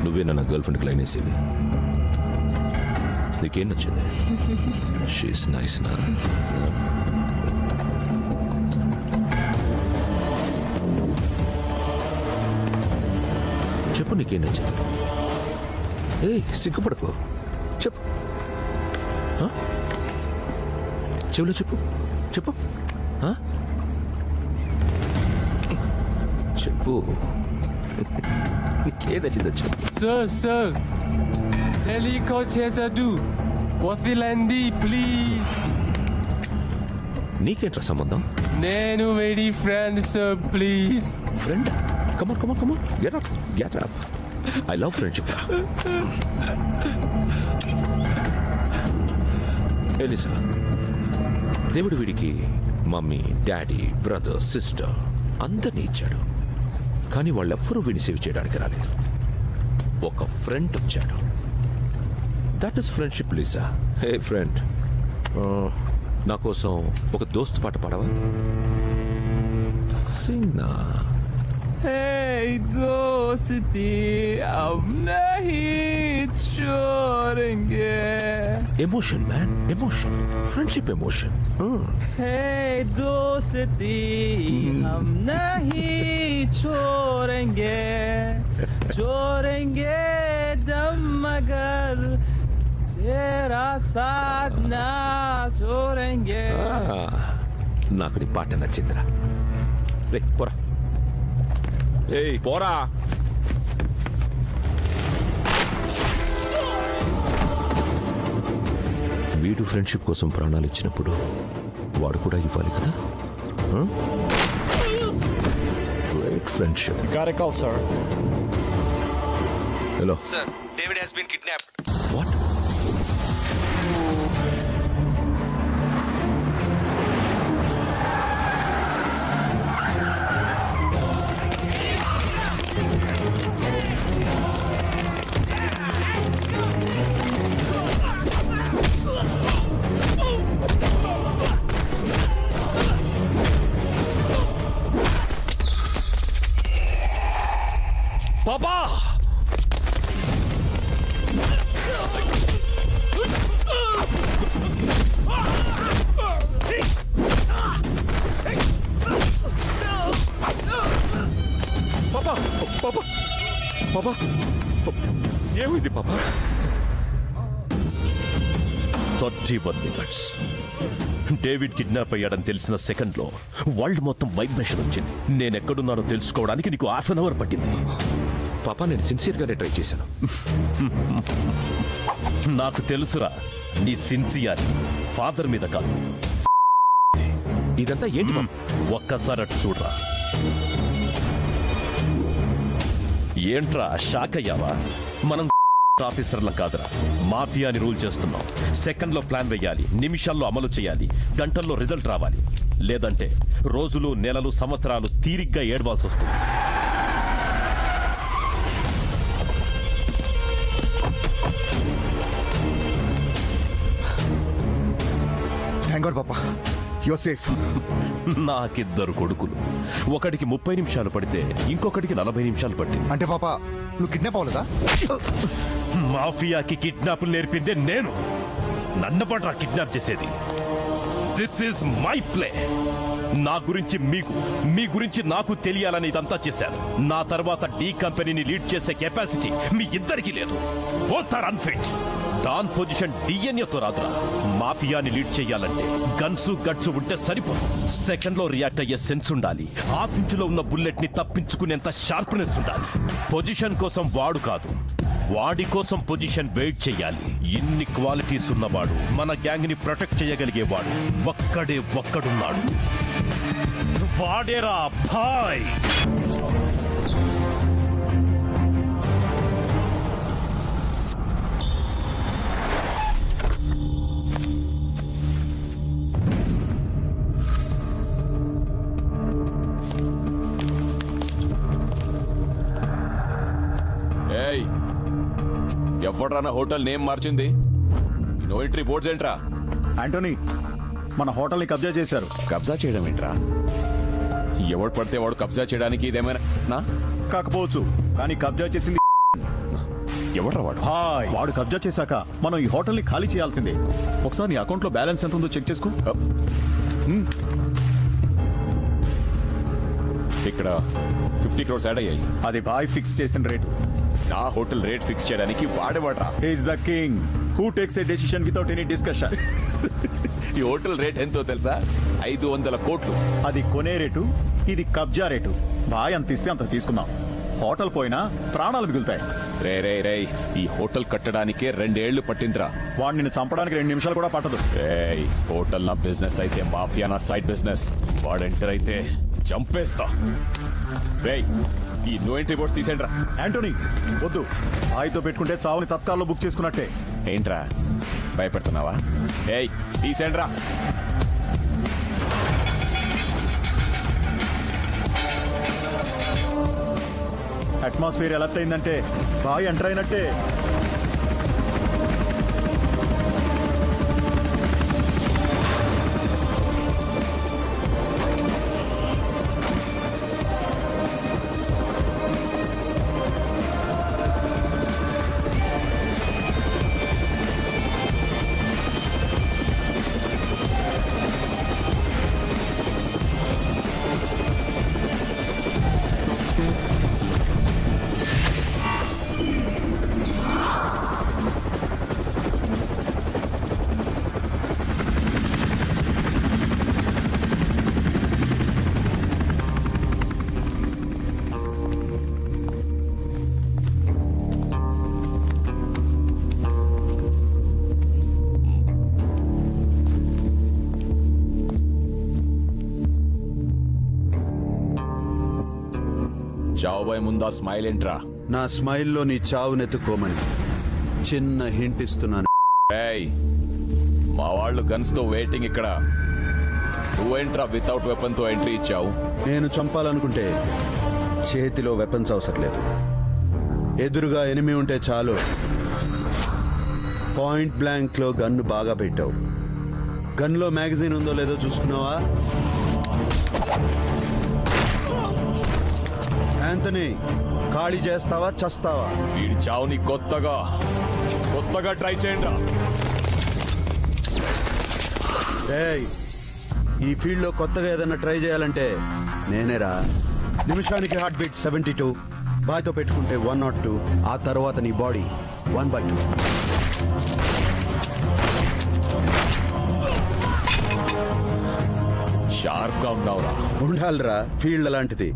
నువ్వే నా గర్ల్ ఫ్రెండ్కి లైన్ వేసేది. నీకేం నచ్చింది? షీస్ నైస్ నా. చెప్పు నీకేం నచ్చింది? సిగ్గుపడకు, చెప్పు. చెవులో చెప్పు, చెప్పు, చెప్పు. నీకేం నచ్చిందో చెప్పు. సార్ తెలియకొచ్చేసాడు. వదిలండి ప్లీజ్. నీకేంట్రా సంబంధం? నేను very friend sir, please. Friend? Come on come on come on, get up, get up. I love friendship. ELISA, దేవుడు వీడికి మమ్మీ, డాడీ, బ్రదర్, సిస్టర్ అందరినీ ఇచ్చాడు. కానీ వాళ్ళెవ్వరూ వీడిని సేవ్ చేయడానికి రాలేదు. ఒక ఫ్రెండ్ వచ్చాడు. That is friendship Lisa. Hey friend, నా కోసం ఒక దోస్త్ పాట పాడవా? సింగ్ నా. Hey दोस्ती अब नहीं छोड़ेंगे. Emotion man, emotion. Friendship emotion. Hey दोस्ती हम नहीं छोड़ेंगे. छोड़ेंगे दम मगर तेरा साथ ना छोड़ेंगे. నాకు నీ పాట నచ్చిందిరా. రే పోరా, ఏయ్ పోరా. వీడు ఫ్రెండ్షిప్ కోసం ప్రాణాలు ఇచ్చినప్పుడు వాడు కూడా ఇవ్వాలి కదా. Great friendship. Got a call, sir. Hello Sir, David has been kidnapped. What? Papa! పాపా, పాపా, పాపా, ఏమైంది పాపా? 31 minutes. డేవిడ్ కిడ్నాప్ అయ్యాడని తెలిసిన సెకండ్లో వరల్డ్ మొత్తం వైబ్రేషన్ వచ్చింది. నేనెక్కడున్నానో తెలుసుకోవడానికి నీకు హాఫ్ అన్ అవర్ పట్టింది. పాపా, నేను సిన్సియర్గానే ట్రై చేశాను. నాకు తెలుసురా నీ సిన్సియర్ ఫాదర్ మీద కాదు. ఇదంతా ఏంటి పాపా? ఒక్కసారి అటు చూడరా. ఏంట్రా షాక్ అయ్యావా? మనం ఆఫీసర్లం కాదురా, మాఫియాని రూల్ చేస్తున్నాం. సెకండ్లో ప్లాన్ వేయాలి, నిమిషాల్లో అమలు చేయాలి, గంటల్లో రిజల్ట్ రావాలి. లేదంటే రోజులు, నెలలు, సంవత్సరాలు తీరిగ్గా ఏడవాల్సి వస్తుంది. థాంక్ గాడ్ పాపా, యు ఆర్ సేఫ్. నాకిద్దరు కొడుకులు. ఒకడికి 30 నిమిషాలు పడితే ఇంకొకడికి 40 నిమిషాలు పట్టింది. అంటే పాపా నువ్వు కిడ్నాప్ అవ్వలేదా? మాఫియాకి కిడ్నాపులు నేర్పిందే నేను. నన్ను పట్రా కిడ్నాప్ చేసేది. This is my play. నా గురించి మీకు, మీ గురించి నాకు తెలియాలని ఇదంతా చేశాను. నా తర్వాత డీ కంపెనీని లీడ్ చేసే కెపాసిటీ మీ ఇద్దరికీ లేదు. Both are unfit. Don position డిఎన్ఏతో రాదురా. మాఫియాని లీడ్ చేయాలంటే గన్సు గట్సు ఉంటే సరిపోదు. సెకండ్ లో రియాక్ట్ అయ్యే సెన్స్ ఉండాలి. హాఫ్ ఇంచులో ఉన్న బుల్లెట్ ని తప్పించుకునేంత షార్ప్నెస్ ఉండాలి. పొజిషన్ కోసం వాడు కాదు, వాడి కోసం పొజిషన్ వెయిట్ చేయాలి. ఇన్ని క్వాలిటీస్ ఉన్నవాడు, మన గ్యాంగ్ ని ప్రొటెక్ట్ చేయగలిగేవాడు ఒక్కడున్నాడు. వాడేరా భాయ్. ఎవడ్రా హోటల్ నేమ్ మార్చింది? నో ఎంట్రీ బోర్డ్స్ ఏంట్రా? ఆంటోనీ, మన హోటల్ని కబ్జా చేశారు. కబ్జా చేయడం ఏంట్రా? ఎవడు పడితే వాడు కబ్జా చేయడానికి ఇదేమైనా కాకపోవచ్చు, కానీ కబ్జా చేసింది ఎవడ్రా వాడు? వాడు కబ్జా చేశాక మనం ఈ హోటల్ని ఖాళీ చేయాల్సిందే. ఒకసారి నీ అకౌంట్లో బ్యాలెన్స్ ఎంత ఉందో చెక్ చేసుకో. ఇక్కడ 50 crores యాడ్ అయ్యాయి. అది బాయ్ ఫిక్స్ చేసిన రేటు. నా హోటల్ రేట్ ఫిక్స్ చేయడానికి వాడేవాడ్రా. Is the king who takes a decision without any discussion. ఈ హోటల్ రేట్ ఎంతో తెలుసా? 500 కోట్లు. అది కొనే రేటు, ఇది కబ్జా రేటు. బాయ్ అంత ఇస్తే అంత తీసుకుందాం. హోటల్ పోయినా ప్రాణాలు మిగులుతాయి. రే ఈ హోటల్ కట్టడానికే 2 ఏళ్లు పట్టిందిరా. వాడు నిన్ను చంపడానికి 2 నిమిషాలు కూడా పట్టదు. రేయ్, హోటల్ నా బిజినెస్ అయితే మాఫియా నా సైడ్ బిజినెస్. వాడు ఎంటర్ అయితే చంపేస్తా. రేయ్, ఈ నో ఎంట్రీ బోర్డ్స్ తీసేండ్రా. యాంటోనీ వద్దు, బాయ్తో పెట్టుకుంటే చావుని తత్కాల్లో బుక్ చేసుకున్నట్టే. ఏంట్రా భయపెడుతున్నావా? ఏయ్, తీసేండ్రా. అట్మాస్ఫియర్ ఎలర్ట్ అయిందంటే బాయ్ ఎంటర్ అయినట్టే. చావుబాయ్ ముందా స్మైల్ ఏంట్రా? నా స్మైల్లో నీ చావునెత్తుకోమని చిన్న హింట్ ఇస్తున్నాను. ఏయ్, మా వాళ్ళు గన్స్ తో వెయిటింగ్ ఇక్కడ. నువ్వేంట్రా వితౌట్ వెపన్ తో ఎంట్రీ ఇచ్చావు? నేను చంపాలనుకుంటే చేతిలో వెపన్స్ అవసరం లేదు. ఎదురుగా ఎనిమి ఉంటే చాలు. పాయింట్ బ్లాంక్ లో గన్ను బాగా పెట్టావు. గన్లో మ్యాగజైన్ ఉందో లేదో చూసుకున్నావా? యాంథనీ, ఖాళీ చేస్తావా చస్తావా? వీడి చావుని కొత్తగా ట్రై చేయండిరా. ఏయ్, ఈ ఫీల్డ్ లో కొత్తగా ఏదైనా ట్రై చేయాలంటే నేనేరా. నిమిషానికి హార్ట్ బీట్ 72, బాయ్తో పెట్టుకుంటే 102, ఆ తర్వాత నీ బాడీ 1/2. షార్ప్ గా ఉన్నావురా. ఉండాలిరా, ఫీల్డ్ అలాంటిది.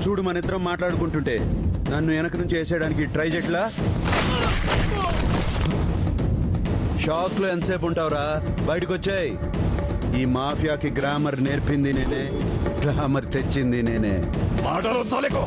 చూడు, మన ఇద్దరం మాట్లాడుకుంటుంటే నన్ను వెనక నుంచి వేసేయడానికి ట్రై చేయట్లా. షాక్ లో ఎంతసేపు ఉంటావురా? బయటకు వచ్చాయి. ఈ మాఫియాకి గ్రామర్ నేర్పింది నేనే, గ్లామర్ తెచ్చింది నేనే. మాటలో సాలేకో.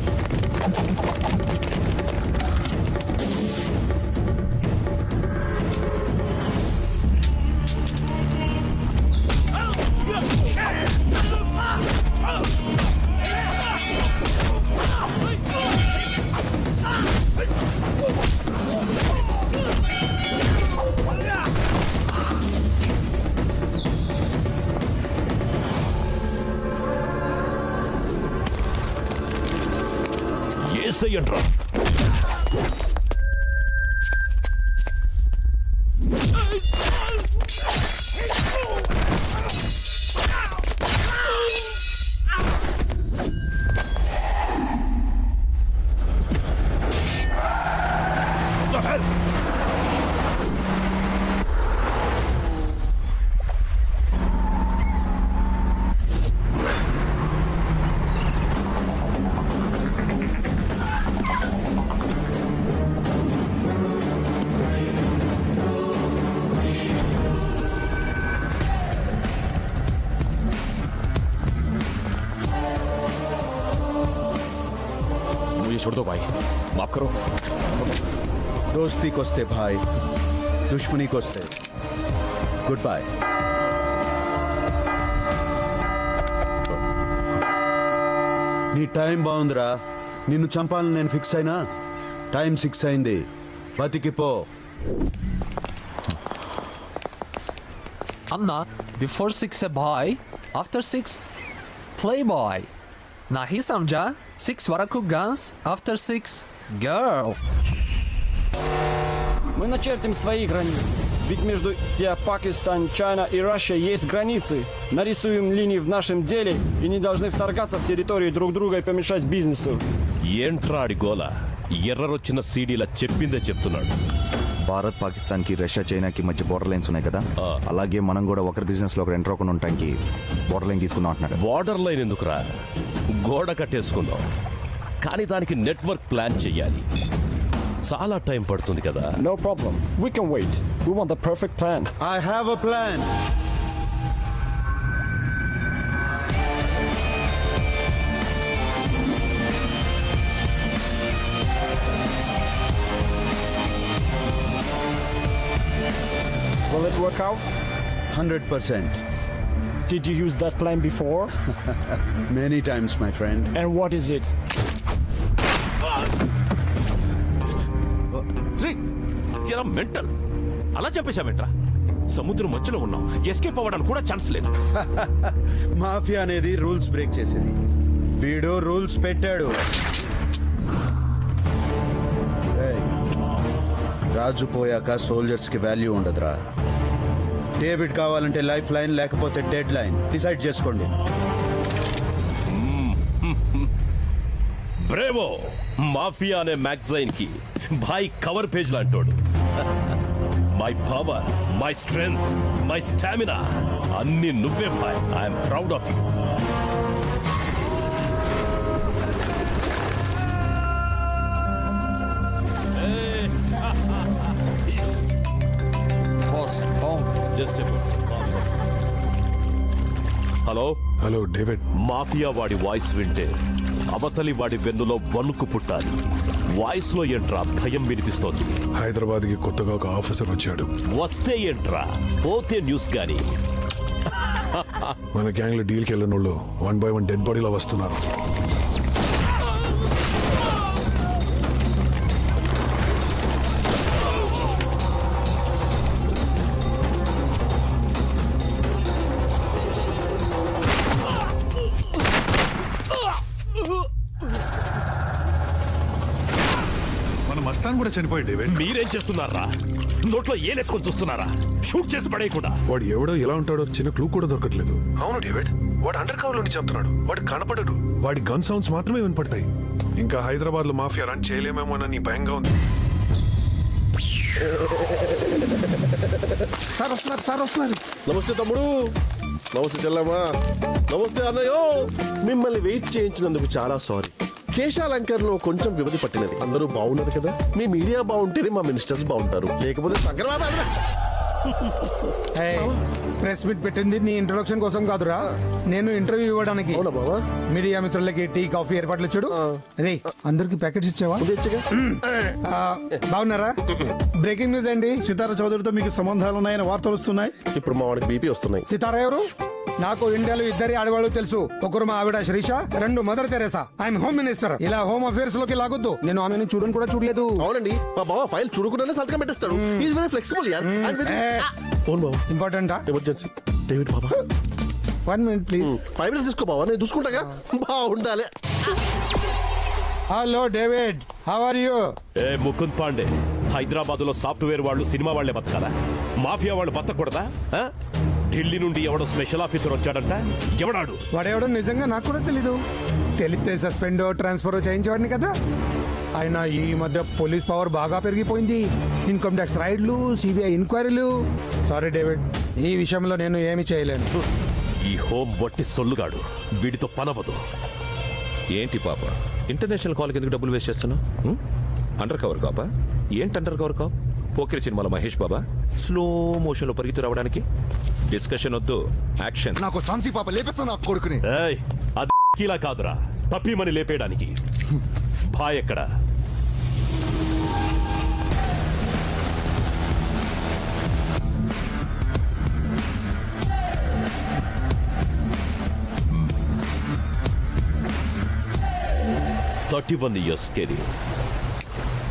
ఏసయ్యంట్రా. छोड़ दो भाई, माफ करो. దోస్తీకి వస్తే భాయ్, దుష్మనీకి వస్తే గుడ్ బై. నీ టైం బాగుందిరా. నిన్ను చంపాలని నేను ఫిక్స్ అయినా. టైం 6 అయింది, బతికిపో. Anna, before 6 a boy, after 6 playboy. Nahi samjha? 6 varaku guns, after 6 girls. Мы начертим свои границы. Ведь между Пакистан, Чайна и Россия есть границы. Нарисуем линии в нашем деле и не должны вторгаться в территорию друг друга и помешать бизнесу. ఏంట్రాడి గోల ఎర్రరొచ్చిన సీడీలా చెప్పిందే చెప్తున్నాడు. భారత్ పాకిస్తాన్ కి రష్యా చైనాకి మధ్య బోర్డర్ లైన్స్ ఉన్నాయి కదా, అలాగే మనం కూడా ఒకరి బిజినెస్ లో ఒకరు ఎంటర్ అవ్వకుండా ఉండటానికి బోర్డర్ లైన్ తీసుకుందాం అంటున్నాడు. బార్డర్ లైన్ ఎందుకురా, గోడ కట్టేసుకుందాం. కానీ దానికి నెట్వర్క్ ప్లాన్ చెయ్యాలి. చాలా టైం పడుతుంది కదా. No problem. We can wait. We want the perfect plan. I have a plan. Will it work out? 100%. Did you use that plan before? Many times, my friend. And what is it? ఎరా mental, అలా చంపేశామేంట్రా? సముద్రం మధ్యలో ఉన్నాం, escape అవ్వడానికి కూడా chance లేదు. Mafia అనేది rules break చేసేది. వీడు రూల్స్ పెట్టాడు. ఏయ్, రాజు పోయాక సోల్జర్స్ కి వాల్యూ ఉండదురా. డేవిడ్ కావాలంటే లైఫ్ లైన్, లేకపోతే డెడ్ లైన్. డిసైడ్ చేసుకోండి. బ్రేవో మాఫియా అనే మ్యాగజైన్ కి భాయ్ కవర్ పేజ్ లాంటోడు. My power, my strength, my stamina అన్ని నువ్వే భాయ్. I'm proud of you. Boss, phone. Just hello hello David. Mafia వాడి వాయిస్ వింటే అవతలి వాడి వెన్నులో వణుకు పుట్టాలి. వాయిస్ లో ఏంట్రా భయం వినిపిస్తోంది? హైదరాబాద్ కి కొత్తగా ఒక ఆఫీసర్ వచ్చాడు. వస్తే ఏంట్రా, పోతే న్యూస్ గాని. మన గ్యాంగ్ లో డీల్ కి వెళ్ళిన వాళ్ళు 1 by 1 డెడ్ బాడీలో వస్తున్నారు. మన మస్తాన్ కూడా చనిపోయాడు డేవిడ్. మీరేం చేస్తున్నారా? నోట్లో ఏలేసుకొని చూస్తున్నారా? షూట్ చేసి పడేయకుండా. వాడు ఎవడో ఎలా ఉంటాడో చిన్న క్లూ కూడా దొరకట్లేదు. అవును డేవిడ్, వాడు అండర్ కవర్ నుండి చెప్తున్నాడు. వాడు కనపడడు, వాడి గన్ సౌండ్స్ మాత్రమే వినపడతాయి. ఇంకా హైదరాబాద్ లో మాఫియా రన్ చేయలేమేమోనని భయంగా ఉంది. సార్ వస్తున్నారు. నమస్తే తమ్ముడు, నమస్తే చెల్లమ్మా, నమస్తే అన్నయ్యో. మిమ్మల్ని వెయిట్ చేయించినందుకు చాలా సారీ. కేశాలంకర్లో కొంచెం వ్యవధి పట్టినది. అందరూ బాగున్నారు కదా? మీ మీడియా బాగుంటేనే మా మినిస్టర్స్ బాగుంటారు, లేకపోతే ప్రెస్ మీట్ పెట్టింది నీ ఇంట్రొడక్షన్ కోసం కాదురా, నేను ఇంటర్వ్యూ ఇవ్వడానికి. అవునా బావా? మీడియా మిత్రులకి టీ కాఫీ ఏర్పాట్లు చూడు. రే అందరికి ప్యాకెట్స్ ఇచ్చావా? బాగున్నారా? బ్రేకింగ్ న్యూస్ అండి, సితారా చౌదరితో మీకు సంబంధాలు ఉన్నాయని వార్తలు వస్తున్నాయి. ఇప్పుడు మా వాడికి బీపీ వస్తున్నాయి. సితారా ఎవరు? నాకు ఇండియాలో ఇద్దరి ఆడవాళ్ళు తెలుసు. ఒకరు మా ఆవిడ శ్రీష, రెండు mother Teresa. I'm home minister. ఇలా హోమ్ అఫేర్స్ లోకి లాగొద్దు. నేను ఆమెను చూడని కూడా చూడలేదు. అవునండి, మా బావ ఫైల్ చూడకుండానే సంతకం పెట్టేస్తాడు. ఈజ్ వెరీ ఫ్లెక్సిబుల్ యార్. ఫోన్ బావ, ఇంపార్టెంటా? ఎమర్జెన్సీ. డేవిడ్ బాబా 1 minute ప్లీజ్. 5 minutes తీసుకో బావా, నేను చూసుకుంటాగా. బాగుండాలి. Hello David, how are you? ఏ ముకుంద్ పాండే, హైదరాబాద్ లో సాఫ్ట్వేర్ వాళ్ళు సినిమా వాళ్లే బతకాలా? మాఫియా వాళ్ళు బతకూడదా? ఆ? ఢిల్లీ నుండి ఎవడో స్పెషల్ ఆఫీసర్ వచ్చాడంట. ఎవడాడు? వాడెవడో నిజంగా నాకు కూడా తెలీదు. తెలిస్తే సస్పెండ్ ట్రాన్స్ఫర్ చేయించేవాడిని కదా. అయినా ఈ మధ్య పోలీస్ పవర్ బాగా పెరిగిపోయింది. ఇన్కమ్ ట్యాక్స్ రైడ్లు, సిబిఐ ఎంక్వైరీలు. సారీ డేవిడ్, ఈ విషయంలో నేను ఏమి చేయలేను. ఈ హోమ్ వట్టి సొల్లుగాడు, వీడితో పనవదు. ఏంటి పాప, ఇంటర్నేషనల్ కాల్కి ఎందుకు డబ్బులు వేస్ట్ చేస్తున్నావు? అండర్ కవర్ కాపా? ఏంటి అండర్ కవర్ కాప్? పోకిరి సినిమాలో మహేష్ బాబా స్లో మోషన్ లో పరిగెత్తు రావడానికి? డిస్కషన్ వద్దు, యాక్షన్. నాకు ఛాన్సీ పాప లేపేస్తా నా కొడుకుని. ఏయ్, అది ఇలా కాదురా, తప్పిమని లేపేయడానికి. భాయ్ ఎక్కడ? $31 years career,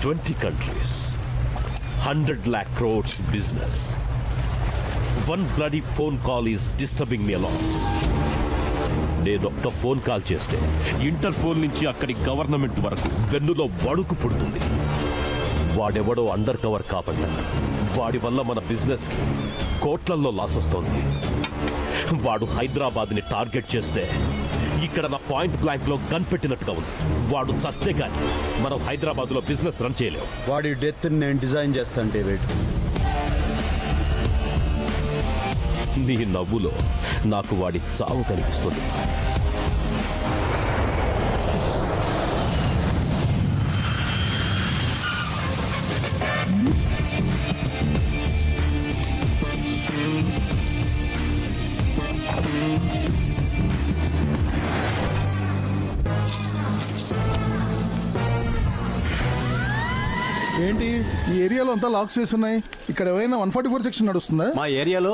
20 countries, 100 lakh crores business. One bloody phone call is disturbing me a lot. నేను ఒక్క ఫోన్ కాల్ చేస్తే ఇంటర్పోల్ నుంచి అక్కడి గవర్నమెంట్ వరకు వెన్నులో వణుకు పుడుతుంది. వాడెవడో అండర్ కవర్ కాబట్ట వాడి వల్ల మన బిజినెస్ కి కోట్లల్లో లాస్ వస్తోంది. వాడు హైదరాబాద్ని టార్గెట్ చేస్తే ఇక్కడ నా పాయింట్ బ్లాంక్ లో గన్ పెట్టినట్టుగా ఉంది. వాడు చస్తే గాని మనం హైదరాబాద్ లో బిజినెస్ రన్ చేయలేము. వాడి డెత్ నేను డిజైన్ చేస్తాను డేవిడ్. నీ నవ్వులో నాకు వాడి చావు కనిపిస్తుంది. ఏంటి ఈ ఏరియాలో అంతా లాక్స్ వేసి ఉన్నాయి. ఇక్కడ ఏమైనా 144 సెక్షన్ నడుస్తుందా? మా ఏరియాలో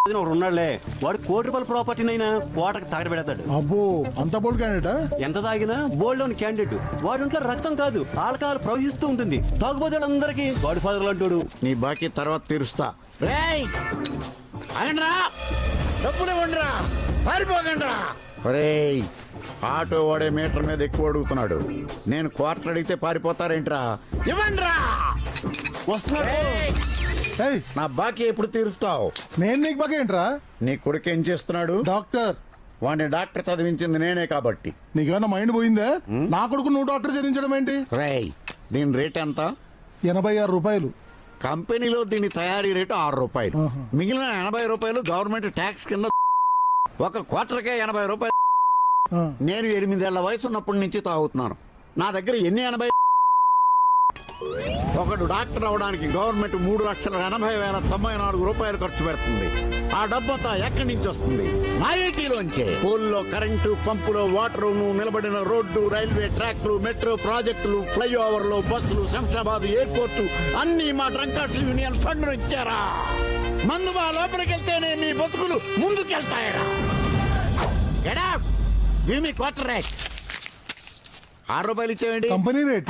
ఒకడు ఉన్నాడులే, వాడు ₹1,00,00,000 ప్రాపర్టీనైనా కోటకు తగడబెడతాడు. అబ్బో, అంత బోల్డ్ క్యాండిడేటా? ఎంత తాగినా బోల్డ్ లోని క్యాండిడేట్. వాడి ఒంట్లో రక్తం కాదు, ఆల్కహాల్ ప్రవహిస్తూ ఉంటుంది. తాగుబోతే అందరికీ వాడు ఫాదర్లు అంటాడు. నీ బాకీ తర్వాత తీరుస్తా. ఆటో వాడే మీటర్ మీద ఎక్కువ అడుగుతున్నాడు. నేను క్వార్టర్ అడిగితే పారిపోతారేంట్రా? ఇవ్వండిరా. వస్తున్నాడు. నా బాకీ ఎప్పుడు తీరుస్తావు? నేను నీకు బాగా ఏంట్రా? నీ కొడుకు ఏం చేస్తున్నాడు? డాక్టర్. వాడిని డాక్టర్ చదివించింది నేనే కాబట్టి. నీకేమైనా మైండ్ పోయిందా? నా కొడుకు నువ్వు డాక్టర్ చదివించడం ఏంటి? దీని రేట్ ఎంత? ₹86. కంపెనీలో దీని తయారీ రేటు ₹6. మిగిలిన ₹80 గవర్నమెంట్ ట్యాక్స్ కింద. ఒక క్వార్టర్కే ₹80. నేను 8 ఏళ్ల వయసు ఉన్నప్పటి నుంచి తాగుతున్నాను. నా దగ్గర ఎన్ని 80? ఒకడు డాక్టర్ అవడానికి గవర్నమెంట్ ₹3,80,094 ఖర్చు పెడుతుంది. ఆ డబ్బంతా ఎక్కడి నుంచి వస్తుంది? నా ఐటీలోంచే. పోల్లో కరెంటు, పంపులో వాటరు, నిలబడిన రోడ్డు, రైల్వే ట్రాక్లు, మెట్రో ప్రాజెక్టులు, ఫ్లైఓవర్లు, బస్సులు, శంషాబాద్ ఎయిర్పోర్టు అన్ని మా డ్రంకర్స్ యూనియన్ ఫండ్ ఇచ్చారా? మందు మా లోపలికెళ్తేనే మీ బతుకులు ముందుకెళ్తాయరా? మీ క్వార్టర్ రేట్ ₹6 ఇచ్చేయండి. Company rate.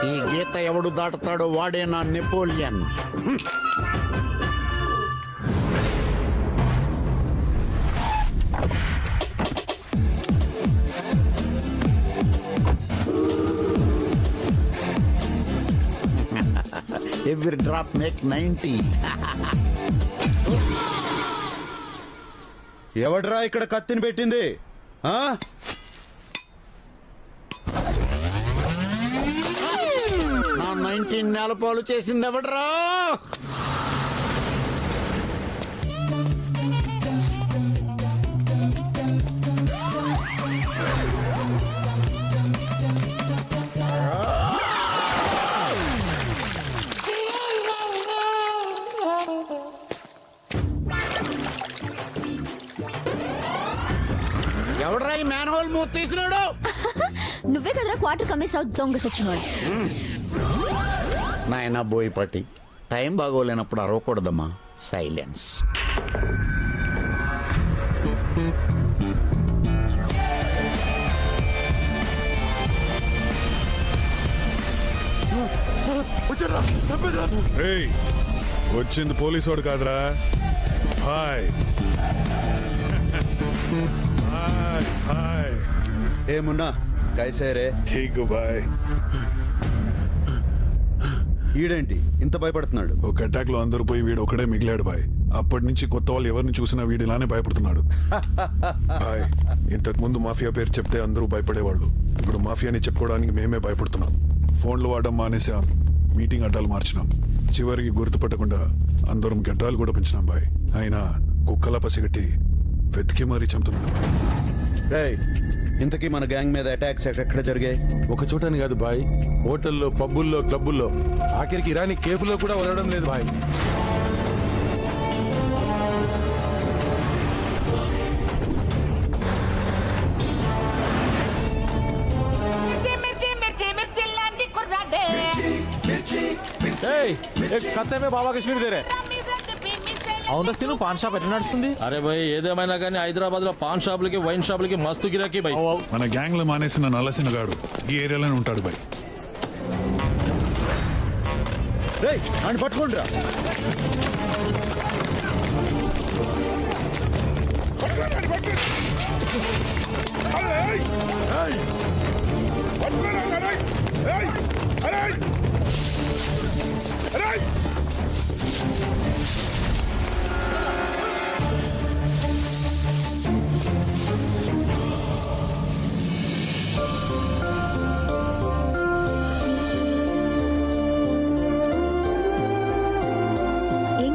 ఈ గీత ఎవడు దాటుతాడో వాడే నా నెపోలియన్. Every drop make 90. ఎవడ్రా ఇక్కడ కత్తిని పెట్టింది? నా 19 నేలపాలు చేసింది ఎవడ్రా? ఎవడ్రా ఈ మ్యాన్ హోల్ మూత తీసినాడు? నువ్వే కదరా క్వార్టర్ కమ్మేసావు, దొంగ సచ్చినోడు. నాయన బోయపాటి, టైం బాగోలేనప్పుడు అరవకూడదమ్మా. సైలెన్స్. వచ్చింది పోలీసు వాడు కాదురా. Hi hi hi. ఏమున్నా కైసేరే? ఠీక్ బాయ్. ఈడేంటి ఇంత భయపడుతున్నాడు? ఒక అటాక్ లో అందరూ పోయి వీడు ఒకడే మిగిలాడు బాయ్. అప్పటి నుంచి కొత్త వాళ్ళు ఎవరిని చూసినా వీడు ఇలానే భయపడుతున్నాడు. బాయ్, ఇంతకు ముందు మాఫియా పేరు చెప్తే అందరూ భయపడేవాళ్ళు. ఇప్పుడు మాఫియాని చెప్పుకోవడానికి మేమే భయపడుతున్నాం. ఫోన్లు వాడడం మానేసాం, మీటింగ్ అడ్డాలు మార్చినాం. చివరికి గుర్తుపట్టకుండా అందరం గడ్డాలు కూడా పెంచినాం బాయ్. అయినా కుక్కల పసిగట్టి వెతికి మరీ చంపుతున్నాడు. ఇంతకీ మన గ్యాంగ్ మీద అటాక్స్ ఎక్కడ జరిగాయి? ఒక చోటని కాదు బాయ్, హోటల్లో, పబ్బుల్లో, క్లబ్బుల్లో, ఆఖరికి ఇరానీ కేఫ్లో కూడా వదలడం లేదు బాయ్. బాబా కశ్మీర్ దేరే. అవునా సీను, పాన్ షాప్ ఎట్లా నడుస్తుంది? అరే భయ్, ఏదేమైనా కానీ హైదరాబాద్ లో పాన్ షాపులకి, వైన్ షాపులకి మస్తు గిరాకీ భయ్. మన గ్యాంగ్ లో మానేసిన నల్లసిన గాడు ఈ ఏరియాలోనే ఉంటాడు బాయ్. పట్టుకోండి రా. ఏం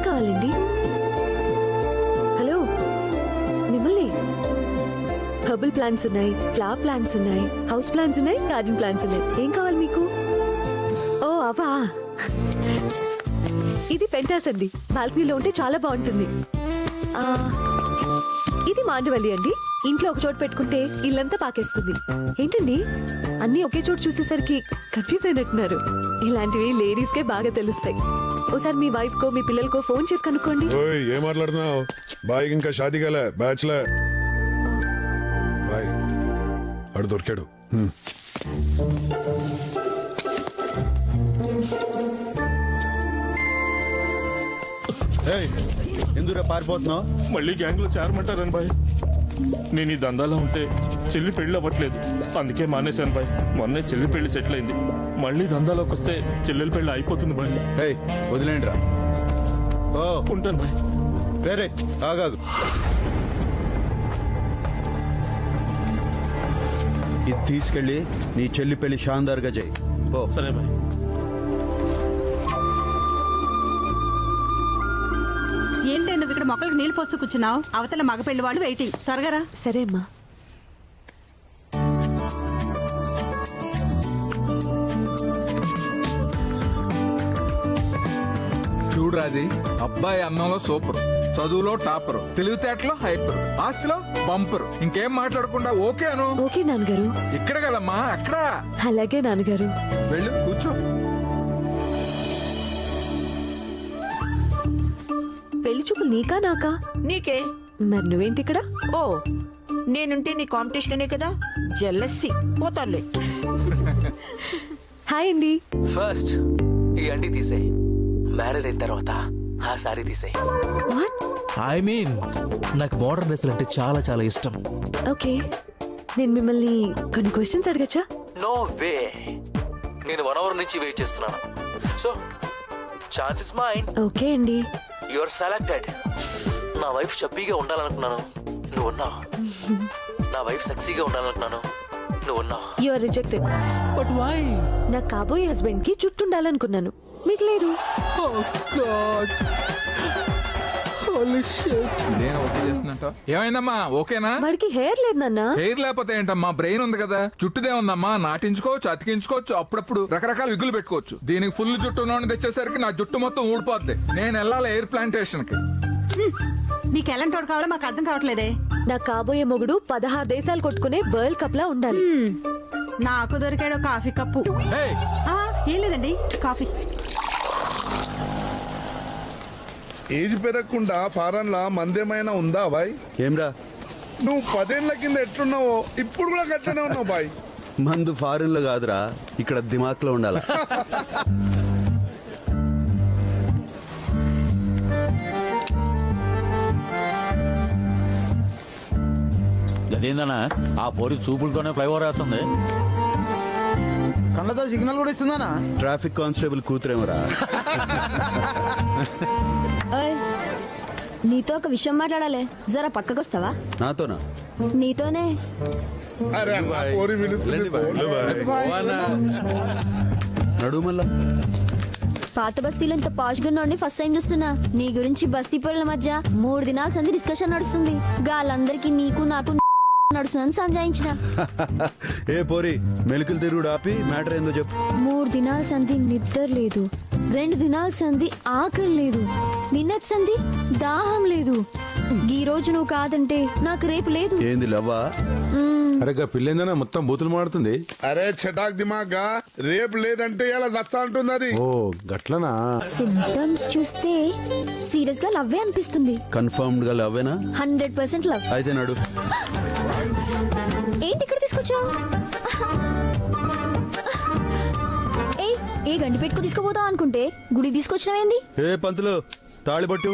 కావాలండి? హలో, మిమ్మల్ని. హెర్బల్ ప్లాంట్స్ ఉన్నాయి, ఫ్లవర్ ప్లాంట్స్ ఉన్నాయి, హౌస్ ప్లాంట్స్ ఉన్నాయి, గార్డెన్ ప్లాంట్స్ ఉన్నాయి. ఏం కావాలి మీకు? ఓ అవా, ఇది పెంటాస్ అండి. బాల్కనీలో ఉంటే చాలా బాగుంటుంది. ఆ, ఇది మాండవల్లి అండి. ఇంట్లో ఒక చోటు పెట్టుకుంటే ఇల్లంతా పాకేస్తుంది. ఏంటండి అన్నీ ఒకే చోటు చూసేసరికి కన్ఫ్యూజ్ అయినట్టున్నారు. ఇలాంటివి లేడీస్ కే బాగా తెలుస్తాయి. ఓసారి మీ వైఫ్ కో మీ పిల్లలకో ఫోన్ చేసి కనుక్కోండి. ఓయ్ ఏం మాట్లాడుతున్నావు? బాయ్ ఇంకా షాదీ కాలే, బ్యాచ్లర్. బాయ్ అడు దొరికాడు. ఎందుకు పారిపోతున్నావు? మళ్ళీ గ్యాంగ్ లో చేరమంటారని బాయ్. నేను ఈ దందాలో ఉంటే చెల్లి పెళ్లి అవ్వట్లేదు, అందుకే మానేశాను బాయ్. మొన్నే చెల్లి పెళ్లి సెటిల్ అయింది. మళ్ళీ దందాలోకి వస్తే చెల్లెల పెళ్లి అయిపోతుంది బాయ్. వదిలేండి రా. ఓ ఉంటాను బాయ్. వేరే ఆగాగు. ఇది తీసుకెళ్ళి నీ చెల్లి పెళ్లి షాందార్గా చేయి. ఓ సరే బాయ్. ఏంటి నువ్వు ఇక్కడ మొక్కలకు నీళ్ళు పోస్తూ కూర్చున్నావు? అవతల మగ పెళ్లి వాళ్ళు వెయిటింగ్. త్వరగా సరే అమ్మా. చూడరాది, అబ్బాయి అన్నంలో సూపర్, చదువులో టాపర్, తెలివితేటలో హైపర్, ఆస్తిలో బంపర్. ఇంకేం మాట్లాడకుండా ఓకే అను. ఓకే నాన్నగారు. ఇక్కడ కదమ్మా, అక్కడ. అలాగే నాన్నగారు. వెళ్ళు కూర్చో. పెళ్లి చూపులు నీకా నాకా? నీకే. మరి నువ్వేంటి ఇక్కడ? ఓ, నేనుంటే నీ కాంపిటీషనే కదా. జెల్లసి పోతాలే. హాయ్ అండి. ఫస్ట్ ఈ అండి తీసేయి, మ్యారేజ్ అయిన తర్వాత ఆ సారీ తీసేయి. ఐ మీన్ నాకు మోడర్న్ డ్రెస్సులు అంటే చాలా చాలా ఇష్టం. ఓకే, నేను మిమ్మల్ని కొన్ని క్వశ్చన్స్ అడగచ్చా? నో వే, నేను 1 hour నుంచి వెయిట్ చేస్తున్నాను. So chance is mine. Okay అండి. You are selected. నా వైఫ్ చబ్బీగా ఉండాలనుకున్నాను, నువ్వు ఉన్నావు. నా వైఫ్ సెక్సీగా ఉండాలనుకున్నాను, నువ్వు ఉన్నావు. You are rejected. But why? నా కాబోయే హస్బెండ్ కి జుట్టు ఉండాలనుకున్నాను, మీకు లేదు. ఇదేనా ఓకే చేస్తుందంట? ఏమైందమ్మా, ఓకేనా? వాడికి హెయిర్ లేదు నాన్న. హెయిర్ లేకపోతే ఏంటమ్మా, బ్రెయిన్ ఉంది కదా. జుట్టుదే ఉందమ్మా, నాటించుకోవచ్చు, అతికించుకోవచ్చు, అప్పుడప్పుడు రకరకాల విగులు పెట్టుకోవచ్చు. దీనికి ఫుల్ జుట్టు ఉన్నోడిని తెచ్చేసరికి నా జుట్టు మొత్తం ఊడిపోద్ది. నేను వెళ్ళాలి ఎయిర్ ప్లాంటేషన్ కి. నీకు ఎలాంటి వాడు కావాలో మాకు అర్థం కావట్లేదే. నా కాబోయే మొగుడు 16 దేశాలు కొట్టుకునే వరల్డ్ కప్ లా ఉండాలి. నాకు దొరికాడు కాఫీ కప్పు. ఏం లేదండి, కాఫీ. ఏజ్ పెరగకుండా ఫారెన్ లా మందేమైనా ఉందా బాయ్? ఏమ్రా, నువ్వు 10 ఏళ్ల కింద ఎట్లున్నావో ఇప్పుడు కూడా గట్లనే ఉన్నావు బాయ్. మందు ఫారిన్ లో కాదురా, ఇక్కడ దిమాక్ లో ఉండాల. అదేందన్నా ఆ పోరి చూపులతోనే ఫ్లైఓవర్ వేస్తుంది. కళ్ళతో సిగ్నల్ కూడా ఇస్తుందనా? Traffic constable కూతురేమరా. నీతో ఒక విషయం మాట్లాడాలి, జరా పక్కకొస్తావా? నాతోనా? నీతోనే. నడు మళ్ళా. పాత బస్తీలో ఇంత పాష్ గా ఫస్ట్ టైం చూస్తున్నా. నీ గురించి బస్తీ పొరల మధ్య 3 దినాల సంది డిస్కషన్ నడుస్తుంది. గాలందరికీ నీకు నాకు నడుస్తుందని సంజాయించిన. ఏ పోరి, మెలికలు తిరుగుడు ఆపి మ్యాటర్ ఏందో చెప్పు. 3 దినాల సంది నిద్ర లేదు, 2 దినాల సంది ఆకలి లేదు, నిన్నటి సంది దాహం లేదు. ఈ రోజు నువ్వు కాదంటే నాకు రేపు లేదు. ఏంది లవ్వా? అరే పిల్లేందనా మొత్తం బూతులు మాడుతుంది. అరే చటాక్ దిమాగా, రేపు లేదంటే ఇలా చస్తా అంటుంది అది. ఓ గట్లనా? సింప్టమ్స్ చూస్తే సీరియస్ గా లవ్వే అనిపిస్తుంది. కన్ఫర్మ్డ్ గా లవ్వేనా? 100% లవ్. అయితే నడు. ఏంటి ఇక్కడ తీసుకొచ్చావు? ఏ గండి పెట్టుకు తీసుకుపోతావు అనుకుంటే గుడి తీసుకొచ్చినవేంది? ఏ పంతులు, తాళిబట్టు.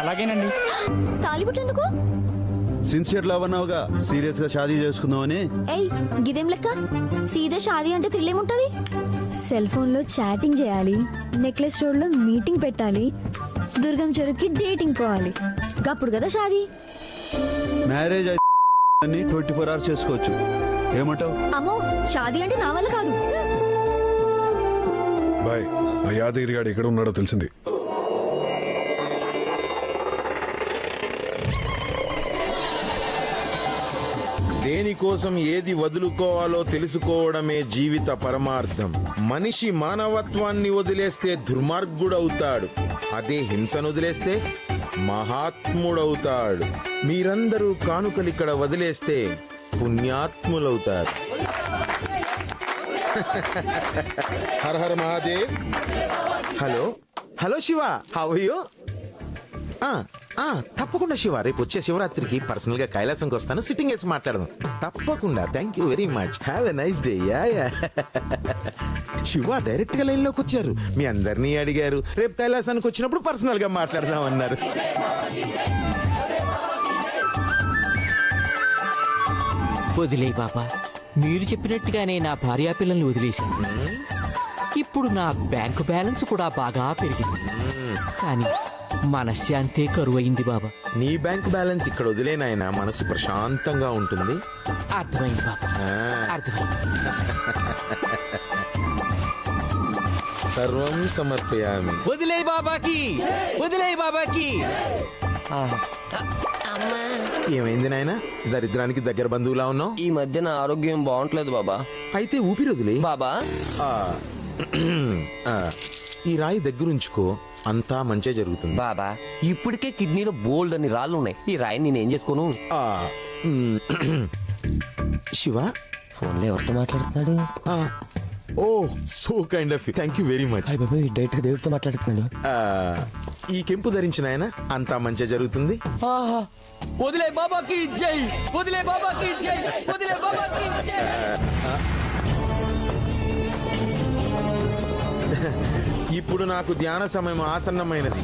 అలాగేనండి. తాళిబట్టు ఎందుకు? సిన్సియర్ లవ్ అన్నావుగా, సీరియస్ గా షాదీ చేసుకుందామని. ఏయ్ గిదేం లెక్క? సీదా షాదీ అంటే థ్రిల్ ఏముంటది? సెల్ ఫోన్ లో చాటింగ్ చేయాలి, నెక్లెస్ రోడ్ లో మీటింగ్ పెట్టాలి, దుర్గం చెరువుకి డేటింగ్ పోవాలి, గప్పుడు కదా షాదీ. మ్యారేజ్ అయితే 24 hours చేసుకోవచ్చు. ఏమంటావు? అమ్మో షాదీ అంటే నా వల్ల కాదు. బాయ్, ఆ యాదగిరి గాడు ఎక్కడ ఉన్నాడో తెలిసింది. దేనికోసం ఏది వదులుకోవాలో తెలుసుకోవడమే జీవిత పరమార్థం. మనిషి మానవత్వాన్ని వదిలేస్తే దుర్మార్గుడవుతాడు, అదే హింసను వదిలేస్తే మహాత్ముడవుతాడు. మీరందరూ కానుకలిక్కడ వదిలేస్తే పుణ్యాత్ములవుతారు. Hara Hara Mahadev. Hello hello Shiva, how are you? తప్పకుండా శివ, రేపు వచ్చే శివరాత్రికి పర్సనల్ గా కైలాసంకి వస్తాను, సిట్టింగ్ వేసి మాట్లాడదాం. తప్పకుండా. Thank you very much. Have a nice day. Shiva direct గా లైన్ లోకి వచ్చారు. మీ అందరినీ అడిగారు, రేపు కైలాసానికి వచ్చినప్పుడు పర్సనల్ గా మాట్లాడదాం అన్నారు. వదిలే బాబా, మీరు చెప్పినట్టుగానే నా భార్యా పిల్లల్ని వదిలేశాను. ఇప్పుడు నా బ్యాంకు బ్యాలెన్స్ కూడా బాగా పెరిగింది, కానీ మనశ్శాంతే కరువైంది బాబా. నీ బ్యాంక్ బ్యాలెన్స్ ఇక్కడ వదిలేనాయన, మనసు ప్రశాంతంగా ఉంటుంది. అర్థమైంది బాబా, అర్థమైంది. సర్వం సమర్పయామి. వదిలే బాబాకి, వదిలే బాబాకి. ఏమైంది నాయన, దరిద్రానికి దగ్గర బంధువులా ఉన్నావు? ఈ మధ్య నా ఆరోగ్యం బాగుంటలేదు బాబా. అయితే ఊపిరి వదిలే బాబా. ఈ రాయి దగ్గరుంచుకో, అంతా మంచే జరుగుతుంది. బాబా ఇప్పటికే కిడ్నీలో బోల్డ్ అని రాళ్ళు ఉన్నాయి, ఈ రాయి నేనేం చేసుకోను? శివ ఫోన్లో ఎవరితో మాట్లాడుతున్నాడు? Oh so kind of, thank you very much. Direct దేవుడితో మాట్లాడుతున్నాడు. ఈ కెంపు ధరించిన ఆయన అంతా మంచి జరుగుతుంది. వదిలే బాబాకి జై, వదిలే బాబాకి జై, వదిలే బాబాకి జై. ఇప్పుడు నాకు ధ్యాన సమయం ఆసన్నమైనది.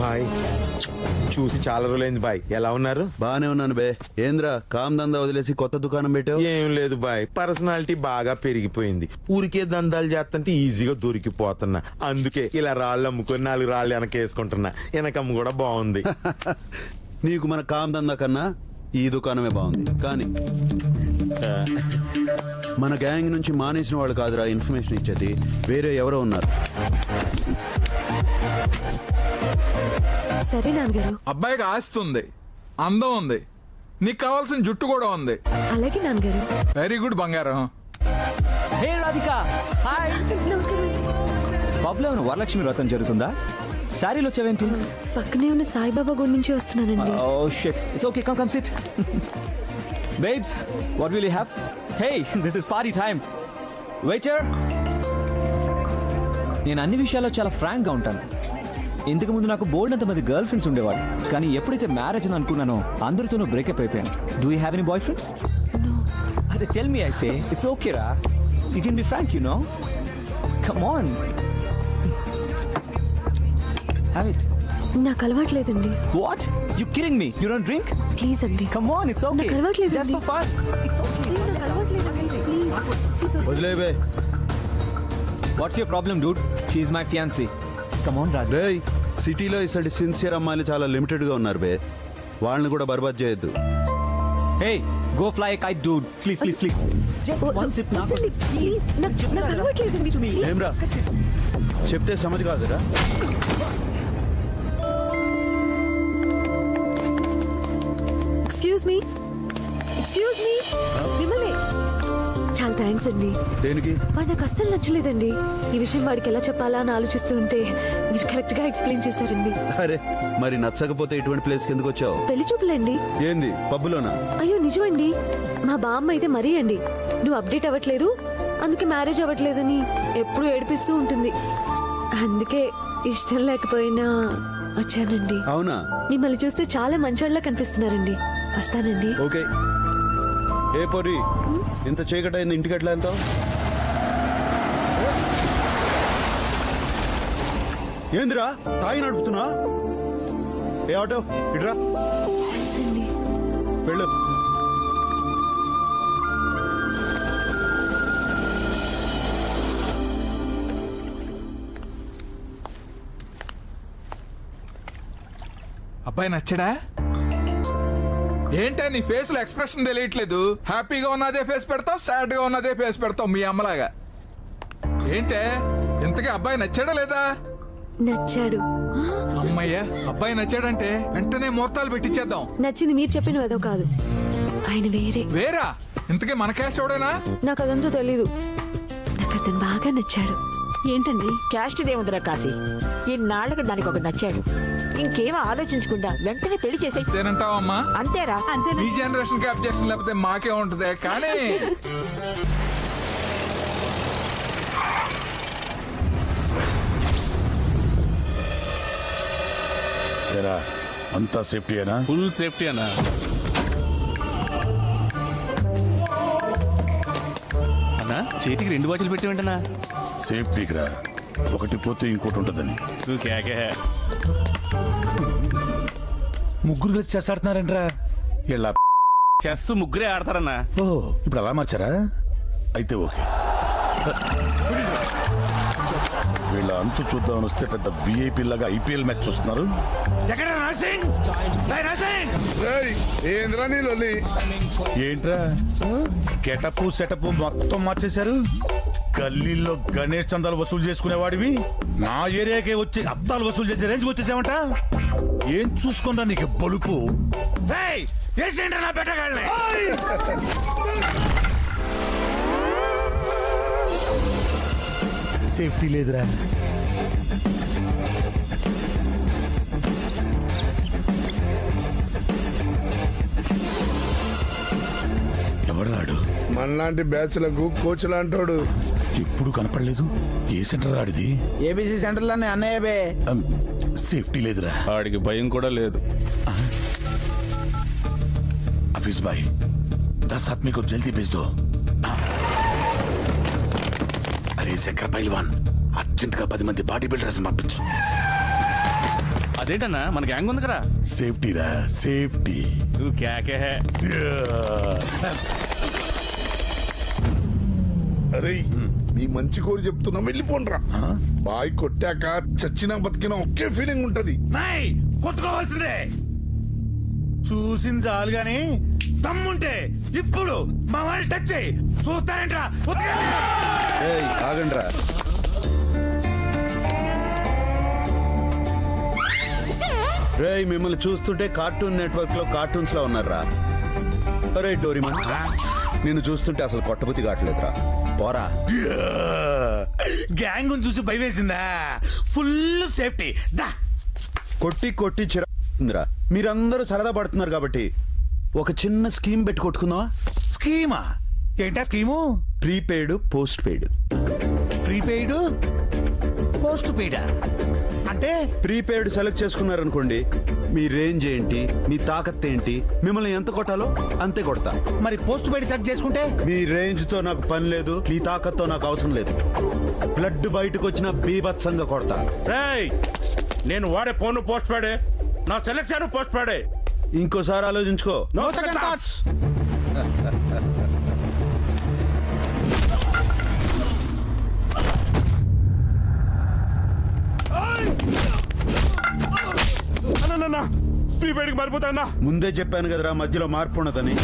బాయ్, చూసి చాలా రోజులైంది బాయ్. ఎలా ఉన్నారు? బానే ఉన్నాను బే. ఏంద్రా కామ్ దందా వదిలేసి కొత్త దుకాణం పెట్టావు? ఏం లేదు బాయ్, పర్సనాలిటీ బాగా పెరిగిపోయింది. ఊరికే దందాలు చేస్తుంటే ఈజీగా దొరికిపోతున్నా. అందుకే ఇలా రాళ్ళు అమ్ముకొని 4 రాళ్ళు వెనకేసుకుంటున్నా. వెనకమ్మ కూడా బాగుంది. నీకు మన కామ్ దందా కన్నా ఈ దుకాణమే బాగుంది. కానీ మన గ్యాంగ్ నుంచి మానేసిన వాళ్ళు కాదురా ఇన్ఫర్మేషన్ ఇచ్చేది, వేరే ఎవరో ఉన్నారు. సరే నాన్నగారు. అబ్బాయికి ఆస్తి ఉంది, అందం ఉంది, నీకు కావాల్సిన జుట్టు కూడా ఉంది. అలాగే నాన్నగారు. వెరీ గుడ్ బంగారం. హే రాధిక, హాయ్. నమస్కారం. పబ్లో ఏమైనా వరలక్ష్మి వ్రతం జరుగుతుందా? శారీలో వచ్చావేంటి? పక్కనే ఉన్న సాయిబాబా గుడి నుంచి వస్తున్నానండి. Oh shit, it's okay, come sit. Babes, what will you have? Hey, this is party time. Waiter. నేను అన్ని విషయాల్లో చాలా ఫ్రాంక్గా ఉంటాను. ఇంతకు ముందు నాకు బోర్డు అంతమంది గర్ల్ ఫ్రెండ్స్ ఉండేవాడు, కానీ ఎప్పుడైతే మ్యారేజ్ అని అనుకున్నానో అందరితోనూ బ్రేకప్ అయిపోయాను. Do you have any boy friends? అదే tell me, I say it's okay రా, you can be frank, you know. Come on, have it. నాకు అలవాట్లేదండి. What, you kidding me? You don't drink? Please అండి. Come on, it's okay. నాకు అలవాట్లేదండి. Just for fun. It's okay. నాకు అలవాట్లేదండి. Please వదిలే బే. What's your problem dude? She is my fiancee. Come on Raj. రేయ్, సిటీలో ఇసటి సిన్సియర్ అమ్మాయిలు చాలా లిమిటెడ్ గా ఉన్నారు బే. వాళ్ళని కూడా బర్బాద్ చేయొద్దు. Hey, go fly a kite dude. Please please please. Just one sip నా. ప్లీజ్, నాకు అలవాట్లేదండి. ఏమ్రా చెప్తే సమझ కాదురా. Excuse me, excuse me. మిమ్మల్ని. చాలా థ్యాంక్స్ అండి. దేనికి? వాడు నాకు అస్సలు నచ్చలేదండి. ఈ విషయం వాడికి ఎలా చెప్పాలా అని ఆలోచిస్తూ ఉంటే మీరు కరెక్ట్ గా ఎక్స్ప్లెయిన్ చేశారండి. అరే మరి నచ్చకపోతే ఇటువంటి ప్లేస్ కిందకు వచ్చావు? పెళ్లి చూపులండి. ఏంది, పబ్బులోనా? అయ్యో నిజమండి. మా బామ్మ అయితే మరీ అండి, నువ్వు అప్డేట్ అవ్వట్లేదు, అందుకే మ్యారేజ్ అవ్వట్లేదని ఎప్పుడూ ఏడిపిస్తూ ఉంటుంది. అందుకే ఇష్టం లేకపోయినా వచ్చానండి. అవునా? మిమ్మల్ని చూస్తే చాలా మంచోళ్ళ కనిపిస్తున్నారండి. వస్తానండి. ఓకే. ఏ పొరి, ఇంత చీకటైంది, ఇంటికి ఎట్లా వెళ్తావు? ఏందిరా తాగి నడుపుతున్నా? ఏ ఆటో ఇట్రా వెళ్ళు. అబ్బాయి నచ్చడా? ఏంటా నీ ఫేస్ లో ఎక్స్ప్రెషన్ తెలియట్లేదు? హ్యాపీగా ఉన్నదే ఫేస్ పెడతావు, సాడ్ గా ఉన్నదే ఫేస్ పెడతావు మీ అమ్మలాగా. ఏంటే ఇంతకీ అబ్బాయి నచ్చాడా లేదా? నచ్చాడు. అమ్మయ్యా, అబ్బాయి నచ్చాడంటే వెంటనే ముహూర్తాలు పెట్టించేద్దాం. నచ్చింది మీరు చెప్పిన ఏదో కాదు, ఆయన వేరే. వేరా? ఇంతకీ మన క్యాస్ట్ ఎవడేనా? నాకు అదంతా తెలీదు. నాకు అతను బాగా నచ్చాడు. ఏంటండి క్యాస్ట్ దేవుందిరా కాశీ, ఇన్నాళ్ళకి దానికి ఒక నచ్చాడు. ఇంకేం ఆలోచించకుండా వెంటనే పెళ్లి చేసేయ్. అంతేనంటావమ్మా? అంతేరా. ఈ జనరేషన్ కి అబ్జెక్షన్ లేకపోతే మాకే ఉంటది. కానీ అంతా సేఫ్టీ అయినా? ఫుల్ సేఫ్టీ అన్నా. అన్నా చేతికి 2 వాచ్లు పెట్టి వెంటనా? సేఫ్టీకి రా, ఒకటి పోతే ఇంకోటి ఉంటుందని. నువ్వు కేకే. ముగ్గురు కలిసి చెస్ ఆడుతున్నారంట్రా. ఇలా చెస్ ముగ్గురే ఆడతారన్నా. ఓ ఇప్పుడు అలా మార్చారా? అయితే ఓకే. వీళ్ళ అంతు చూద్దామని వస్తే పెద్ద విఐపి లాగా ఐపీఎల్ మ్యాచ్ చూస్తున్నారు. ఏంట్రా గెటప్ సెటప్ మొత్తం మార్చేశారు. గల్లీల్లో గణేష్ చందాలు వసూలు చేసుకునేవాడివి నా ఏరియాకే వచ్చి అద్దాలు వసూలు చేసే రేంజ్ వచ్చేసామంట. ఏం చూసుకుందా నీకు బలుపు? సేఫ్టీ లేదురా. ఎవరాడు? మనలాంటి బ్యాచ్లకు కోచ్ లాంటోడు. ఎప్పుడు కనపడలేదు. ఏ సెంటర్ ఆడిది? ఏబిసి సెంటర్ లోనే అన్నయ్య బే. సేఫ్టీ లేదురా. ఆడికి భయం కూడా లేదు. हफीज भाई 10 आदमी को जल्दी भेज दो. अरे శంకర్ పైల్వాన్ అర్జెంట్ గా 10 మంది బాడీ బిల్డర్స్ పంపించు. అదేంటన్నా మన గ్యాంగ్ ఉంది కదా. సేఫ్టీ రా, సేఫ్టీ. నువ్వు కేకే. అరే నీ మంచి కోరి చెప్తున్నా, వెళ్ళిపోండ్రా. బాయ్ కొట్టాక చచ్చినా బతికినా ఒకే ఫీలింగ్ ఉంటది. కొట్టుకోవాల్సిందే. చూసింది చాలు గాని తమ్ముంటే ఇప్పుడు మా వాళ్ళు టచ్ చేయి. చూస్తారంట్రా. ఆగండ్రా. రేయ్ మిమ్మల్ని చూస్తుంటే కార్టూన్ నెట్వర్క్ లో కార్టూన్స్ లో ఉన్నారా? అరే డోరీమన్, నిన్ను చూస్తుంటే అసలు కొట్టబుద్ధి కావట్లేదురా. పోరా. గ్యాంగ్ చూసి భయం వేసిందా? Full safety. కొట్టి కొట్టి చిరా. మీరందరూ సరదా పడుతున్నారు కాబట్టి ఒక చిన్న స్కీమ్ పెట్టి కొట్టుకుందామా? స్కీమా? ఏంటా scheme? Prepaid post paid. Prepaid post paid అంటే? ప్రీపెయిడ్ సెలెక్ట్ చేసుకున్నారనుకోండి, మీ రేంజ్ ఏంటి, మీ తాకత్ ఏంటి, మిమ్మల్ని ఎంత కొట్టాలో అంతే కొడతా. మరి పోస్ట్ పెయిడ్ సెలెక్ట్ చేసుకుంటే? మీ రేంజ్ తో నాకు పని లేదు, మీ తాకత్తో నాకు అవసరం లేదు. బ్లడ్ బయటకు వచ్చిన బీభత్సంగా కొడతా. నేను వాడే ఫోన్ పోస్ట్ పెయిడే, నా సెలెక్షన్ పోస్ట్ పెయిడే. ఇంకోసారి ఆలోచించుకో. No second thoughts. ప్రీపెయిడ్కి మారిపోతా. ముందే చెప్పాను కదరా మధ్యలో మార్పు ఉన్నదని.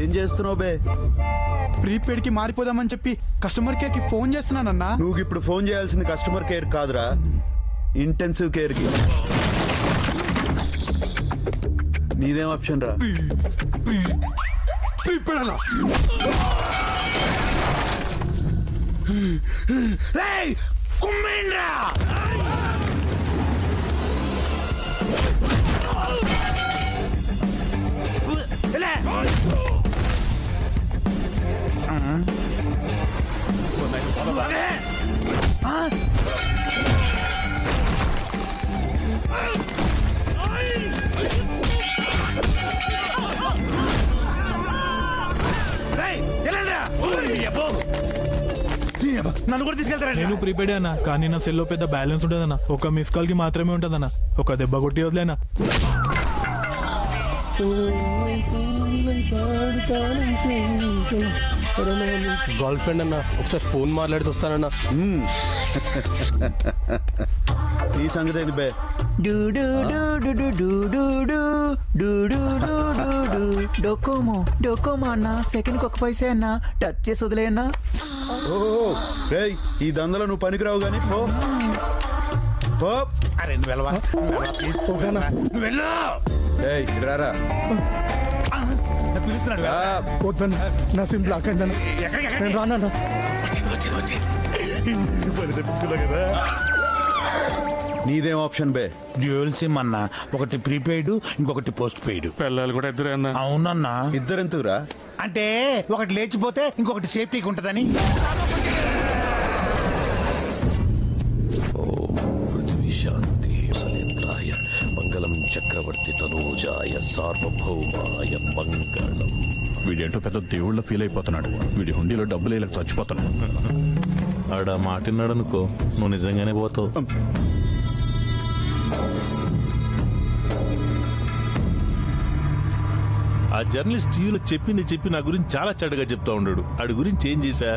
ఏం చేస్తున్నావు బే? ప్రీపెయిడ్ కి మారిపోదామని చెప్పి కస్టమర్ కేర్ కి ఫోన్ చేస్తున్నానన్నా. నువ్వు ఇప్పుడు ఫోన్ చేయాల్సింది కస్టమర్ కేర్ కాదురా, ఇంటెన్సివ్ కేర్ కి. నీదేం ఆప్షన్ రా? కుమ్మేండ్రా. నన్ను కూడా తీసుకెళ్తారా? నేను ప్రీపెయిడ్ అన్న, కానీ నా సెల్లో పెద్ద బ్యాలెన్స్ ఉంటుందన్న. ఒక మిస్ కాల్ కి మాత్రమే ఉంటుందన్న. ఒక దెబ్బ కొట్టి వదిలేనా. గర్ల్ ఫ్రెండ్ అన్న, ఒకసారి ఫోన్ మాట్లాడి వస్తానన్నా. ఈ సంగతి ఏంది బే? డోకోమో అన్న, సెకండ్ కి 1 పైసే అన్న, టచ్ చేసి వదిలే అన్న. రేయ్, ఈ దందలో నువ్వు పనికిరావు గానీ పో పో. అరే నువ్వు వెళ్ళవా? నువ్వు వెళ్ళు. ఏయ్, ఇటు రారా. పిలుస్తున్నాడు. వద్దన్న, నా సిమ్ బ్లాక్ అయిందన్న. నేను రానన్నా. తెప్పించుకున్నా కదా. నీదేం ఆప్షన్ బే? డ్యూయల్ సిమ్ అన్న, ఒకటి ప్రీపెయిడ్, ఇంకొకటి పోస్ట్ పెయిడ్. పిల్లలు కూడా ఇద్దరే అన్న. అవునన్నా. ఇద్దరెందుకురా? అంటే ఒకటి లేచిపోతే ఇంకొకటి సేఫ్టీకి ఉంటదని. పృథ్వీ శాంతి సలేంద్రాయ మంగళం చక్రవర్తి తనూజాయ సార్వభౌమాయ మంగళం. వీడేంటో పెద్ద దేవుళ్ళ ఫీల్ అయిపోతున్నాడు. వీడి హుండీలో డబ్బులు ఇలా చచ్చిపోతున్నాడు. ఆడ మాటిన్నాడనుకో, నువ్వు నిజంగానే పోతావు. ఆ జర్నలిస్ట్ టీవీలో చెప్పి నా గురించి చాలా చెడ్డగా చెప్తా ఉన్నాడు. ఆడి గురించి ఏం చేశా?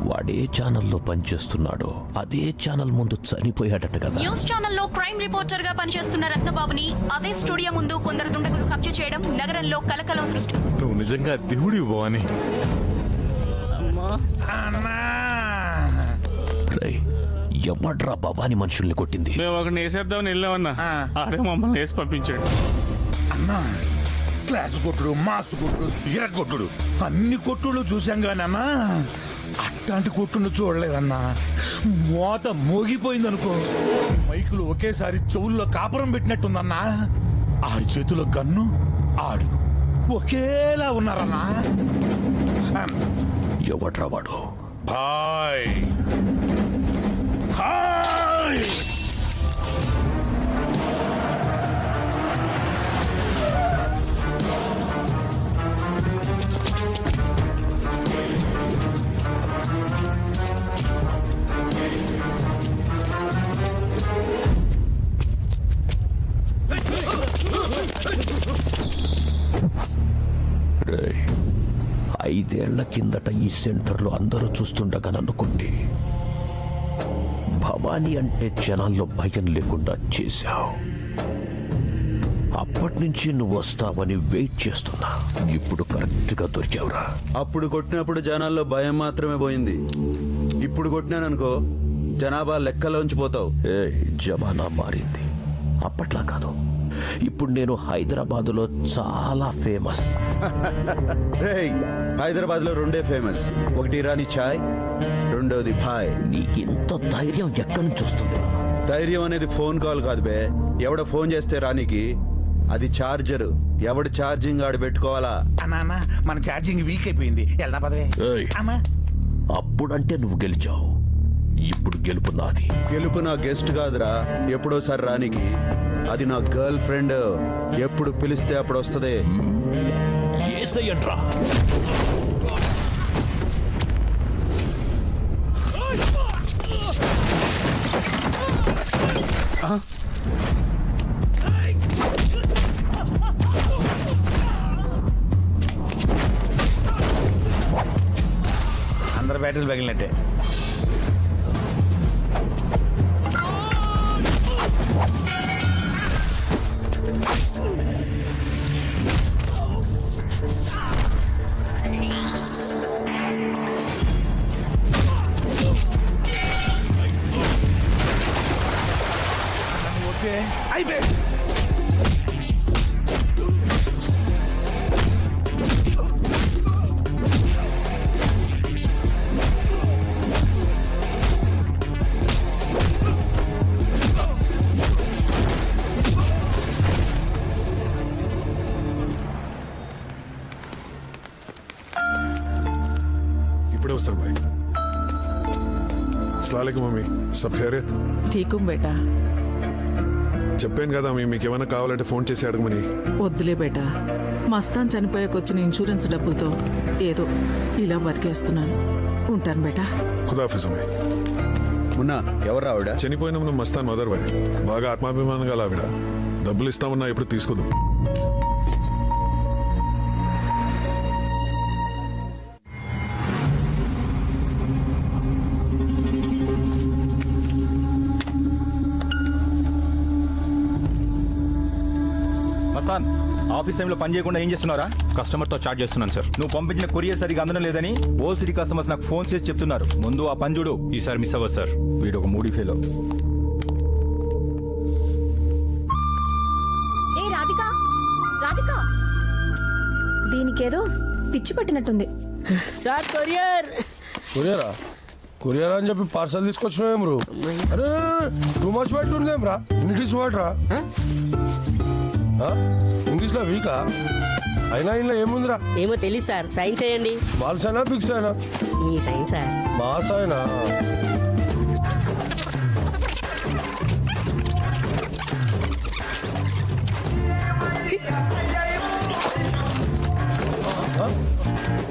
వాడే ఛానల్లో పనిచేస్తున్నాడో అదే ఛానల్ ముందు చనిపోయాడట కదా. న్యూస్ ఛానల్లో క్రైమ్ రిపోర్టర్ గా పనిచేస్తున్న రత్నబాబుని అదే స్టూడియో ముందు కొందరు దుండగులు కబ్జా చేయడం నగరంలో కలకలం సృష్టి. నువ్వు నిజంగా దేవుడి భవాని. ఎవడ్రా భవాని మనుషుల్ని కొట్టింది? మేము ఒకరిని వేసేద్దామని వెళ్ళామన్నా, ఆడే మమ్మల్ని వేసి పంపించాడు. అన్నా, క్లాస్ కొట్టుడు, మాసు కొట్టుడు, ఇర కొట్టుడు, అన్ని కొట్టుడు చూసాం కానీ అన్నా, అట్లాంటి కొట్టుడు చూడలేదన్నా. మోత మోగిపోయింది అనుకో, మైకులు ఒకేసారి చెవుల్లో కాపురం పెట్టినట్టుందన్నా. ఆడి చేతిలో గన్ను, ఆడు ఒకేలా ఉన్నారన్నా. ఎవడ్రా వాడు? భాయ్ భాయ్ రేయ్, 5 ఏళ్ల కిందట ఈ సెంటర్లో అందరూ చూస్తుండగా నన్ను కొట్టి భవానీ అంటే జనాల్లో భయం లేకుండా చేశావు. అప్పటి నుంచి నువ్వు వస్తావని వెయిట్ చేస్తున్నా. ఇప్పుడు కరెక్ట్ గా దొరికావురా. అప్పుడు కొట్టినప్పుడు జనాల్లో భయం మాత్రమే పోయింది. ఇప్పుడు కొట్టినాననుకో, జనాభా లెక్కలోంచి పోతావు. జమానా మారింది. అప్పట్లా కాదు. ఇప్పుడు నేను హైదరాబాదులో చాలా ఫేమస్. హైదరాబాద్ లో 2 ఫేమస్. ఒకటి ఇరానీ చాయ్, రెండోది భాయ్. నీకింత ధైర్యం ఎక్కడి నుంచి వస్తుంది? ధైర్యం అనేది ఫోన్ కాల్ కాదు బే. ఎవడ ఫోన్ చేస్తే రానికి అది చార్జర్. ఎవడు ఛార్జింగ్ ఆడు పెట్టుకోవాలా. అన్నా, మన ఛార్జింగ్ వీక్ అయిపోయింది. వెళ్దా పదవే. అప్పుడంటే నువ్వు గెలిచావు, ఇప్పుడు గెలుపు నాది. గెలుపు నా గెస్ట్ కాదురా, ఎప్పుడోసారి రానికి. అది నా గర్ల్ ఫ్రెండ్. ఎప్పుడు పిలిస్తే అప్పుడు వస్తుంది. ఏసయ్యంట్రా. అందరు బ్యాటరీలు పగిలినట్టే. ఓకే అయిపోయి. ఇప్పుడే వస్తాను భాయ్. అస్సలాముఅలైకుం మమ్మీ, సబ్ ఖైరియత్? ఠీకుం బేటా. చెప్పాను కదా మీకు ఏమైనా కావాలంటే ఫోన్ చేసి అడగమని. వద్దులే బేటా, మస్తాన్ చనిపోయాకొచ్చిన ఇన్సూరెన్స్ డబ్బులతో ఏదో ఇలా బతికేస్తున్నాను. ఉంటాను బేటా. ఖుదాఫిజ్ అమ్మాయి. మున్నా ఎవరు ఆవిడ? చనిపోయిన మన మస్తాన్ మదర్ బాయ్, బాగా ఆత్మాభిమానం గల ఆవిడ. డబ్బులు ఇస్తామన్నా ఎప్పుడు తీసుకోదు. మస్తాన్, ఆఫీస్ టైంలో పని చేయకుండా ఏం చేస్తున్నారా? కస్టమర్తో చాట్ చేస్తున్నాను సార్. నువ్వు పంపించిన కొరియర్ సరిగా అందడం లేదని ఓల్ సిటీ కస్టమర్స్ నాకు ఫోన్ చేసి చెప్తున్నారు. ముందు ఆ పని చూడు. ఈసారి మిస్ అవ్వదు సార్. వీడు ఒక మూడీ ఫెలో. ఏ రాధిక, రాధిక, దీనికేదో పిచ్చి పట్టినట్టుంది. Sir courier. కొరియరా? కొరియర్ అని చెప్పి పార్సల్ తీసుకొచ్చినావేం బ్రో? అరే టూ మచ్ పెట్టుండేం రా, ఇంగ్లీష్ వర్డ్ రా. ఇంగ్లీష్లో వీకా అయినా ఇంట్లో ఏముందిరా? ఏమో తెలియదు సార్, సైన్ చేయండి. బాల్స్ అయినా పిక్స్ అయినా? మీ సైన్ సార్. మాస్ అయినా?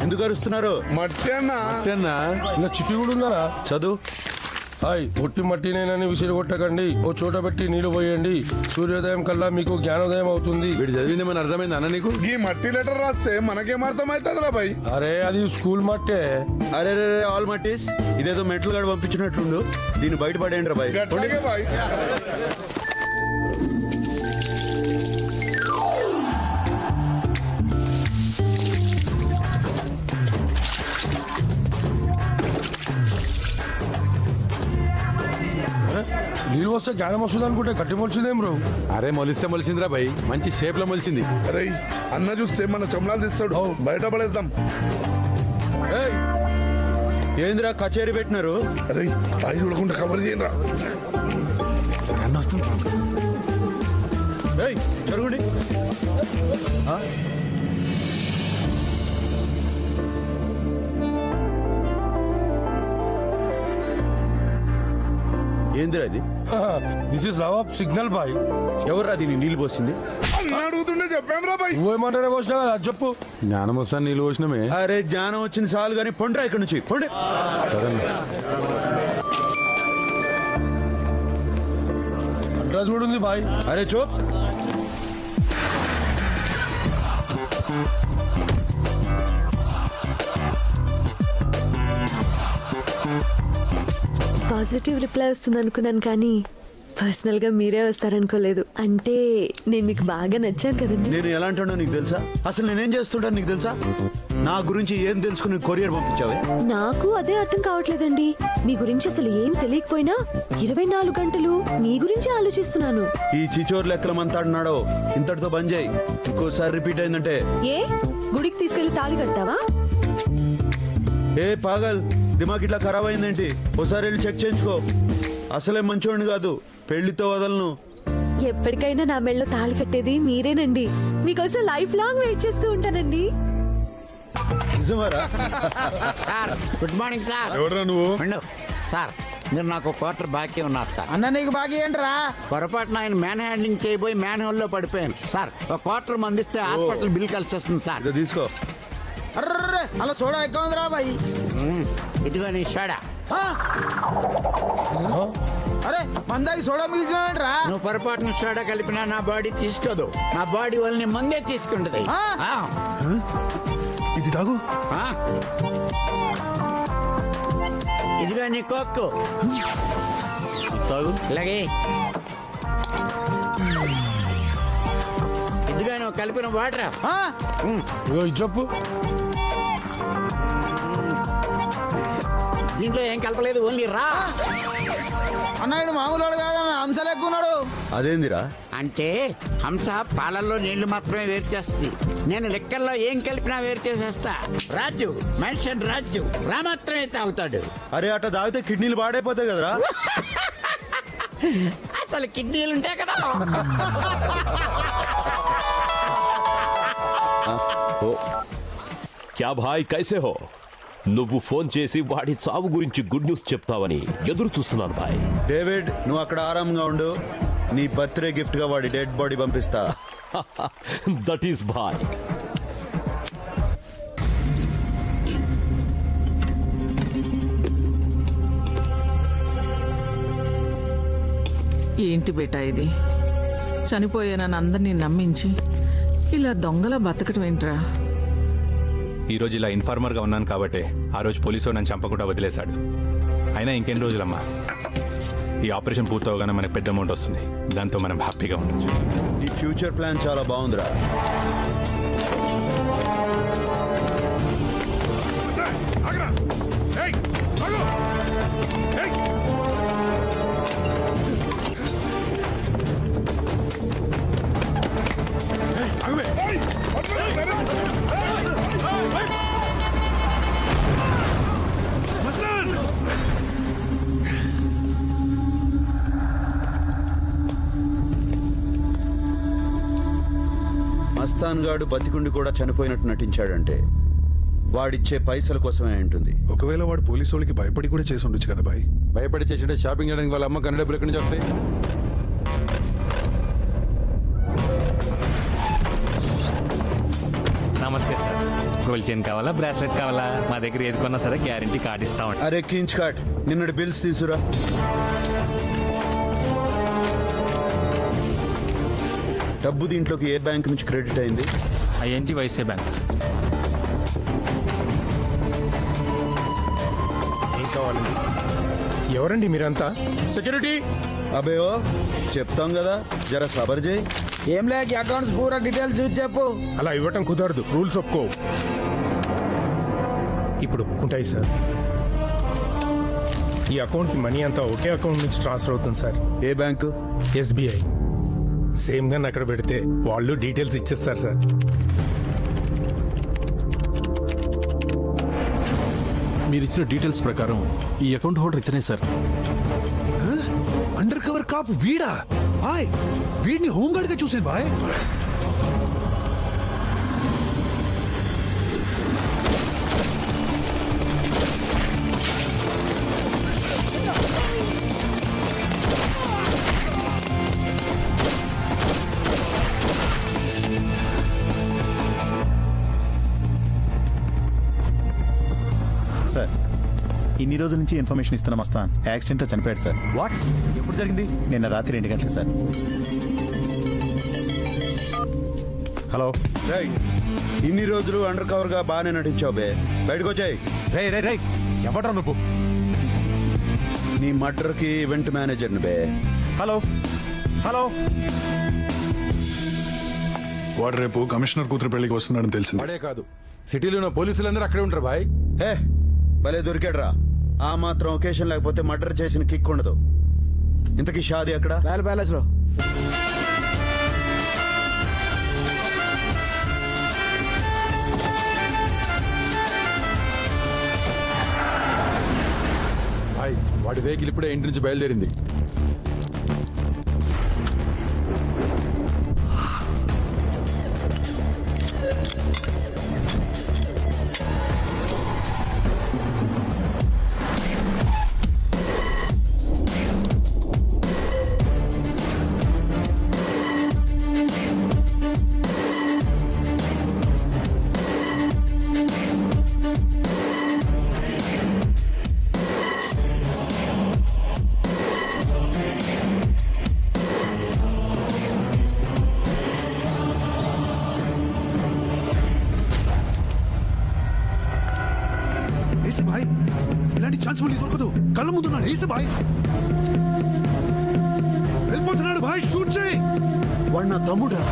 ఎందుకు అరుస్తున్నారు? మట్టేనా ఇలా చిట్టి కూడా ఉన్నారా? చదువు. హాయ్, ఒట్టి మట్టినేనని విసిరి కొట్టకండి, ఓ చోట పెట్టి నీళ్లు పోయండి. సూర్యోదయం కల్లా మీకు జ్ఞానోదయం అవుతుంది. వీడు చదివింది మన అర్థమైంది అన్న నీకు? ఈ మట్టి లెటర్ రాస్తే మనకేం అర్థమవుతుందిరా బాయ్? అరే అది స్కూల్ మట్టే. అరే రే ఆల్ మట్టిస్, ఇదేదో మెట్లు గడ పంపించినట్లుండు. దీన్ని బయటపడేయండి రా బాయ్. గట్లగే బాయ్. నీళ్ళు వస్తే జ్ఞానం వస్తుంది అనుకుంటే గట్టి మొలిచిందేం బ్రో? అరే మొలిస్తే మొలిసిందిరా బాయ్, మంచి షేప్ లో మొలిసింది. అరే అన్న చూస్తే మన చమలాలు తీస్తాడు, బయట పడేద్దాం. ఏందిరా కచేరీ పెట్టినారు? అరే బాయ్ చూడకుండా కవర్ చేయండి రా. అన్న వస్తుంది. జరుగుండి. ఏందిరా ఇది? This is love of signal boy. ఎవర్రా దీన్ని నీళ్ళు పోసింది? అడుగుతుండే చెప్పాం రా బాయ్. నువ్వేమంటానే పోసినా కదా, అది చెప్పు. జ్ఞానం వస్తాను నీళ్ళు పోసినమే. అరే జ్ఞానం వచ్చింది చాలు కానీ పొండ్రా ఇక్కడ నుంచి పొండి. సరే అడ్రస్ కూడా ఉంది బాయ్. అరే చూ. పాజిటివ్ రిప్లై వస్తుంది అనుకున్నాను, కానీ పర్సనల్ గా మీరే వస్తారనుకోలేదు. అంటే నేను మీకు బాగా నచ్చాను కదండి. నేను ఎలాంటి నీకు తెలుసా? అసలు నేనేం చేస్తుంటాను నీకు తెలుసా? నా గురించి ఏం తెలుసుకుని కొరియర్ పంపించావే? నాకు అదే అర్థం కావట్లేదండి. మీ గురించి అసలు ఏం తెలియకపోయినా 24 గంటలు మీ గురించి ఆలోచిస్తున్నాను. ఈ చిచోర్ లెక్కల మంతాడున్నాడో ఇంతటితో బంద్ చేయి. ఇంకోసారి రిపీట్ అయిందంటే ఏ గుడికి తీసుకెళ్లి తాళి కడతావా? ఏ పాగల్, దిమాగ్ ఇట్లా ఖరాబ్ అయిందేంటి? ఒకసారి వెళ్ళి చెక్ చేయించుకో. అసలే మంచోడిని కాదు, పెళ్లితో వదలను. ఎప్పటికైనా నా మెళ్ళలో తాళి కట్టేది మీరేనండి. మీకోసం లైఫ్ లాంగ్ వెయిట్ చేస్తూ ఉంటానండి. నిజమారా? Sir good morning sir. ఎవరా నువ్వు? సార్ మీరు నాకు క్వార్టర్ బాకీ ఉన్నారు సార్. అన్న నీకు బాకీ ఏంట్రా? పొరపాటున ఆయన మ్యాన్ హ్యాండింగ్ చేయబోయి మ్యాన్ హోల్ లో పడిపోయాను సార్. ఒక క్వార్టర్ మందిస్తే హాస్పిటల్ బిల్ కలిసి వస్తుంది సార్. ఇదో తీసుకో. అర్రే అలా సోడా ఎక్కువ ఉందిరా బాయ్. ఇదిగో నీ షోడా. అరే మందాకి సోడా మిగిల్చినావేంట్రా? నువ్వు పొరపాటున సోడా కలిపినా నా బాడీ తీసుకోదు. నా బాడీ వాళ్ళని మందే తీసుకుంటది. ఇది తాగు. ఇదిగో నీ కోక్కు తాగు. ఇలాగే ఇదిగో నువ్వు కలిపిన వాటర్. చెప్పు. దీంట్లో ఏం కలపలేదు, ఓన్లీ రా. అన్నాడు మామూలు కాదన్న, హంసలు ఎక్కువ ఉన్నాడు. అదేందిరా? అంటే హంస పాలల్లో నీళ్లు మాత్రమే వేరు చేస్తుంది. నేను లెక్కల్లో ఏం కలిపినా వేరు చేసేస్తా. రాజు మెన్షన్ రాజు రా మాత్రమే తాగుతాడు. అరే అట్లా తాగితే కిడ్నీలు పాడైపోతాయి కదరా. అసలు కిడ్నీలు ఉంటాయి కదా. క్యా భాయ్ కైసే హో? నువ్వు ఫోన్ చేసి వాడి చావు గురించి గుడ్ న్యూస్ చెప్తావని ఎదురు చూస్తున్నాను భాయ్. డేవిడ్, నువ్వు అక్కడ ఆరాంగా ఉండు. నీ బర్త్డే గిఫ్ట్ గా వాడి డెడ్ బాడీ పంపిస్తా. దట్ ఈస్ భాయ్. ఏంటి బేటా ఇది? చనిపోయానని అందరినీ నమ్మించి ఇలా దొంగలా బతకటం ఏంట్రా? ఈ రోజు ఇలా ఇన్ఫార్మర్గా ఉన్నాను కాబట్టి ఆ రోజు పోలీసు నన్ను చంపకుండా వదిలేశాడు. అయినా ఇంకెన్ని రోజులమ్మా, ఈ ఆపరేషన్ పూర్తవగానే మనకు పెద్ద అమౌంట్ వస్తుంది. దాంతో మనం హ్యాపీగా ఉండొచ్చు. నీ ఫ్యూచర్ ప్లాన్ చాలా బాగుందిరా. మస్తాన్ గాడు బతికుండి కూడా చనిపోయినట్టు నటించాడంటే వాడిచ్చే పైసల కోసమే ఉంటుంది. ఒకవేళ వాడు పోలీసు వాళ్ళకి భయపడి కూడా చేసి ఉండొచ్చు కదా బాయ్. భయపడి చేసిండే షాపింగ్ చేయడానికి వాళ్ళ అమ్మ కన్నడ డబ్బులు ఎక్కడి నుంచి వస్తాయి? నమస్తే సార్. గోల్డ్ చైన్ కావాలా, బ్రాస్లెట్ కావాలా? మా దగ్గర ఏది కొన్నా సరే గ్యారంటీ కార్డ్ ఇస్తాం. అరే కించ్ కార్డ్, నిన్నటి బిల్స్ తీసురా. డబ్బు దీంట్లోకి ఏ బ్యాంక్ నుంచి క్రెడిట్ అయింది? ING Vysya bank. ఏం కావాలండి? ఎవరండి మీరంతా? సెక్యూరిటీ. అబే ఓ చెప్తాం కదా, జర సబర్ చేయి. ఏం లేక అకౌంట్స్ పూరా డీటెయిల్స్ చూసి చెప్పు. అలా ఇవ్వటం కుదరదు, రూల్స్ ఒప్పుకో. ఇప్పుడు ఒప్పుకుంటాయి సార్. ఈ అకౌంట్కి మనీ అంతా ఒకే అకౌంట్ నుంచి ట్రాన్స్ఫర్ అవుతుంది సార్. ఏ బ్యాంకు? ఎస్బీఐ. సేమ్ గా అక్కడ పెడితే వాళ్ళు డీటెయిల్స్ ఇచ్చేస్తారు సార్. మీరు ఇచ్చిన డీటెయిల్స్ ప్రకారం ఈ అకౌంట్ హోల్డర్ ఇతనే సార్. అండర్ కవర్ కాప్ వీడా? బాయ్, వీడిని హోంగార్డ్ గా చూసాను బాయ్. సార్, ఇన్ని రోజుల నుంచి ఇన్ఫర్మేషన్ ఇస్తున్న మస్తాన్ యాక్సిడెంట్లో చనిపోయాడు సార్. వాట్? ఎప్పుడు జరిగింది? నిన్న రాత్రి 2 గంటలకు సార్. హలో. ఇన్ని రోజులు అండర్ కవర్ గా బాగానే నటించావు బే, బయటకు వచ్చాయి. రై ఎవడ్రా నువ్వు? నీ మర్డర్ కి ఈవెంట్ మేనేజర్ని బే. Hello hello. వాడు రేపు కమిషనర్ కూతురు పెళ్లికి వస్తున్నాడని తెలిసింది. అడే కాదు, సిటీలో ఉన్న పోలీసులందరూ అక్కడే ఉంటారు బాయ్. హే భలే దొరికాడ్రా. ఆ మాత్రం ఒకేషన్ లేకపోతే మర్డర్ చేసిన కిక్ ఉండదు. ఇంతకీ షాది అక్కడ? ప్యాలెస్ లో. బాయ్, వాడి వెహికల్ ఇప్పుడే ఇంటి నుంచి బయలుదేరింది. బాయ్, ఇలాంటి ఛాన్స్ మళ్ళీ దొరకదు. కళ్ళ ముందున్నాడు ఏసే బాయ్. వెళ్ళిపోతున్నాడు బాయ్, షూట్ చేయి. వాడు నా తమ్ముడా?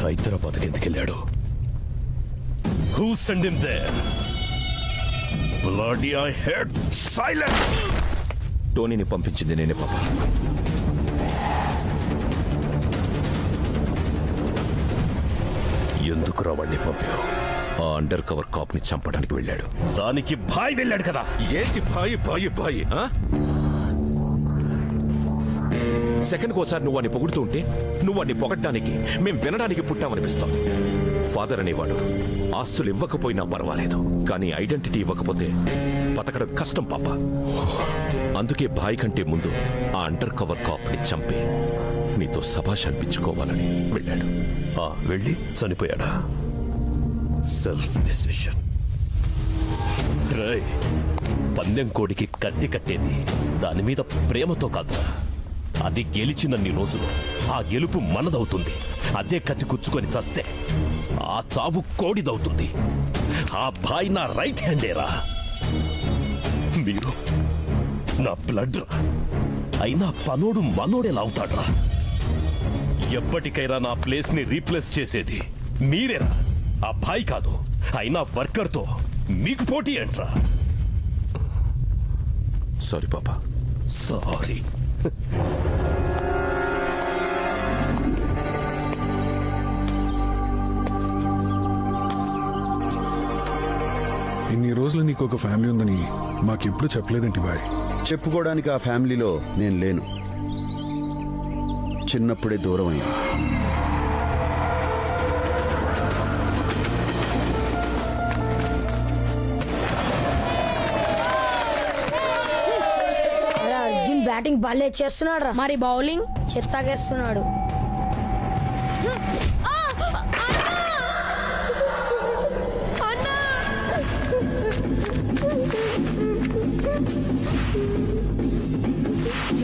హైదరాబాద్కి ఎందుకెళ్ళాడు? Who sent him there? Bloody I heard silence. టోనీని పంపించింది నేనే పాపా. ఎందుకు రావాడిని పంపావు? ఆ అండర్ కవర్ కాప్ ని చంపడానికి వెళ్ళాడు. దానికి భాయ్ వెళ్ళాడు కదా. ఏంటి భాయి ఆ? సెకండ్కి ఒకసారి నువ్వు వాడిని పొగుడుతూ ఉంటే నువ్వు వాడిని పొగడ్డానికి మేం వినడానికి పుట్టామనిపిస్తాం. ఫాదర్ అనేవాడు ఆస్తులు ఇవ్వకపోయినా పర్వాలేదు, కానీ ఐడెంటిటీ ఇవ్వకపోతే బతకడం కష్టం పాప. అందుకే భాయ్ కంటే ముందు ఆ అండర్ కవర్ కాప్ ని చంపి నీతో సభాష్ అనిపించుకోవాలని వెళ్ళాడు. వెళ్ళి చనిపోయాడా? Self decision. పందెం కోడికి కత్తి కట్టేది దాని మీద ప్రేమతో కాదురా. అది గెలిచినన్ని రోజులు ఆ గెలుపు మనదవుతుంది. అదే కత్తి కూర్చుకొని చస్తే ఆ చావు కోడిదవుతుంది. ఆ భాయ్ నా రైట్ హ్యాండేరా. మీరు నా బ్లడ్ రా. అయినా పనోడు మనోడేలా అవుతాడ్రా? ఎప్పటికైనా నా ప్లేస్ ని రీప్లేస్ చేసేది మీరేరా, ఆ భాయ్ కాదు. అయినా వర్కర్తో మీకు పోటీ ఏంట్రా? సారీ పాపా. సారీ. ఇన్ని రోజులు నీకు ఒక ఫ్యామిలీ ఉందని మాకెప్పుడు చెప్పలేదేంటి బాయ్? చెప్పుకోవడానికి ఆ ఫ్యామిలీలో నేను లేను. చిన్నప్పుడే దూరం అయ్యాను. అర్జున్ బ్యాటింగ్ బాలే చేస్తున్నాడు. మరి బౌలింగ్ చెత్తగేస్తున్నాడు.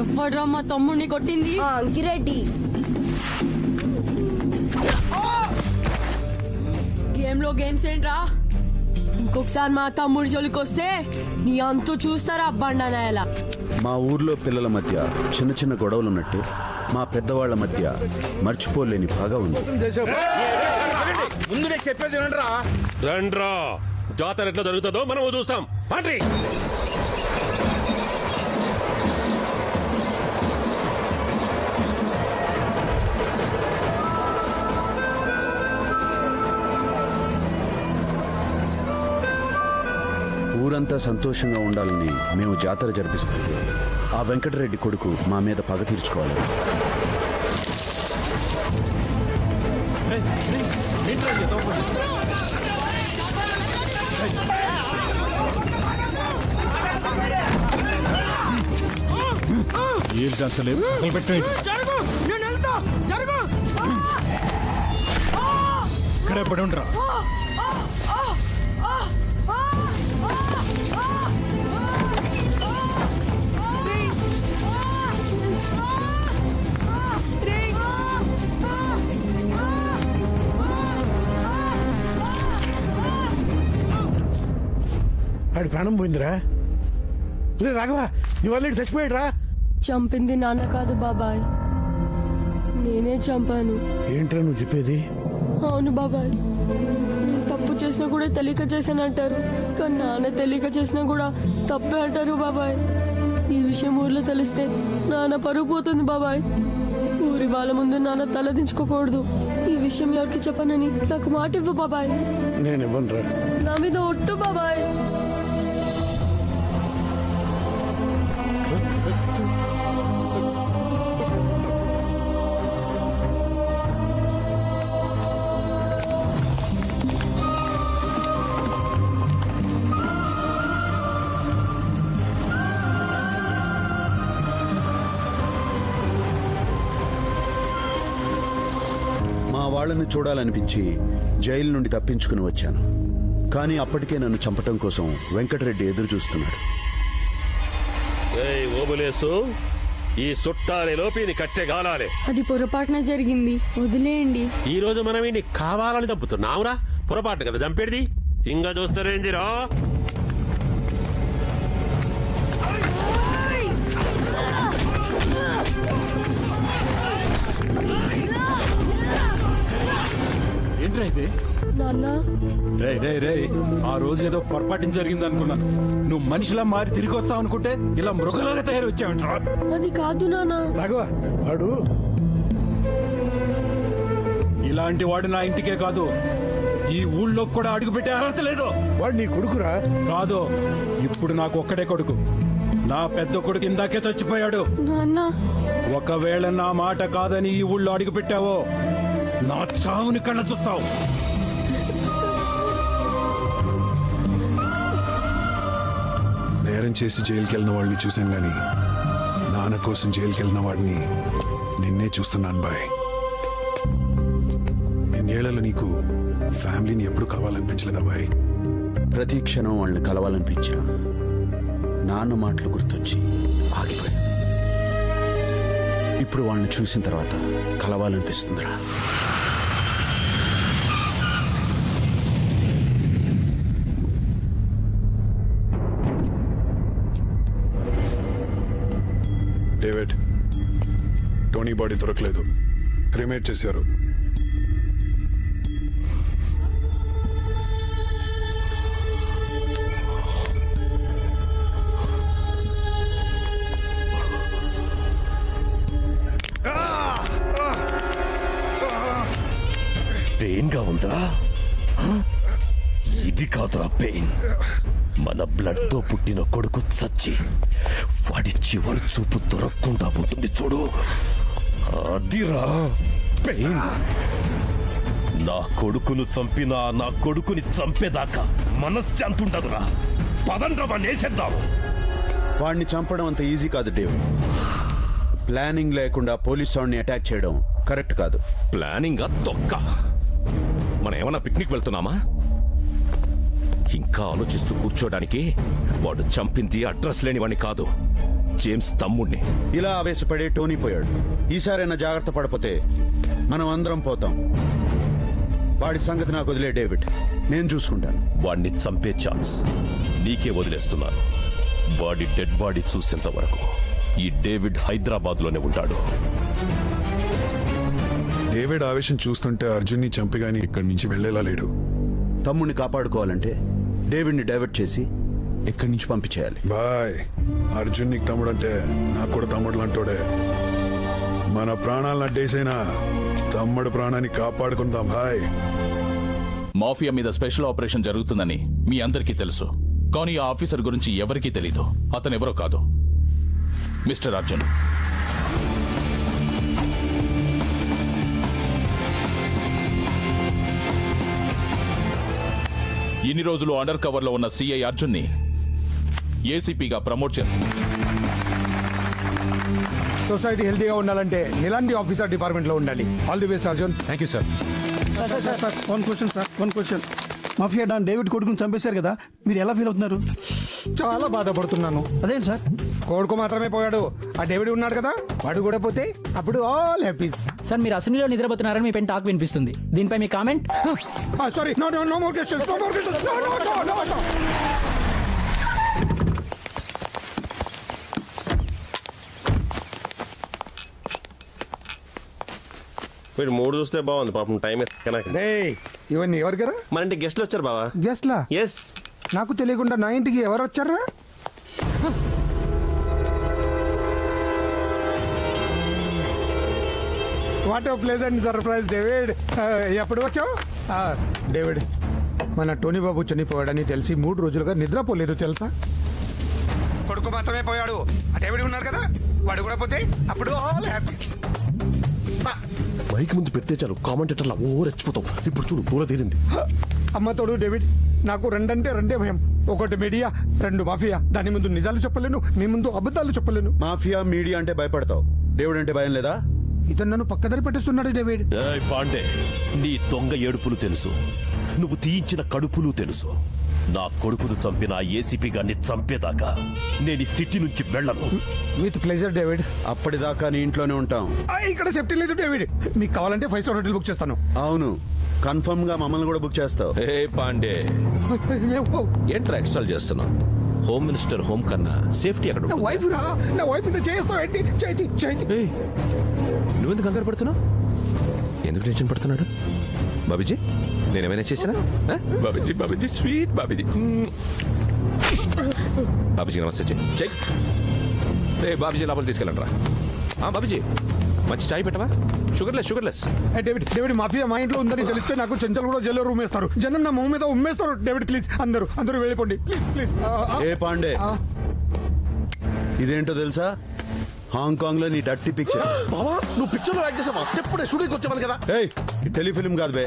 ఎవడ్రా మా తమ్ముడిని కొట్టింది? అంకిరెడ్డి. గేమ్ లో గేమ్స్ ఏంట్రా? ఇంకొకసారి మా తమ్ముడి జోలికి వస్తే నీ అంతు చూస్తారా బండనాయలా. మా ఊర్లో పిల్లల మధ్య చిన్న చిన్న గొడవలున్నట్టు మా పెద్దవాళ్ల మధ్య మర్చిపోలేని బాగా ఉంది. ముందు నేను చెప్పేది రండ్రా. జాతర ఎట్లా జరుగుతుందో మనం చూస్తాం. పండ్రి. ఊరంతా సంతోషంగా ఉండాలని మేము జాతర జరిపిస్తుంది. ఆ వెంకటరెడ్డి కొడుకు మా మీద పగ తీర్చుకోవాలి. ఏం చేస్తలేదు? ఇక్కడే పడి ఉండరా. వాడి ప్రాణం పోయిందిరా. రాఘవా, నీ వాళ్ళు చచ్చిపోయాడురా. చంపింది నాన్న కాదు బాబాయ్, నేనే చంపాను. ఏంట్రా నువ్వు చెప్పేది? అవును బాబాయ్, నేను తప్పు చేసినా కూడా తెలియక చేశానంటారు, కానీ నాన్న తెలియక చేసినా కూడా తప్పే అంటారు బాబాయ్. ఈ విషయం ఊర్లో తెలిస్తే నాన్న పరుగు పోతుంది బాబాయ్. ఊరి వాళ్ళ ముందు నాన్న తలదించుకోకూడదు. ఈ విషయం ఎవరికి చెప్పనని నాకు మాట ఇవ్వు బాబాయ్. నేను ఇవ్వనురా. నా మీద ఒట్టు బాబాయ్. మా వాళ్ళని చూడాలనిపించి జైలు నుండి తప్పించుకుని వచ్చాను. కానీ అప్పటికే నన్ను చంపటం కోసం వెంకటరెడ్డి ఎదురు చూస్తున్నాడు. ఓబులేసు, ఈ చుట్టాలే లోపిని కట్టెగాలాలే. అది పొరపాటున జరిగింది, వదిలేయండి. ఈ రోజు మనం వీడిని కావాలని చంపుతున్నావురా. పొరపాటు కదా చంపేది. ఇంకా చూస్తారేందిరా? ఏంట్రా ఇది? నాన్న రే రే రే ఆ రోజు ఏదో పొరపాటు జరిగింది అనుకున్నాను. నువ్వు మనిషిలా మారి తిరిగి వస్తావు అనుకుంటే ఇలా మృగలాగా తయారు వచ్చావంటరా. అది కాదు నాన్న. రాఘవ వాడు ఇలాంటి వాడు నా ఇంటికే కాదు ఈ ఊళ్ళో కూడా అడుగు పెట్టే అర్హత లేదు. వాడు నీ కొడుకురా? కాదు, ఇప్పుడు నాకు ఒక్కడే కొడుకు. నా పెద్ద కొడుకు ఇందాకే చచ్చిపోయాడు. నాన్న ఒకవేళ నా మాట కాదని ఈ ఊళ్ళో అడుగు పెట్టావో నా చావుని కళ్ళ చూస్తావు. నేరం చేసి జైలుకి వెళ్ళిన వాళ్ళని చూశాను గాని నాన్న కోసం జైలుకి వెళ్ళిన వాడిని నిన్నే చూస్తున్నాను బాయ్. ఇన్నేళ్లలో నీకు ఫ్యామిలీని ఎప్పుడు కావాలనిపించలేదా బాయ్? ప్రతి క్షణం వాళ్ళని కలవాలనిపించిన నాన్న మాటలు గుర్తొచ్చి ఆగిపోయా. ఇప్పుడు వాళ్ళని చూసిన తర్వాత కలవాలనిపిస్తుందిరా. డేవిడ్, టోనీ బాడీ దొరకలేదు, క్రిమేట్ చేశారు. పెయిన్ గా ఉందా? ఇది కాదురా పెయిన్. మన బ్లడ్ తో పుట్టిన కొడుకు చచ్చి వాడి చివరి చూపు దొరకకుండా ఉంటుంది చూడు, అదిరా పెయిన్. నా కొడుకును చంపినా నా కొడుకుని చంపేదాకా మనశ్శాంతి ఉండదురా. పదండ్రా వాడిని వేసేద్దాం. వాడిని చంపడం అంత ఈజీ కాదు డేవిడ్. ప్లానింగ్ లేకుండా పోలీస్ వాడిని అటాక్ చేయడం కరెక్ట్ కాదు. ప్లానింగ్ తొక్క. మనం ఏమన్నా పిక్నిక్ వెళ్తున్నామా? ఇంకా ఆలోచిస్తూ కూర్చోడానికి వాడు చంపింది అడ్రస్ లేని వాడిని కాదు, జేమ్స్ తమ్ముడిని. ఇలా ఆవేశపడే టోనీ పోయాడు. ఈసారైనా జాగ్రత్త పడపోతే మనం అందరం పోతాం. వాడి సంగతి నాకు వదిలే డేవిడ్, నేను చూసుకుంటాను. వాడిని చంపే ఛాన్స్ నీకే వదిలేస్తున్నాను. వాడి డెడ్ బాడీ చూసేంత వరకు ఈ డేవిడ్ హైదరాబాద్లోనే ఉంటాడు. డేవిడ్ ఆవేశం చూస్తుంటే అర్జున్ని చంపిగాని ఇక్కడి నుంచి వెళ్ళేలా లేడు. తమ్ముడిని కాపాడుకోవాలంటే డేవిడ్ని డైవర్ట్ చేసి ఇక్కడి నుంచి పంపించేయాలి. బాయ్, అర్జున్ నీకు తమ్ముడు అంటే నాకు కూడా తమ్ముడు లాంటోడే. మన ప్రాణాలను అడ్డేసైనా తమ్ముడు ప్రాణాన్ని కాపాడుకుందాం బాయ్. మాఫియా మీద స్పెషల్ ఆపరేషన్ జరుగుతుందని మీ అందరికీ తెలుసు, కానీ ఆ ఆఫీసర్ గురించి ఎవరికీ తెలీదు. అతను ఎవరో కాదు, మిస్టర్ అర్జున్. ఇన్ని రోజులు అండర్ కవర్ లో ఉన్న సిఐ అర్జున్ ని ఏసీపీగా ప్రమోట్ చేస్తుంది. సొసైటీ హెల్తీగా ఉండాలంటే ఇలాంటి ఆఫీసర్ డిపార్ట్మెంట్ లో ఉండాలి. All the best Arjun. Thank you sir. One question. Mafia don David కొడుకుని చంపేశారు కదా, మీరు ఎలా ఫీల్ అవుతున్నారు? చాలా బాధపడుతున్నాను. అదేంటి సార్? కొడుకు మాత్రమే పోయాడు, ఆ డేవిడ్ ఉన్నాడు కదా, వాడు కూడా పోతే అప్పుడు ఆల్ హ్యాపీస్. సార్, మీరు అసెంబ్లీలో నిద్రపోతున్నారని మీ పెన్ టాక్ వినిపిస్తుంది. దీనిపై మీ comment? Sorry, no more questions, no more questions, no. వీడు మూడు చూస్తే బాగుంది పాపం. టైం ఇవన్నీ ఎవరు కదా? మన ఇంటి గెస్ట్లు వచ్చారు బావా. గెస్ట్లా? ఎస్. నాకు తెలియకుండా నా ఇంటికి ఎవరు వచ్చారా? What a pleasant surprise David. ఎప్పుడు వచ్చావు? డేవిడ్, మన టోనీ బాబు చనిపోయాడని తెలిసి 3 రోజులుగా నిద్రపోలేదు తెలుసా? కొడుకు మాత్రమే పోయాడు, ఆ డేవిడ్ ఉన్నాడు కదా, వాడు కూడా పోతే అప్పుడు ఆల్ హ్యాపీస్. మైక్ ముందు పెడితే చాలు కామెంటేటర్లా ఓ రెచ్చిపోతాం. ఇప్పుడు చూడు పూల తీరింది. అమ్మ తోడు డేవిడ్, నాకు రెండంటే రెండే భయం. ఒకటి మీడియా, 2 మాఫియా. దాని ముందు నిజాలు చెప్పలేను, నీ ముందు అబద్ధాలు చెప్పలేను. మాఫియా మీడియా అంటే భయపడతావు, డేవిడ్ అంటే భయం లేదా? ఇతను నన్ను పక్కదారి పట్టిస్తున్నాడు డేవిడ్. పాండే, నీ దొంగ ఏడుపులు తెలుసు, నువ్వు తీయించిన కడుపులు తెలుసు. నా కొడుకును చంపిన ఏసీపీ గారిని చంపేదాకా నేను ఈ సిటీ నుంచి వెళ్ళను. With pleasure David. అప్పటిదాకా నీ ఇంట్లోనే ఉంటాం. ఇక్కడ సేఫ్టీ లేదు డేవిడ్. మీకు కావాలంటే 5 స్టార్ హోటల్ బుక్ చేస్తాను. అవును, కన్ఫర్మ్ గా మమ్మల్ని కూడా బుక్ చేస్తావు. ఏ పాండే, ఏంట్రా ఎక్స్ట్రా చేస్తున్నావు? హోమ్ మినిస్టర్ హోమ్ కన్నా సేఫ్టీ అక్కడ నా వైఫ్ రా, నా వైఫ్ మీద చేస్తావు ఏంటి? చేయి. నువ్వెందుకు కంగారు పడుతున్నావు? ఎందుకు టెన్షన్ పడుతున్నాడు? బాబీజీ నేనేమైనా చేసినా బాబీజీ బాబీజీ స్వీట్ బాబీజీ బాబీజీ నమస్తే చెయ్యి రే బాబీజీ లోపల తీసుకెళ్ళండి రా బాబీజీ మంచి చాయ్ పెట్టవా షుగర్లెస్ డేవిడ్ డేవిడ్ మాఫియా మా ఇంట్లో ఉందని తెలిస్తే నాకు చెంచల్ కూడా జైల్లో రూమ్ వేస్తారు. జనం నా మొహం మీద ఉమ్మేస్తారు. డేవిడ్ ప్లీజ్ అందరూ వెళ్ళిపోండి ప్లీజ్. ఏ పాండే, ఇదేంటో తెలుసా? హాంకాంగ్ లో నీ డర్టీ పిక్చర్. బావా నువ్వు పిక్చర్ లో యాక్ట్ చేసావా? చెప్పుడే షూటింగ్ వచ్చామని కదా. ఏయ్, టెలిఫిల్మ్ కాదు బే,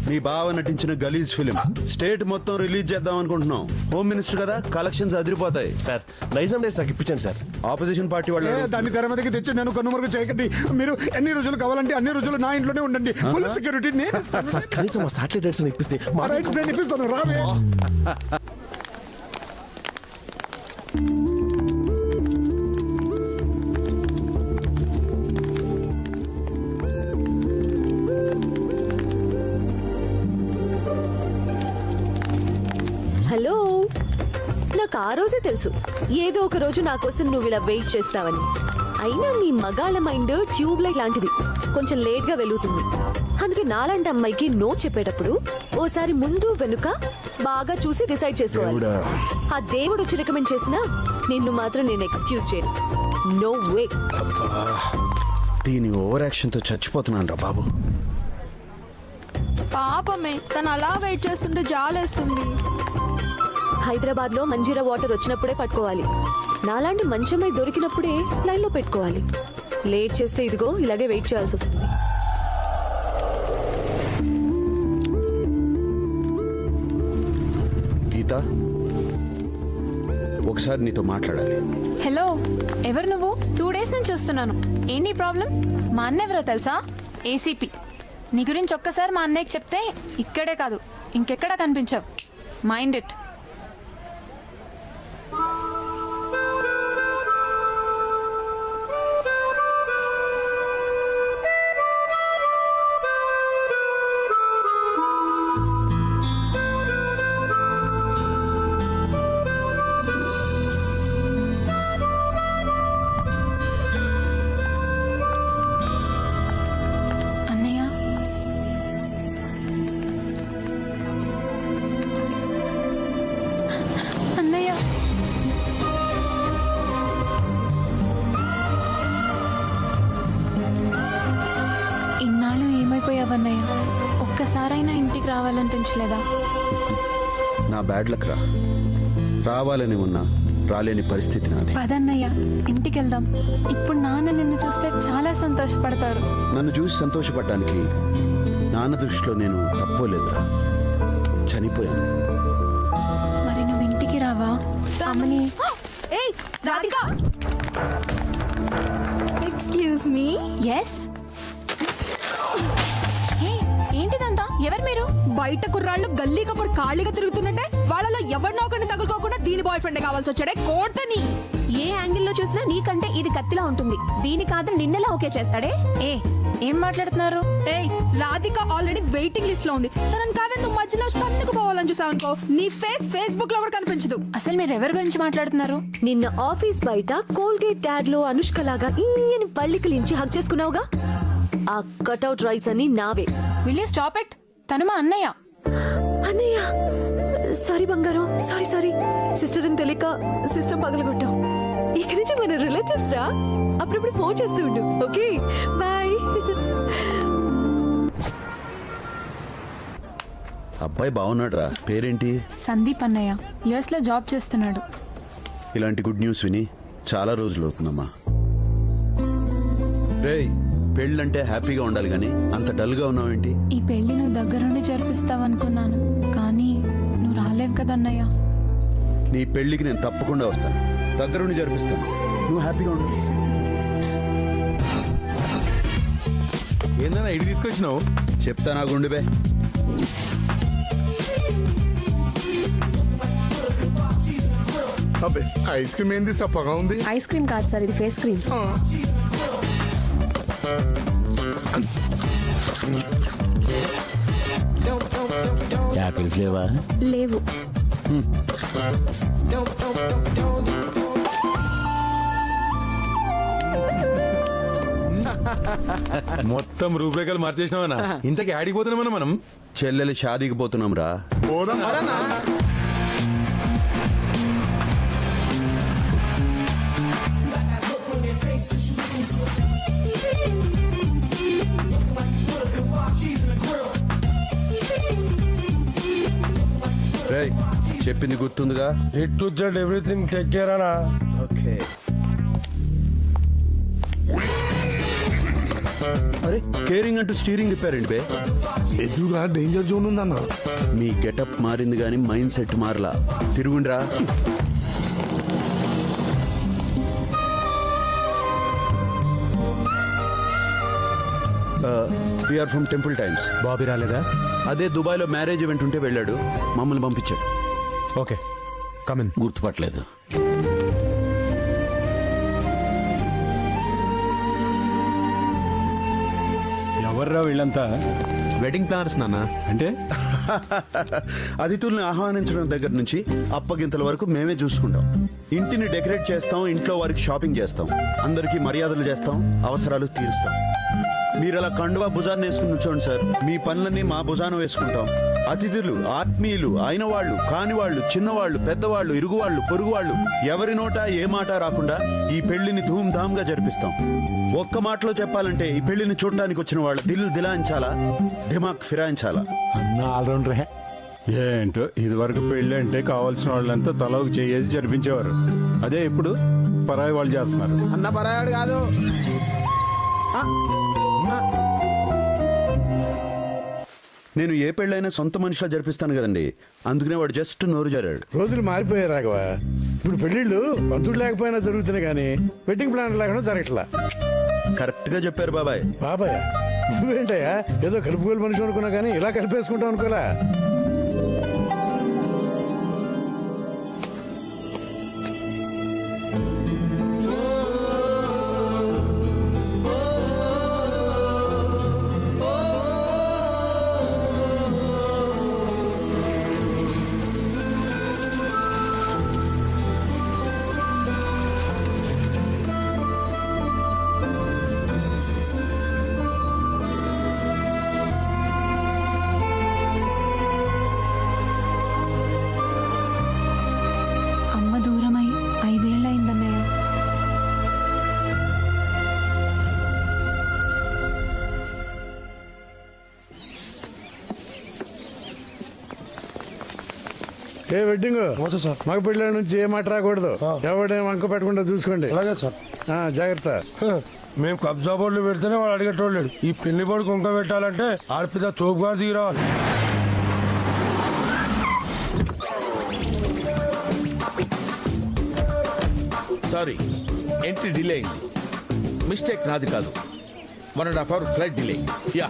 మీ బావ నటించిన గలీజ్ ఫిలిం. స్టేట్ మొత్తం రిలీజ్ చేద్దాం అనుకుంటున్నాం. హోమ్ మినిస్టర్ కదా, కలెక్షన్స్ అదిరిపోతాయి. సార్ నైజాం డేట్స్ నాకు ఇప్పించండి సార్. ఆపోజిషన్ పార్టీ వాళ్ళు దాన్ని తెర మీదకి తెచ్చి నేను కన్నుమరుగు చేయకండి. మీరు ఎన్ని రోజులు కావాలంటే అన్ని రోజులు నా ఇంట్లోనే ఉండండి. ఫుల్ సెక్యూరిటీ నేను ఇస్తాను. సార్ కనీసం మా సాటిలైట్ డేట్స్ ఇప్పిస్తే మా రైట్స్ నేను ఇప్పిస్తాను. రావే. హలో, నాకు ఆ రోజే తెలుసు ఏదో ఒక రోజు నా కోసం నువ్వు ఇలా వెయిట్ చేస్తావని. అయినా మీ మగాళ్ళ మైండ్ ట్యూబ్ లైట్ లాంటిది, కొంచెం లేట్ గా వెలుగుతుంది. అందుకే నాలాంటి అమ్మాయికి నో చెప్పేటప్పుడు ఓసారి ముందు వెనుక బాగా చూసి డిసైడ్ చేసుకోవాలి. ఆ దేవుడు వచ్చి రికమెండ్ చేసినా నిన్ను మాత్రం నేను ఎక్స్క్యూజ్ చేయను. No way. దీని ఓవర్ యాక్షన్ తో చచ్చిపోతున్నాను రా బాబు. పాపమే, తను అలా వెయిట్ చేస్తుంటే జాలేస్తుంది. హైదరాబాద్ లో మంజీరా వాటర్ వచ్చినప్పుడే పట్టుకోవాలి. నాలాంటి మంచమై దొరికినప్పుడే లైన్ లో పెట్టుకోవాలి. లేట్ చేస్తే ఇదిగో ఇలాగే వెయిట్ చేయాల్సి వస్తుంది. గీత, ఒకసారి నీతో మాట్లాడాలి. హలో, ఎవరు నువ్వు? 2 days నుంచి చూస్తున్నాను. ఏంటి ప్రాబ్లం? మా అన్న ఎవరో తెలుసా? ఏసీపీ. నీ గురించి ఒక్కసారి మా అన్నయ్యకి చెప్తే ఇక్కడే కాదు ఇంకెక్కడా కనిపించవు. Mind it. ఇన్నాళ్ళు ఏమైపోయావన్నయ్య? ఒక్కసారైనా ఇంటికి రావాలనిపించలేదా? నా బ్యాడ్ లక్ రా. రావాలని ఉన్నా రాలేని పరిస్థితి నాది. పదన్నయ్య, ఇంటికి వెళ్దాం. ఇప్పుడు నాన్న నిన్ను చూస్తే చాలా సంతోషపడతారు. నన్ను చూసి సంతోషపడడానికి నాన్న దృష్టిలో నేను తప్పోలేదురా. చనిపోయాను. మరి నువ్వు ఇంటికి రావా? అమ్మని. ఏయ్ రాధిక, ఎక్స్క్యూజ్ మీ. ఎస్. ఏంటిదంతా? ఎవరు మీరు? బయట కుర్రాళ్ళు గల్లీ కప్పుడు ఖాళీగా తిరుగుతున్నట్టే వాళ్ళలో ఎవరినో ఒకరిని తగులుకోకుండా దీని బాయ్ ఫ్రెండ్ కావాల్సి వచ్చాడే. కోర్తని ఏ యాంగిల్లో చూసినా నీకంటే ఇది కత్తిలా ఉంటుంది. దీని కాదు నిన్నెలా ఓకే చేస్తాడే. ఏం మాట్లాడుతున్నారు? ఏయ్, రాధిక ఆల్రెడీ వెయిటింగ్ లిస్ట్ లో ఉంది. తనని కాదని నువ్వు మధ్యలో తన్నుకు పోవాలని చూసావు అనుకో, నీ ఫేస్బుక్ లో కూడా కనిపించదు. అసలు మీరు ఎవరి గురించి మాట్లాడుతున్నారు? నిన్న ఆఫీస్ బయట కోల్గేట్ యాడ్ లో అనుష్క లాగా ఈయన పళ్ళికలించి హక్ చేసుకున్నావుగా, ఆ కట్అవుట్ రైట్స్ అన్ని నావే. Will you stop it? తను మా అన్నయ్య. అన్నయ్య, సారీ బంగారం, సారీ. సిస్టర్ అని తెలియక సిస్టమ్ పగలగొట్టాం. ఇక్కడి నుంచి మన రిలేటివ్స్ రా. అప్పుడప్పుడు ఫోన్ చేస్తూ ఉండు. Okay, bye. అబ్బాయి బాగున్నాడు రా. పేరేంటి? సందీప్ అన్నయ్య. యుఎస్ లో జాబ్ చేస్తున్నాడు. ఇలాంటి గుడ్ న్యూస్ విని చాలా రోజులు అవుతుందమ్మా. రేయ్, పెళ్ళంటే హ్యాపీగా ఉండాలి కానీ అంత డల్ గా ఉన్నావేంటి? ఈ పెళ్లి నువ్వు దగ్గరుండి జరిపిస్తావనుకున్నాను, కానీ నువ్వు రాలేవు కదన్నయ్య. నీ పెళ్లికి నేను తప్పకుండా వస్తాను, దగ్గరుండి జరిపిస్తాను. నువ్వు హ్యాపీగా ఉండు. ఏందన్నా ఇటు తీసుకొచ్చినావు? చెప్తా నా గుండెబే. అబ్బే, ఐస్ క్రీమ్ ఏంది సప్పగా ఉంది? ఐస్ క్రీమ్ కాదు సార్, ఇది ఫేస్ క్రీమ్. యాపిల్స్ లేవా? లేవు. మొత్తం రూపురేఖలు మార్చేసినావనా? ఇంతకి ఆడిపోతున్నామన్నా మనం. చెల్లెలి షాదీకి పోతున్నాం రా. రేయ్, చెప్పింది గుర్తుందిగా? A to Z everything take care అనా. ఓకే. అరే, కేరింగ్ అంటూ స్టీరింగ్ తిప్పారండి బే. ఎదురుగా డేంజర్ జోన్ ఉందన్న. మీ గెటప్ మారింది కానీ మైండ్ సెట్ మారలా. తిరుగుండ్రా. We're from Temple Times. Bobby రాలేదా? అదే దుబాయ్లో మ్యారేజ్ ఈవెంట్ ఉంటే వెళ్ళాడు, మమ్మల్ని పంపించాడు. Okay, come in. గుర్తుపట్టలేదు. ఎవర్రా వీళ్ళంతా? వెడ్డింగ్ ప్లానర్స్ నాన్న. అంటే అతిథుల్ని ఆహ్వానించడం దగ్గర నుంచి అప్పగింతల వరకు మేమే చూసుకుంటాం. ఇంటిని డెకరేట్ చేస్తాం, ఇంట్లో వారికి షాపింగ్ చేస్తాం, అందరికీ మర్యాదలు చేస్తాం, అవసరాలు తీరుస్తాం. మీరు అలా కండువా భుజాన్ని వేసుకుని ఉంచోండి సార్, మీ పనులన్నీ మా భుజాన వేసుకుంటాం. అతిథులు, ఆత్మీయులు, అయిన వాళ్ళు, కాని వాళ్ళు, చిన్నవాళ్ళు, పెద్దవాళ్ళు, ఇరుగువాళ్ళు, పొరుగువాళ్ళు, ఎవరి నోట ఏ మాట రాకుండా ఈ పెళ్లిని ధూమ్ధామ్గా జరిపిస్తాం. ఒక్క మాటలో చెప్పాలంటే ఈ పెళ్లిని చూడడానికి వచ్చిన వాళ్ళు దిల్ దిలాయించాలా, దిమాగ్ ఫిరాయించాలా. అన్న ఆల్రౌండర్. ఏంటో ఇది వరకు పెళ్ళి అంటే కావాల్సిన వాళ్ళంతా తలకు చేసి జరిపించేవారు. అదే ఇప్పుడు పరాయి వాళ్ళు చేస్తున్నారు. అన్న పరాయాడు కాదు. నేను ఏ పెళ్ళైనా సొంత మనిషిలా జరిపిస్తాను కదండి, అందుకనే వాడు జస్ట్ నోరు జారాడు. రోజులు మారిపోయారు రాఘవ. ఇప్పుడు పెళ్లిళ్ళు పంతుడు లేకపోయినా జరుగుతున్నాయి కానీ వెడ్డింగ్ ప్లాన్ లేకుండా జరగట్లా. కరెక్ట్ గా చెప్పారు బాబాయ్. బాబాయ్ నువ్వేంటయ్యా ఏదో కలుపుకోలు మనిషి అనుకున్నా కానీ ఇలా కలిపేసుకుంటాం అనుకోలే. దూరమై 5 ఏళ్ళయిందన్నయ్య. ఏ వెడ్డింగ్ మగ పిల్లల నుంచి ఏ మాట రాకూడదు. ఎవడేం వంక పెట్టకుండా చూసుకోండి. అలాగే సార్. జాగ్రత్త. మేము కబ్జా బోర్డులు పెడితేనే వాడు అడిగేటోళ్ళు. ఈ పెళ్లి బోర్డు కుంక పెట్టాలంటే ఆడపిల్ల తోపుగా దిగిరావాలి. సారీ, ఎంట్రీ డిలే అయింది. మిస్టేక్ నాది కాదు. 1.5 hour ఫ్లైట్ డిలే. యా.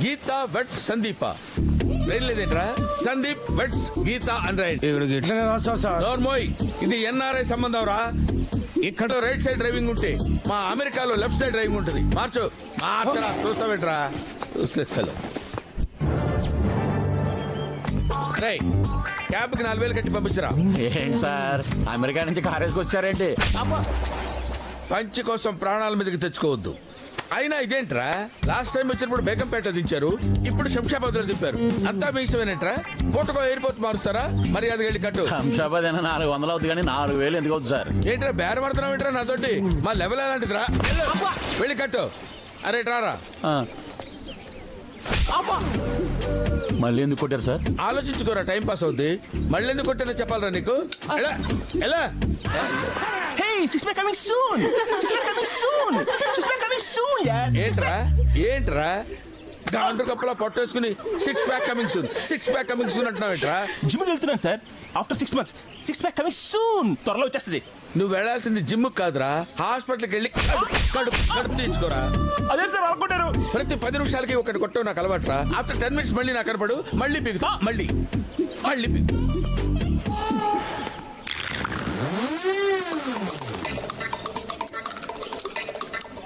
గీత vets Sandeepa. Train లేదేంట్రా? Sandeep vets గీత అని రాయండి. ఇట్లనే రాస్తా సార్. నోర్మోయ్, ఇది ఎన్ఆర్ఐ సంబంధం రా. ఇక్కడ రైట్ సైడ్ డ్రైవింగ్ ఉంటే మా అమెరికాలో లెఫ్ట్ సైడ్ డ్రైవింగ్ ఉంటుంది. మార్చు. మార్చరా. చూస్తావేంట్రా? చూసేస్తాను. రై, క్యాబ్కి 4,000 కట్టి పంపించరా. ఏంటి సార్, అమెరికా నుంచి కారేసుకొచ్చారేంటి? పంచి కోసం ప్రాణాల మీదకి తెచ్చుకోవద్దు. అయినా ఇదేంట్రా, లాస్ట్ టైం వచ్చినప్పుడు బేగంపేట దించారు, ఇప్పుడు శంషాబాద్ లో దింపారు. అంతా మీ ఇష్టమేనేంట్రా? పోటుకో ఎయిర్పోర్ట్ మారుస్తారా? మరి అది వెళ్ళి కట్టు. శంషాబాద్ అయినా 400 అవుతుంది కానీ 4,000 ఎందుకు అవుతుంది సార్? ఏంట్రా బేర పడుతున్నావు ఏంట్రా నాతోటి? మా లెవెల్ ఎలాంటిదిరా? వెళ్ళి కట్టు. అరే రారా. మళ్ళీ ఎందుకు కొట్టారు సార్? ఆలోచించుకోరా, టైం పాస్ అవుద్ది. మళ్ళీ ఎందుకు కొట్టానో చెప్పాలరా నీకు? ఎలా ఏంట్రా గాండ్రు కప్పులా పొట్టేసుకుని 6 pack coming soon, 6 pack coming soon అంటున్నావు ఏంట్రా? జిమ్ వెళ్తున్నాను sir. After 6 months 6 pack coming soon. త్వరలో వచ్చేస్తుంది. నువ్వు వెళ్లాల్సింది జిమ్ కాదురా, హాస్పిటల్కి వెళ్ళి కడుపు తీసుకోరా. అదే సార్ అనుకుంటారు. ప్రతి 10 నిమిషాలకి ఒకటి కొట్టవు నాకు అలవాటురా. ఆఫ్టర్ 10 minutes మళ్ళీ నాకు కనపడు, మళ్ళీ పిగుతా, మళ్ళీ పిగు.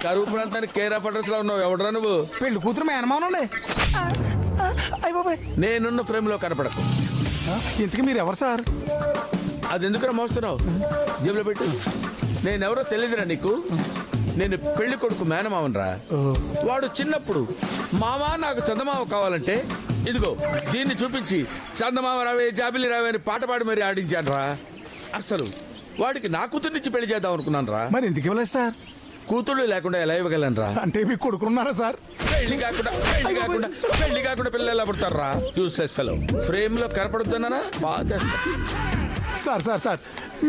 కరువు ప్రాంతానికి కేర్ ఆఫ్ అడ్రస్ లో ఉన్నావు. ఎవడరా నువ్వు? పెళ్లి కూతురు మేనమానండి. నేనున్న ఫ్రేమ్ లో కనపడకు. ఇంతకీ మీరు ఎవరు సార్? అది ఎందుకురా మోస్తున్నావు? జేబులో పెట్టు. నేనెవరో తెలియదురా నీకు? నేను పెళ్లి కొడుకు మేనమావనరా. వాడు చిన్నప్పుడు మావా నాకు చందమామ కావాలంటే ఇదిగో దీన్ని చూపించి చందమామ రావే జాబిలి రావే అని పాట పాడి మరీ ఆడించాను రా. అసలు వాడికి నా కూతుర్నిచ్చి పెళ్లి చేద్దాం అనుకున్నాను రా. మరి ఎందుకు ఇవ్వలేదు సార్? కూతుళ్ళు లేకుండా ఎలా ఇవ్వగలను రా? అంటే మీకు కొడుకున్నారా సార్? పెళ్లి కాకుండా పిల్లలు ఎలా పుడతారు రా? Useless fellow. ఫ్రేమ్ లో కనపడుతున్నానా? బాగా సార్ సార్ సార్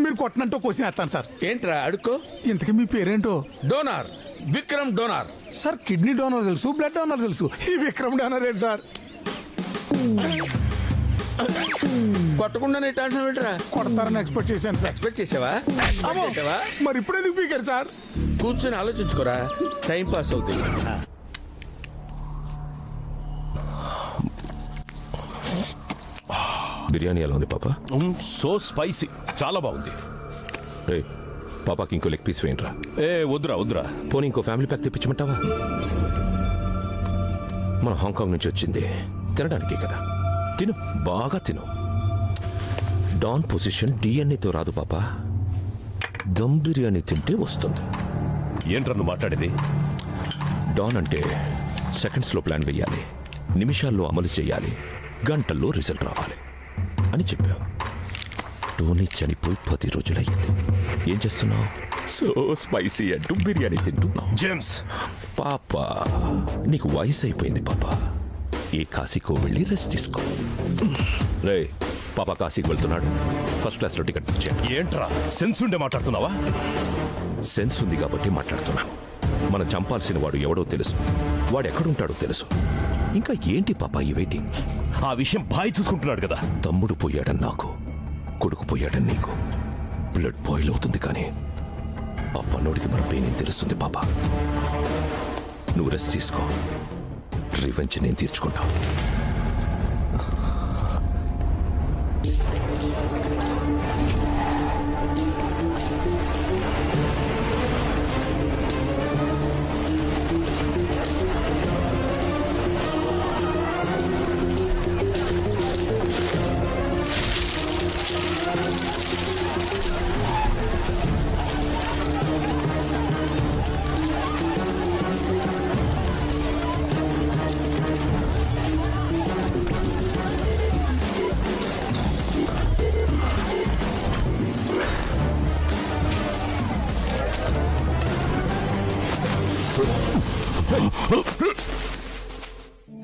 మీరు కొట్టనంటూ క్వశ్చన్ వేస్తాను సార్. ఏంట్రా అడుక్కో. ఇంతకీ మీ పేరేంటో? Donor, Vikram donor. Sir kidney donor తెలుసు, బ్లడ్ డోనర్ తెలుసు, ఈ విక్రమ్ డోనర్ ఏంటి సార్? కొట్టకుండానే టెన్షన్ పెట్టరా? కొడతారని ఎక్స్పెక్ట్ చేశాను సార్. ఎక్స్పెక్ట్ చేసావా? మరి ఇప్పుడు ఎందుకు పీకారు సార్? కూర్చొని ఆలోచించుకోరా, టైం పాస్ అవుతుంది. బిర్యానీ ఎలా ఉంది పాప? సో స్పైసీ, చాలా బాగుంది. రే పాపాకి ఇంకో లెగ్ పీస్ వేయండిరా. వద్దురా. పోనీ ఇంకో ఫ్యామిలీ ప్యాక్ తెప్పించమంటావా? మన హాంకాంగ్ నుంచి వచ్చింది తినడానికే కదా. తిను, బాగా తిను. డాన్ పొజిషన్ డిఎన్ఏతో రాదు పాప, దమ్ బిర్యానీ తింటే వస్తుంది. ఏంట్రా నువ్వు మాట్లాడేది? డాన్ అంటే సెకండ్స్లో ప్లాన్ వేయాలి, నిమిషాల్లో అమలు చేయాలి, గంటల్లో రిజల్ట్ రావాలి అని చెప్పావు. టోనీ చనిపోయి 10 రోజులయ్యింది. ఏం చేస్తున్నావు? సో స్పైసీ అంటూ బిర్యానీ తింటున్నావు. జేమ్స్ పాప, నీకు వయసు అయిపోయింది పాప. ఏ కాశీకో వెళ్ళి రెస్ట్ తీసుకో. రే పాప కాశీకి వెళ్తున్నాడు, ఫస్ట్ క్లాస్లో టికెట్ బుక్ చేయండి. ఏంట్రా సెన్స్ ఉండే మాట్లాడుతున్నావా? సెన్స్ ఉంది కాబట్టి మాట్లాడుతున్నా. మనం చంపాల్సిన వాడు ఎవడో తెలుసు, వాడు ఎక్కడుంటాడో తెలుసు. ఇంకా ఏంటి పాప ఈ వెయిటింగ్? ఆ విషయం బాయ్ చూసుకుంటున్నాడు కదా. తమ్ముడు పోయాడని నాకు, కొడుకు పోయాడని నీకు. బ్లడ్ బాయిల్ అవుతుంది కానీ ఆ పన్నోడికి మన పెయిన్ తెలుస్తుంది పాప. నువ్వు రెస్ట్ తీసుకో, రివెంజ్ నేను తీర్చుకుంటా.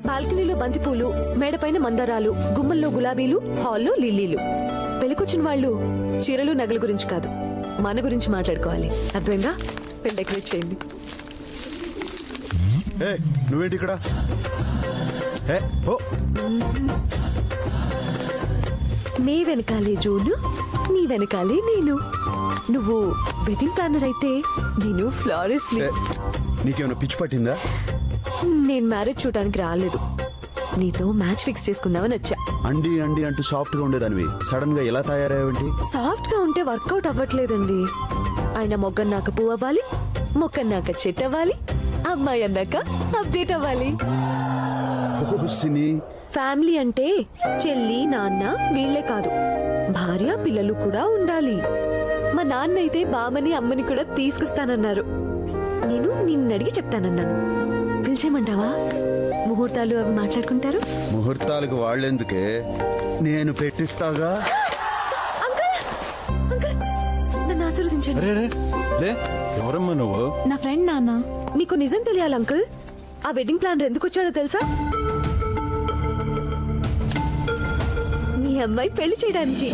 బాల్కనీలో బంతిపూలు, మేడపైన మందారాలు, గుమ్మల్లో గులాబీలు, హాల్లో లిల్లీలు. పెళ్ళికొచ్చిన వాళ్ళు చీరలు నగల గురించి కాదు, మన గురించి మాట్లాడుకోవాలి. అర్థమైందా? పెళ్ళి డెకరేట్ చేయండి. నువ్వేంటి ఇక్కడ? నీ వెనకాలే జూను, నీ వెనకాలే నేను. నువ్వు వెడ్డింగ్ ప్లానర్ అయితే నేను ఫ్లారిస్ట్. నీకేమైనా పిచ్చి పట్టిందా? నేను మ్యారేజ్ చూడడానికి రాలేదు, నీతో మ్యాచ్ ఫిక్స్ చేసుకుందామని వచ్చా. అండి అండి అంటూ సాఫ్ట్ గా ఉండేదానివి సడన్ గా ఎలా తయారయ్యేంటి? సాఫ్ట్ గా ఉంటే వర్కౌట్ అవ్వట్లేదండి. ఆయన మొగ్గన్నాక పువ్వు అవ్వాలి, మొక్కన్నాక చెట్టు అవ్వాలి, అమ్మాయి అన్నాక అప్డేట్ అవ్వాలి. ఫ్యామిలీ అంటే చెల్లి, నాన్న వీళ్లే కాదు, భార్య పిల్లలు కూడా ఉండాలి. మా నాన్న అయితే బామ్మని అమ్మని కూడా తీసుకొస్తానన్నారు. నేను నిన్ను అడిగి చెప్తానన్నాను. పిలిచేయమంటావా? ముహూర్తాలు అవి మాట్లాడుకుంటారు. ముహూర్తాలకు వాళ్ళెందుకే, నేను పెట్టిస్తాగా. నన్ను ఆశీర్వదించండి. ఎవరమ్మా నువ్వు? నా ఫ్రెండ్ నాన్న. మీకు నిజం తెలియాలి అంకుల్, ఆ వెడ్డింగ్ ప్లానర్ ఎందుకు వచ్చాడో తెలుసా? మీ అమ్మాయి పెళ్లి చేయడానికి.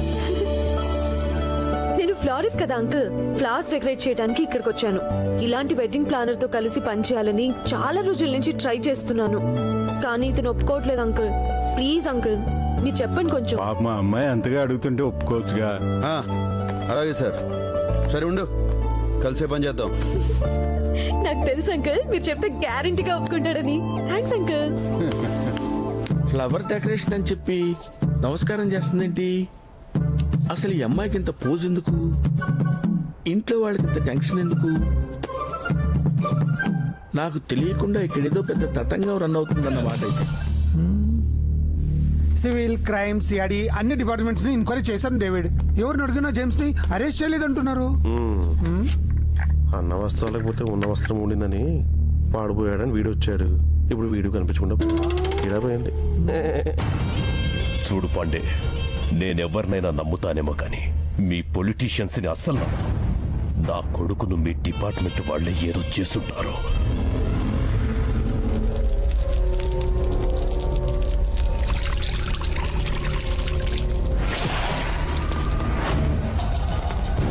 నేను ఫ్లారిస్ట్ కదా అంకుల్, ఫ్లవర్స్ డెకరేట్ చేయడానికి ఇక్కడికి వచ్చాను. ఇలాంటి వెడ్డింగ్ ప్లానర్ తో కలిసి పనిచేయాలని చాలా రోజుల నుంచి ట్రై చేస్తున్నాను, కానీ ఇతను ఒప్పుకోవట్లేదు అంకుల్. ప్లీజ్ అంకుల్, మీరు చెప్పండి కొంచెం. మా అమ్మాయి అంతగా అడుగుతుంటే ఒప్పుకోవచ్చుగా. అలాగే సార్, సరే ఉండు, కలిసే పని చేద్దాం. నాకు తెలుసు అంకుల్, మీరు చెప్తే గ్యారంటీగా ఒప్పుకుంటాడని. Thanks uncle. ఫ్లవర్ డెకరేషన్ అని చెప్పి నమస్కారం చేస్తుందేంటి? అసలు ఈ అమ్మాయికి ఇంత పోజ్ ఎందుకు? ఇంట్లో వాళ్ళకి ఇంత టెన్షన్ ఎందుకు? నాకు తెలియకుండా ఇక్కడేదో పెద్ద తతంగం రన్ అవుతుందన్నమాట. సివిల్, క్రైమ్, సిఐడి అన్ని డిపార్ట్మెంట్స్ ని ఎంక్వైరీ చేశాను డేవిడ్. ఎవరిని అడిగినా జేమ్స్ ని అరెస్ట్ చేయలేదంటున్నారు. అన్న వస్త్రాలకు పోతే ఉన్న వస్త్రం ఉండిందని వాడిపోయాడని వీడు వచ్చాడు. ఇప్పుడు వీడు కనిపించకుండా ఈడ పోయింది. చూడు పాండే, నేనెవరినైనా నమ్ముతానేమో కానీ మీ పొలిటీషియన్స్ని అస్సలు నమ్మను. నా కొడుకును మీ డిపార్ట్మెంట్ వాళ్ళే ఏదో చేస్తుంటారు.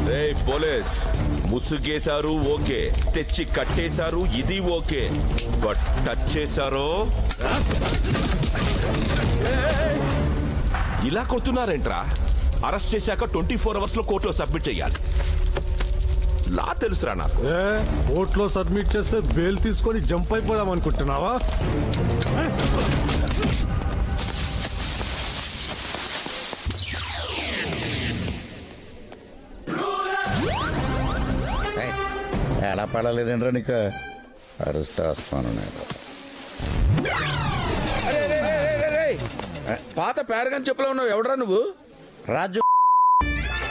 రే పోలీస్, ముసుగేశారు ఓకే, తెచ్చి కట్టేశారు ఇది ఓకే, బట్ టచ్ చేశారో ఇలా కొడుతున్నారేంట్రా? అరెస్ట్ చేశాక 24 hours లో కోర్టులో సబ్మిట్ చేయాలి. లా తెలుసురా నాకు. కోర్టులో సబ్మిట్ చేస్తే బెయిల్ తీసుకొని జంప్ అయిపోదాం అనుకుంటున్నావా? ఎలా పడలేదండ్రా నీకు? అరెస్ట్ వస్తాను నేను. పాత పేరగాని చెప్పులో ఉన్నావు. ఎవడరా నువ్వు? రాజు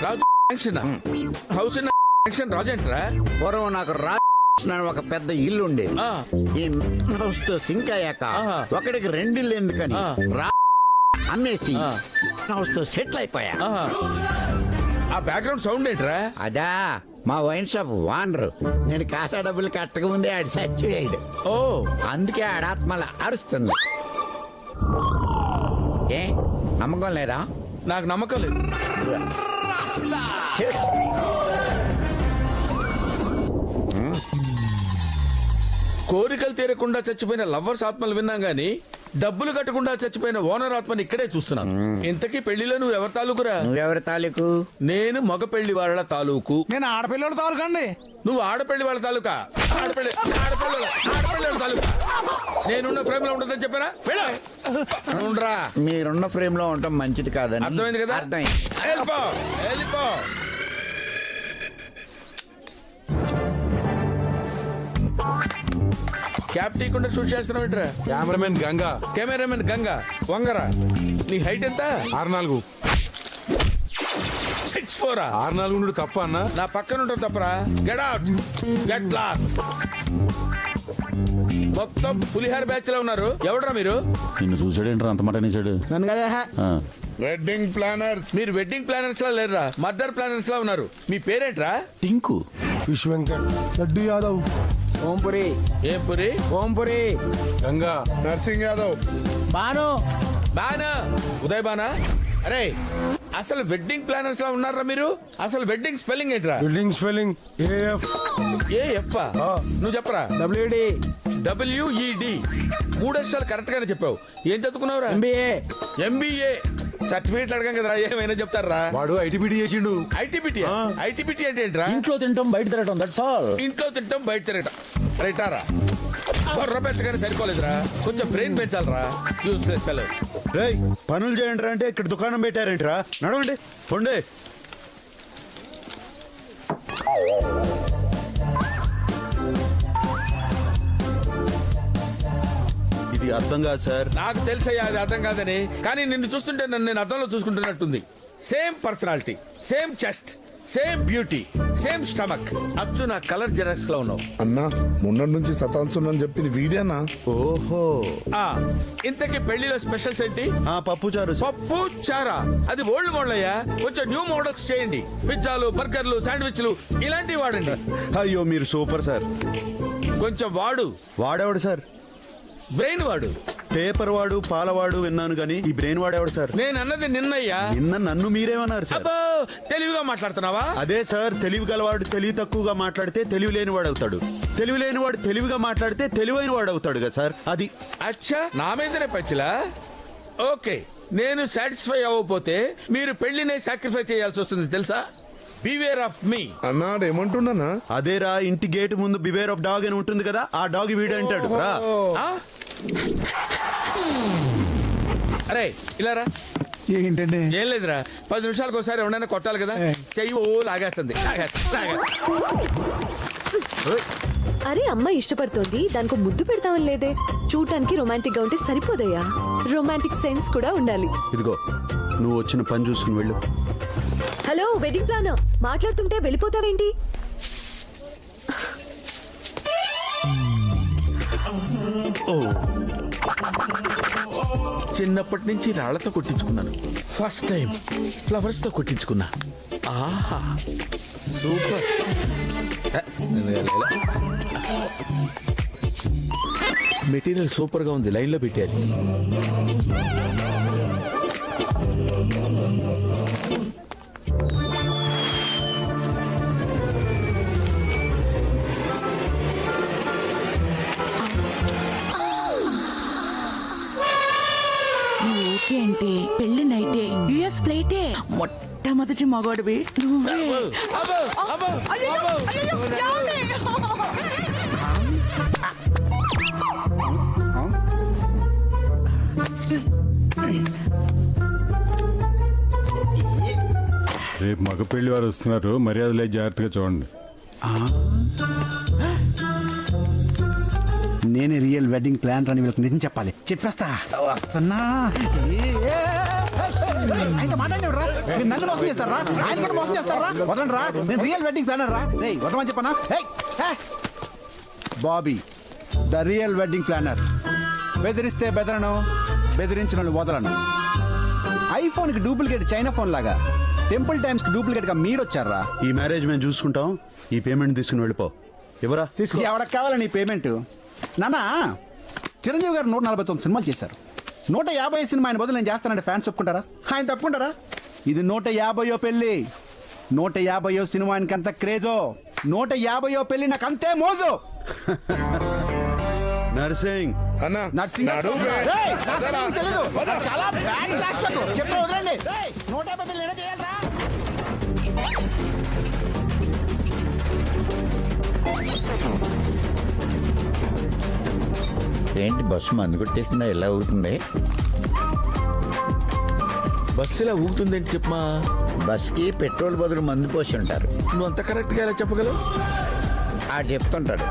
రాజు హౌస్ రాజేంట్రా? పూర్వం నాకు రాజు ఒక పెద్ద ఇల్లు ఉండేది. ఈ హౌస్ తో సింక్ అయ్యాక ఒకడికి 2 ఇల్లు ఎందుకని అమ్మేసి హౌస్ తో సెటిల్ అయిపోయా. ఆ బ్యాక్గ్రౌండ్ సౌండ్ ఏంట్రా? అదా మా వైన్ షాప్ వానరు. నేను ఖాతా డబ్బులు కట్టక ముందే ఆడు చచ్చిపోయాడు. ఓ, అందుకే ఆడాత్మల అరుస్తుంది. ఏ నమ్మకం లేదా? నాకు నమ్మకం లేదు. కోరికలు తీరకుండా చచ్చిపోయిన లవ్వర్స్ ఆత్మలు విన్నాం గానీ డబ్బులు కట్టకుండా చచ్చిపోయిన ఓనర్ ఆత్మని ఇక్కడే చూస్తున్నాను. ఇంతకీ పెళ్లిలో నువ్వు ఎవరి తాలూకురా? నువ్వెవరి తాలూకు? నేను మగ పెళ్లి వాళ్ళ తాలూకు. నేను ఆడపిల్లల తాలూకు అండి. నువ్వు ఆడపెళ్లి వాళ్ళ తాలూకా? ఆడపిల్లి వాళ్ళ తాలూకా. నేనున్న ఫ్రేమ్ లో ఉంటుందని చెప్పారా? ఉండరా, మీరున్న ఫ్రేమ్ లో ఉండటం మంచిది కాదని. అర్థమైంది కదా? అర్థమైంది. వెళ్ళిపో. క్యాప్ తీయకుండా షూట్ చేస్తున్నావు ఏంట్రా? కెమెరామెన్ గంగా వంగరా. నీ హైట్ ఎంత? 6'4". 6'4". 6'4" తప్ప అన్న. నా పక్కన ఉంటుంది తప్పరా? Get out, get lost. మొత్తం పులిహార బ్యాచ్ లో ఉన్నారు. ఎవడరా మీరు? నిన్ను చూసాడేంట్రా అంత మాట అనేసాడు? నన్ను కదా. Wedding planners. మీరు వెడ్డింగ్ ప్లానర్స్ లా లేరురా, మర్డర్ ప్లానర్స్ లా ఉన్నారు. మీ పేరేంట్రా? టింకు. విష్ వెంకట్, లడ్డు యాదవ్, ఓంపురి. ఏం పురి? ఓంపురి. గంగా, నర్సింగ్ యాదవ్, బాను. బానా, ఉదయ్ బానా. అరే అసలు వెడ్డింగ్ ప్లానర్స్ లా ఉన్నారా మీరు? అసలు వెడ్డింగ్ స్పెల్లింగ్ ఏంట్రా? Building spelling AF. AF? నువ్వు చెప్పరా? WD. WED. 3 అక్షరాలు కరెక్ట్ గానే చెప్పావు. ఏం చదువుకున్నావురా? MBA. సర్టిఫికేట్ అడగం కదరా, ఏమైనా చెప్తారా? వాడు ITBT చేసిండు. ఐటీబీటీ అంటే ఏంట్రా? ఇంట్లో తింటాం బయట తిరగటం, దట్స్ ఆల్. ఇంట్లో తింటాం బయట తిరగటం. రైటారా? బొర్ర పెంచగానే సరిపోలేదురా, కొంచెం బ్రెయిన్ పెంచాలరా. Useless fellows. రేయ్, పనులు చేయండి అంటే ఇక్కడ దుకాణం పెట్టారేంట్రా? నడవండి పొండే. ఇది అర్థం కాదు సార్. నాకు తెలుసయ్యా అది అర్థం కాదని, కానీ నిన్ను చూస్తుంటే నన్ను నేను అర్థంలో చూసుకుంటున్నట్టుంది. Same personality, same chest, same beauty, same stomach. అచ్చు నా కలర్ జెరాక్స్ లో ఉన్నావు. అన్నా మొన్నటి నుంచి సతాంసున్నాను చెప్పింది వీడేనా? ఓహో. ఇంతకీ పెళ్లిలో స్పెషల్స్ ఏంటి? పప్పు చారు. పప్పు చారా? అది ఓల్డ్ మోడల్ అయ్యా, కొంచెం న్యూ మోడల్స్ చేయండి. పిజ్జాలు, బర్గర్లు, శాండ్విచ్లు ఇలాంటివి వాడండి. అయ్యో మీరు సూపర్ సార్. కొంచెం వాడేవాడు సార్? బ్రెయిన్ వాడు. పేపర్ వాడు, పాలవాడు విన్నాను కానీ ఈ బ్రెయిన్ వాడేవాడు సార్? నేను అన్నది నిన్నయ్యా. నిన్న నన్ను మీరేమన్నారు సార్? అబ్బో, తెలివిగా మాట్లాడుతున్నావా? అదే సార్, తెలివి గలవాడు తెలివి తక్కువగా మాట్లాడితే తెలివి లేని వాడు అవుతాడు, తెలివి లేని వాడు తెలివిగా మాట్లాడితే తెలివైన వాడు అవుతాడు కదా సార్. అది. అచ్చా, నా మీదనే పచ్చిలా? ఓకే, నేను సాటిస్ఫై అవ్వకపోతే మీరు పెళ్లినే సాక్రిఫై చేయాల్సి వస్తుంది తెలుసా? బివేర్ ఆఫ్ మీ అన్నాడు. ఏమంటున్నా? అదేరా, ఇంటి గేట్ ముందు బివేర్ ఆఫ్ డాగ్ అని ఉంటుంది కదా, ఆ డాగ్ వీడు అంటాడు. అరే ఇలా రా. ఏంటండి? ఏం లేదురా, 10 నిమిషాలకు ఒకసారి ఎవరైనా కొట్టాలి కదా. చెయ్యి లాగేస్తుంది. అరే అమ్మాయి ఇష్టపడుతోంది, దానికి ముద్దు పెడతామని లేదే. చూడటానికి రొమాంటిక్ గా ఉంటే సరిపోదయ్యా, రొమాంటిక్ సెన్స్ కూడా ఉండాలి. ఇదిగో నువ్వు వచ్చిన పని చూసుకుని వెళ్ళు. హలో వెడ్డింగ్ ప్లానర్, మాట్లాడుతుంటే వెళ్ళిపోతావేంటి? చిన్నప్పటి నుంచి రాళ్లతో కొట్టించుకున్నాను, ఫస్ట్ టైం ఫ్లవర్స్ తో కొట్టించుకున్నా. ఆహా సూపర్. మెటీరియల్ సూపర్ గా ఉంది, లైన్ లో పెట్టారు. ఓకే అంటే పెళ్లి నైటే యుఎస్ ఫ్లైటే మొట్టమొదటి మగవాడివి నువ్వే. రేపు మగ పెళ్లి వారు వస్తున్నారు, మర్యాదలే జాగ్రత్తగా చూడండి. నేనే రియల్ వెడ్డింగ్ ప్లాన్ అని వీళ్ళకి నిజం చెప్పాలి. చెప్పేస్తా వస్తున్నా. ఆయనతో మాట్లాడేవరా? మీరు నన్ను మోసం చేస్తారా? ఆయన కూడా మోసం చేస్తారా? వదలండి రా, నేను రియల్ వెడ్డింగ్ ప్లానర్ రా. రేయ్ వదమని చెప్పనా? Bobby the real wedding planar. బెదిరిస్తే బెదరను, బెదిరించిన వదలను. ఐఫోన్కి డూప్లికేట్ చైనా ఫోన్ లాగా టెంపుల్ టైమ్స్కి డూప్లికేట్గా మీరు వచ్చారా? ఈ మ్యారేజ్ మేము చూసుకుంటాం. ఈ పేమెంట్ తీసుకుని వెళ్ళిపో. ఎవరా తీసుకో. ఎవరికి కావాలని ఈ పేమెంట్? నానా, చిరంజీవి గారు 149 సినిమాలు చేశారు. 150 సినిమా ఆయన బదులు నేను చేస్తానంటే ఫ్యాన్స్ ఒప్పుకుంటారా? ఆయన తప్పుకుంటారా? ఇది 150వ పెళ్లి. 150వ సినిమా ఆయనకి అంత క్రేజో, 150వ పెళ్లి నాకు అంతే మోజు. నర్సింగ్ నర్సింగ్ తెలీదు, చాలా బ్యాడ్ ఫ్లాష్ బ్యాక్. చెప్తా వదలండి. 150 పెళ్లి ఎలా చేయాలరా? ఏంటి బస్సు మందు కొట్టేసిందా? ఎలా అవుతుంది? బస్సు ఇలా ఊగుతుందేంటి చెప్పమా. బస్కి పెట్రోల్ బదులు మందు పోసి ఉంటారు. నువ్వు అంత కరెక్ట్గా ఎలా చెప్పగలవు? ఆ చెప్తుంటాడు.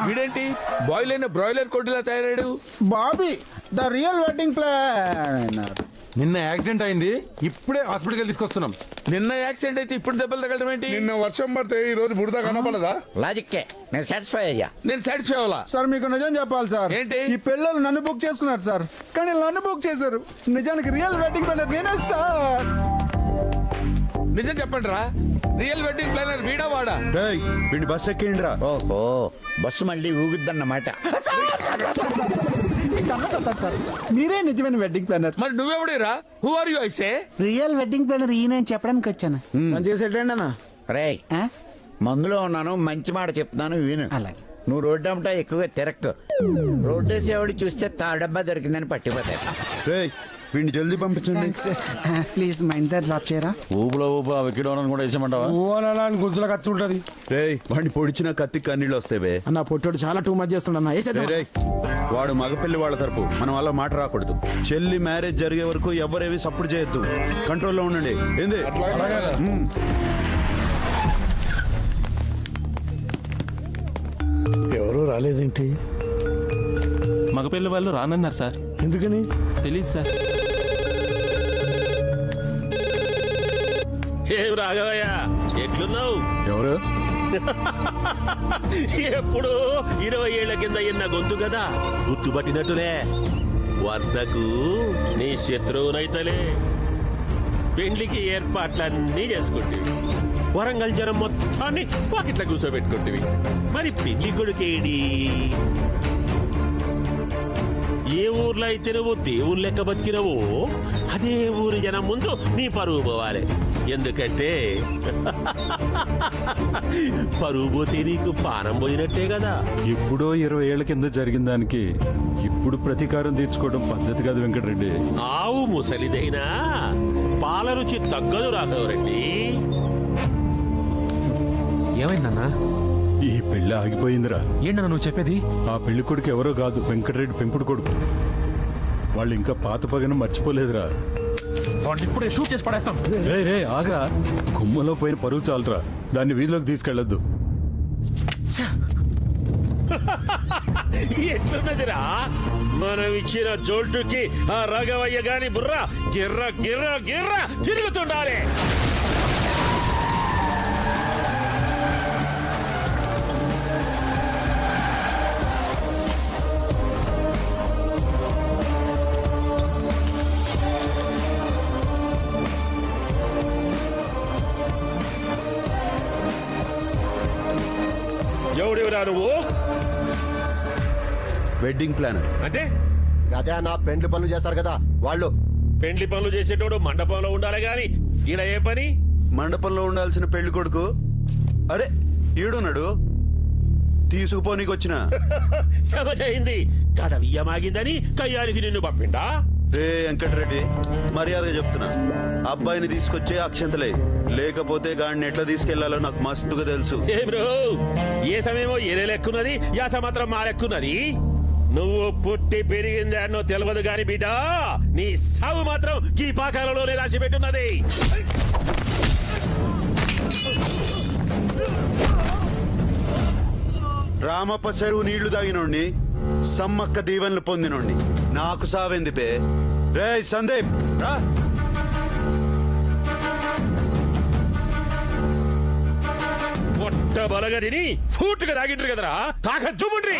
వీడేంటి బాయిల్ అయిన బ్రాయిలర్ కొట్టులా తయారాడు? Bobby the real wedding planner. నిన్న యాక్సిడెంట్ అయింది, ఇప్పుడే హాస్పిటల్కి తీసుకొస్తున్నాం. నిన్న యాక్సిడెంట్ అయితే ఇప్పుడు దెబ్బలు తగలడం ఏంటి? నిన్న వర్షం పడితే ఈ రోజు బురద కనపడదా? లాజిక్కే, నేను సాటిస్ఫై అయ్యా. నేను సాటిస్ఫై అవ్వాలా? సార్ మీకు నిజం చెప్పాలి సార్. ఏంటి? ఈ పిల్లలు నన్ను బుక్ చేసుకున్నారు సార్, కానీ నన్ను బుక్ చేశారు. నిజానికి రియల్ వెడ్డింగ్ ప్లానర్ నేనే సార్. నిజం చెప్పండి రా, రియల్ వెడ్డింగ్ ప్లానర్ వీడా వాడా? వీడిని బస్ ఎక్కేయండి రా. ఓహో, బస్సు మళ్ళీ ఊగుద్దన్నమాట. మీరే నిజమైన వెడ్డింగ్ ప్లానర్. మరి నువ్వెవడేరా? Who are you? I say real wedding planner ఈయన అని చెప్పడానికి వచ్చాను. మంచిగా సెట్ అండి అన్న. రే, మందులో ఉన్నాను, మంచి మాట చెప్తున్నాను విను. అలాగే. నువ్వు రోడ్డు అమ్మట ఎక్కువగా తిరక్కు. రోడ్డు వేసేవాడు చూస్తే తాడబ్బా దొరికిందని పట్టిపోతాయి. వీడిని జల్దీ పంపించండి. ప్లీజ్ మా ఇంటి డ్రాప్ చేయరా? ఊపులో ఊపు విక్కడం కూడా వేసామంటావా? గుర్తులో ఖర్చు ఉంటుంది. రేయ్ వాడిని పొడిచిన కత్తి కన్నీళ్ళు వస్తాయి. అన్న పొట్టోడు చాలా టూ మచ్ చేస్తున్నా. రేయ్ వాడు మగపెళ్లి వాళ్ళ తరపు, మనం అలా మాట రాకూడదు. చెల్లి మ్యారేజ్ జరిగే వరకు ఎవరేవి సపోర్ట్ చేయొద్దు. కంట్రోల్లో ఉండండి. ఏంది? ఎవరు రాలేదేంటి? మగపిల్ల వాళ్ళు రానన్నారు సార్. ఎందుకని తెలీదు సార్. ఏం రాఘవయ్య, ఎట్లున్నావు? ఎవరు? ఎప్పుడు 20 ఏళ్ల కింద ఎన్న గొంతు కదా, గుర్తుపట్టినట్టులే. వరుసకు నీ శత్రువునైతలే. పెండ్లికి ఏర్పాట్లన్నీ చేసుకుంటేవి. వరంగల్ జనం మొత్తాన్ని వాకిట్లా కూర్చోబెట్టుకుంటేవి. మరి పెళ్లి కొడుకేడి? ఏ ఊర్లో అయితే నువ్వు దేవుని లెక్క బతికినవో అదే ఊరి జనం ముందు నీ పరువు పోవాలి. ఎందుకంటే పరువు పోతే నీకు పానం పోయినట్టే కదా. ఎప్పుడో 20 ఏళ్ల కింద జరిగిన దానికి ఇప్పుడు ప్రతీకారం తీర్చుకోవడం పద్ధతి కాదు వెంకటరెడ్డి. ఆవు ముసలిదైనా పాల రుచి తగ్గదు రాఘవరెడ్డి. ఏమైందన్నా? ఈ పెళ్లి ఆగిపోయిందిరా. ఏంటన్నా నువ్వు చెప్పేది? ఆ పెళ్లి కొడుకు ఎవరో కాదు, వెంకటరెడ్డి పెంపుడు కొడుకు. వాళ్ళు ఇంకా పాత పగను మర్చిపోలేదురా. ఇప్పుడే షూట్ చేసి పడేస్తాం. రే ఆగా, గుమ్మలో పోయిన పరువు చాలరా, దాన్ని వీధిలోకి తీసుకెళ్లొద్దు. ఎట్లున్నదిరా మనం ఇచ్చిన జోల్టుకి ఆ రాఘవయ్య గాని బుర్ర గిర్ర గిర్ర గిర్ర తిరుగుతుండాలి. ఎవడెవరా నువ్వు? Wedding planner. అంటే అదే నా పెండ్లి పనులు చేస్తారు కదా వాళ్ళు. పెండ్లి పనులు చేసేటోడు మండపంలో ఉండాలి గాని ఈడ ఏ పని? మండపంలో ఉండాల్సిన పెళ్లి కొడుకు అరే ఈడున్నాడు, తీసుకుపోనీకి వచ్చిన. సమజైంది. కడవియ్యమాగిందని కయ్యానికి నిన్ను పంపిండా? రే వెంకటరెడ్డి, మర్యాదగా చెప్తున్నా, అబ్బాయిని తీసుకొచ్చే అక్షంతలే, లేకపోతే గాడిని ఎట్లా తీసుకెళ్లాలో నాకు మస్తుగా తెలుసు. ఏ బ్రో, ఏ సమయమో ఏరే లెక్కున్నది, యాస మాత్రం మా లెక్కున్నది. నువ్వు పుట్టి పెరిగింది అన్నో తెలియదు గాని బిడ్డ, నీ సావు మాత్రం ఈ పాకాలలోనే రాసి పెట్టున్నది. రామప్ప చెరువు నీళ్లు తాగినోడిని, సమ్మక్క దీవెనలు పొందినోడిని, నాకు సావెంది పే. రే సందీప్ రా. పొట్ట బలగా తిని ఫూట్గా తాగిండ్రు కదరా, తాక జుమ్ముండ్రి.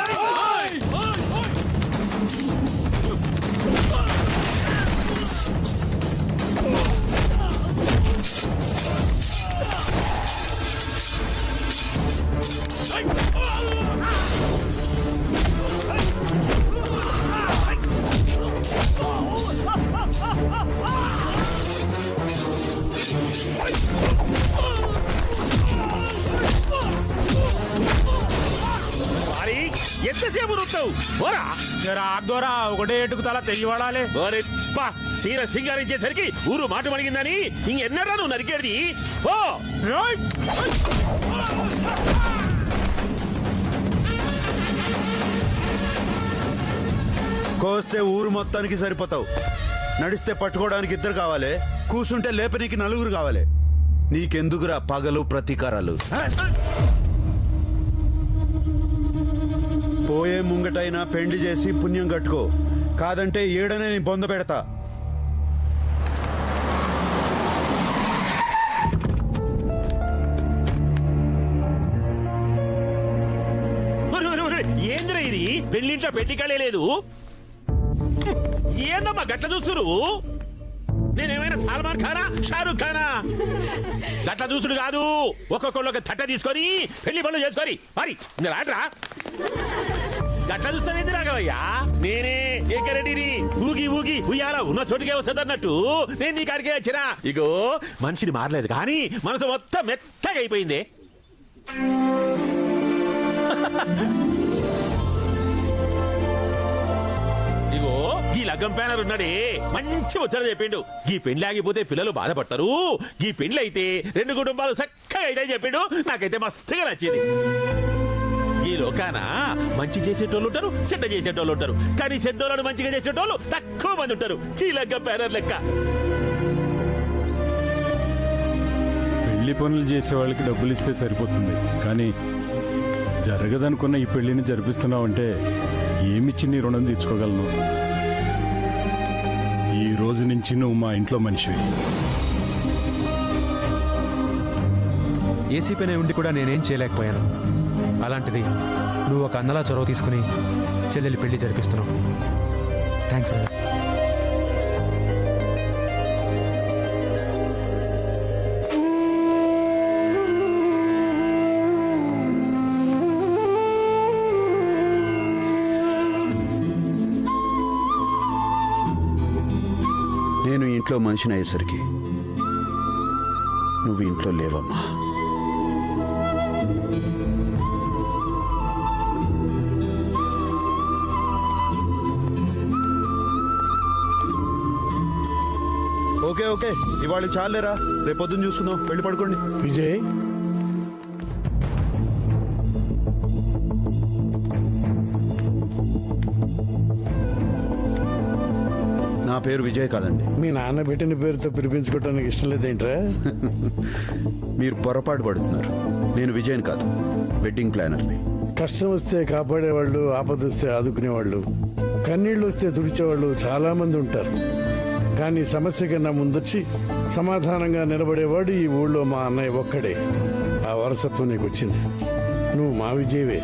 ఎంతసేపు నొత్తావు? దోరా ఒకటే ఎటుకు తల తెగి వాడాలి. సీర సింగారించేసరికి ఊరు మాట మణిగిందని ఇంకెన్నడా నువ్వు నరికేది? ఓ కోస్తే ఊరు మొత్తానికి సరిపోతావు. నడిస్తే పట్టుకోవడానికి 2 కావాలి, కూసుంటే లేపనికి 4 కావాలి. నీకెందుకురా పగలు ప్రతీకారాలు? పోయే ముంగటైనా పెండ్లి చేసి పుణ్యం కట్టుకో, కాదంటే ఏడనే నీ బొంద పెడతా. ఏంద్రా ఇది? పెళ్లింట్లో పెళ్లికలే లేదు. ఏందమ్మా గట్ల చూస్తురు? నేనేమైనా సల్మాన్ ఖానా, షారూక్ ఖానా? గట్ల చూసుడు కాదు, ఒక్కొక్కళ్ళు ఒక తట్ట తీసుకొని పెళ్లి పనులు చేసుకొని మరి రాట్రా. గట్ల చూస్తావేంది రాఘవయ్యా? నేనే ఏకరెడ్డిని, ఊగి ఊగి ఉయ్యాల ఉన్న చోటుకే వస్తుంది అన్నట్టు నేను నీ కాడికే వచ్చినా. ఇగో మనిషిని మారలేదు కానీ మనసు మొత్తం మెత్తగా అయిపోయింది. ఇగో ఈ లగ్గం ప్యానర్ ఉన్నాడే, మంచి ముచ్చట చెప్పిండు. ఈ పెండ్లి ఆగిపోతే పిల్లలు బాధపడతారు, ఈ పెండ్లి అయితే 2 కుటుంబాలు చక్కగా అయితే చెప్పిండు. నాకైతే మస్తుగా నచ్చింది. ఈ లోకాన మంచి చేసేటోళ్ళు ఉంటారు, చెడ్డ చేసేటోళ్ళు ఉంటారు, కానీ చెడ్డోళ్ళను మంచిగా చేసేటోళ్ళు తక్కువ మంది ఉంటారు. ఈ లగ్గం ప్యానర్ లెక్క. పెళ్లి పనులు చేసే వాళ్ళకి డబ్బులు ఇస్తే సరిపోతుంది, కానీ జరగదనుకున్న ఈ పెళ్లిని జరిపిస్తున్నావంటే ఏమిచ్చి నీ రుణం తీర్చుకోగలను? ఈ రోజు నుంచి నువ్వు మా ఇంట్లో మనిషివి. ఏసీ పైన ఉండి కూడా నేనేం చేయలేకపోయాను. అలాంటిది నువ్వు ఒక అన్నలా చొరవ తీసుకుని చెల్లెలి పెళ్లి జరిపిస్తున్నావు. Thanks brother. నేను ఇంట్లో మనిషిని అయ్యేసరికి నువ్వు ఇంట్లో లేవమ్మా. ఓకే ఓకే, ఇవాళ చాలేరా, రేపొద్దున చూసుకుందాం. పెళ్లి పడుకోండి. విజయ్, నా పేరు విజయ్ కాదండి. మీ నాన్న పెట్టిన పేరుతో పిలిపించుకోవడానికి ఇష్టం లేదేంట్రా? మీరు పొరపాటు పడుతున్నారు. నేను విజయన్ కాదు, వెడ్డింగ్ ప్లానర్ని. కష్టం వస్తే కాపాడేవాళ్ళు, ఆపద వస్తే ఆదుకునేవాళ్ళు, కన్నీళ్ళు వస్తే తుడిచేవాళ్ళు చాలా మంది ఉంటారు. కానీ సమస్య కన్నా ముందొచ్చి సమాధానంగా నిలబడేవాడు ఈ ఊళ్ళో మా అన్నయ్య ఒక్కడే. ఆ వారసత్వం నీకు వచ్చింది. నువ్వు మా విజయవే.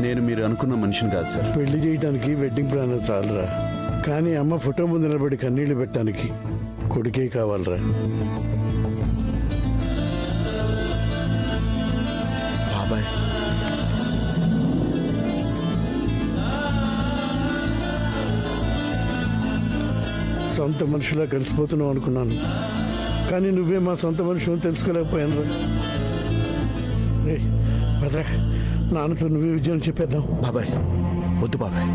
నేను మీరు అనుకున్న మనిషిని కాదు సార్. పెళ్లి చేయడానికి వెడ్డింగ్ ప్లానర్ చాలరా, కానీ అమ్మ ఫోటో ముందు నిలబడి కన్నీళ్లు పెట్టడానికి కొడుకే కావాలరా. బాబాయ్ సొంత మనిషిలా కలిసిపోతున్నావు అనుకున్నాను, కానీ నువ్వే మా సొంత మనిషి అని తెలుసుకోలేకపోయాను. రే భద్రా, నాన్నతో నువ్వే విజయం చెప్పేద్దాం. బాబాయ్ వద్దు బాబాయ్,